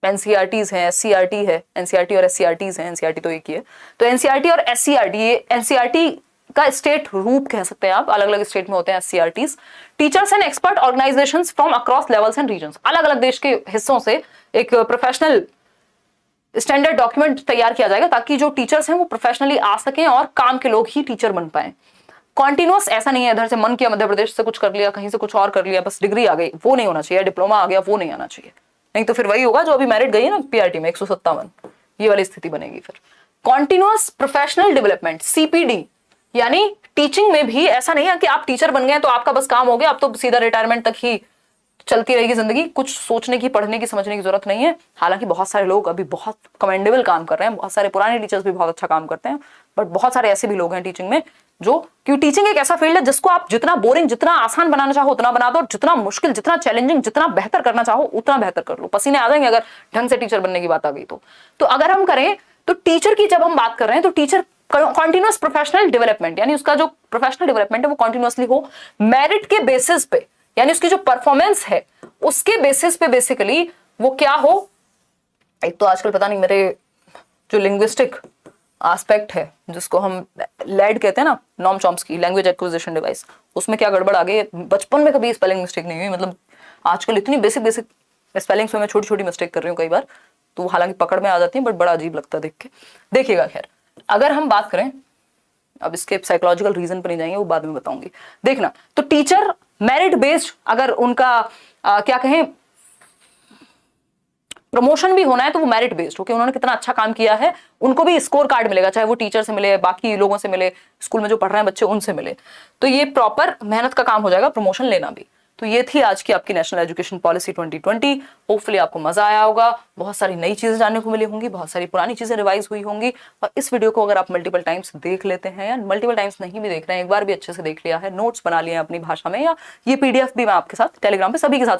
एनसीईआरटीज हैं, एससीईआरटी है, एनसीईआरटी और एससीईआरटीज हैं, एनसीईआरटी तो एक ही है। तो एनसीईआरटी और एससीईआरटी, ये एनसीईआरटी का स्टेट रूप कह सकते हैं आप, अलग अलग स्टेट में होते हैं SCERTs. Teachers and expert organisations from across levels and regions, अलग अलग देश के हिस्सों से एक प्रोफेशनल स्टैंडर्ड डॉक्यूमेंट तैयार किया जाएगा, ताकि जो टीचर्स हैं वो प्रोफेशनली आ सकें और काम के लोग ही टीचर बन पाए। कॉन्टिन्यूअस, ऐसा नहीं है इधर से मन किया मध्य प्रदेश से कुछ कर लिया, कहीं से कुछ और कर लिया, बस डिग्री आ गई, वो नहीं होना चाहिए, डिप्लोमा आ गया वो नहीं आना चाहिए, नहीं तो फिर वही होगा जो अभी मेरिट गई है ना पीआरटी में 157, ये वाली स्थिति बनेगी फिर। कॉन्टिन्यूअस प्रोफेशनल डेवलपमेंट, सीपीडी, यानी टीचिंग में भी ऐसा नहीं है कि आप टीचर बन गए तो आपका बस काम हो गया, अब तो सीधा रिटायरमेंट तक ही चलती रहेगी जिंदगी, कुछ सोचने की, पढ़ने की, समझने की जरूरत नहीं है। हालांकि बहुत सारे लोग अभी बहुत कमेंडेबल काम कर रहे हैं, बहुत सारे पुराने टीचर्स भी बहुत अच्छा काम करते हैं, बट बहुत सारे ऐसे भी लोग हैं टीचिंग में जो, क्यों टीचिंग एक ऐसा फील्ड है जिसको आप जितना बोरिंग, जितना आसान बनाना चाहो उतना बना दो, और जितना मुश्किल, जितना चैलेंजिंग, जितना बेहतर करना चाहो उतना बेहतर कर लो। पसीने आ जाएंगे अगर ढंग से टीचर बनने की बात आ गई तो अगर हम करें तो टीचर की जब हम बात कर रहे हैं तो टीचर कॉन्टिन्यूअस प्रोफेशनल डेवलपमेंट, यानी उसका जो प्रोफेशनल डेवलपमेंट है वो कॉन्टिन्यूअसली हो, मेरिट के बेसिस पे, यानी उसकी जो परफॉर्मेंस है उसके बेसिस पे बेसिकली वो क्या हो। एक तो आजकल पता नहीं मेरे जो लिंग्विस्टिक एस्पेक्ट है जिसको हम लैड कहते हैं ना, Noam Chomsky language acquisition device, उसमें क्या गड़बड़ आ गई, बचपन में कभी स्पेलिंग मिस्टेक नहीं हुई, मतलब आजकल इतनी बेसिक बेसिक स्पेलिंग्स में मैं छोटी छोटी मिस्टेक कर रही हूँ कई बार, तो हालांकि पकड़ में आ जाती है, बट बड़ा अजीब लगता है देख के। देखिएगा, खैर अगर हम बात करें, अब इसके साइकोलॉजिकल रीजन पर नहीं जाएंगे, वो बाद में बताऊंगी। देखना, तो टीचर मेरिट बेस्ड अगर उनका क्या कहें प्रमोशन भी होना है तो वो मेरिट बेस्ड हो कि उन्होंने कितना अच्छा काम किया है, उनको भी स्कोर कार्ड मिलेगा, चाहे वो टीचर से मिले, बाकी लोगों से मिले, स्कूल में जो पढ़ रहे हैं बच्चे उनसे मिले, तो ये प्रॉपर मेहनत का काम हो जाएगा प्रमोशन लेना भी। तो ये थी आज की आपकी नेशनल एजुकेशन पॉलिसी 2020। होपफुली आपको मजा आया होगा, बहुत सारी नई चीजें जानने को मिली होंगी, बहुत सारी पुरानी चीजें रिवाइज हुई होंगी। और इस वीडियो को अगर आप मल्टीपल टाइम्स देख लेते हैं या मल्टीपल टाइम्स नहीं भी देख रहे हैं, एक बार भी अच्छे से देख लिया है, नोट्स बना लिए हैं अपनी भाषा में, या ये पीडीएफ भी मैं आपके साथ टेलीग्राम पे सभी के साथ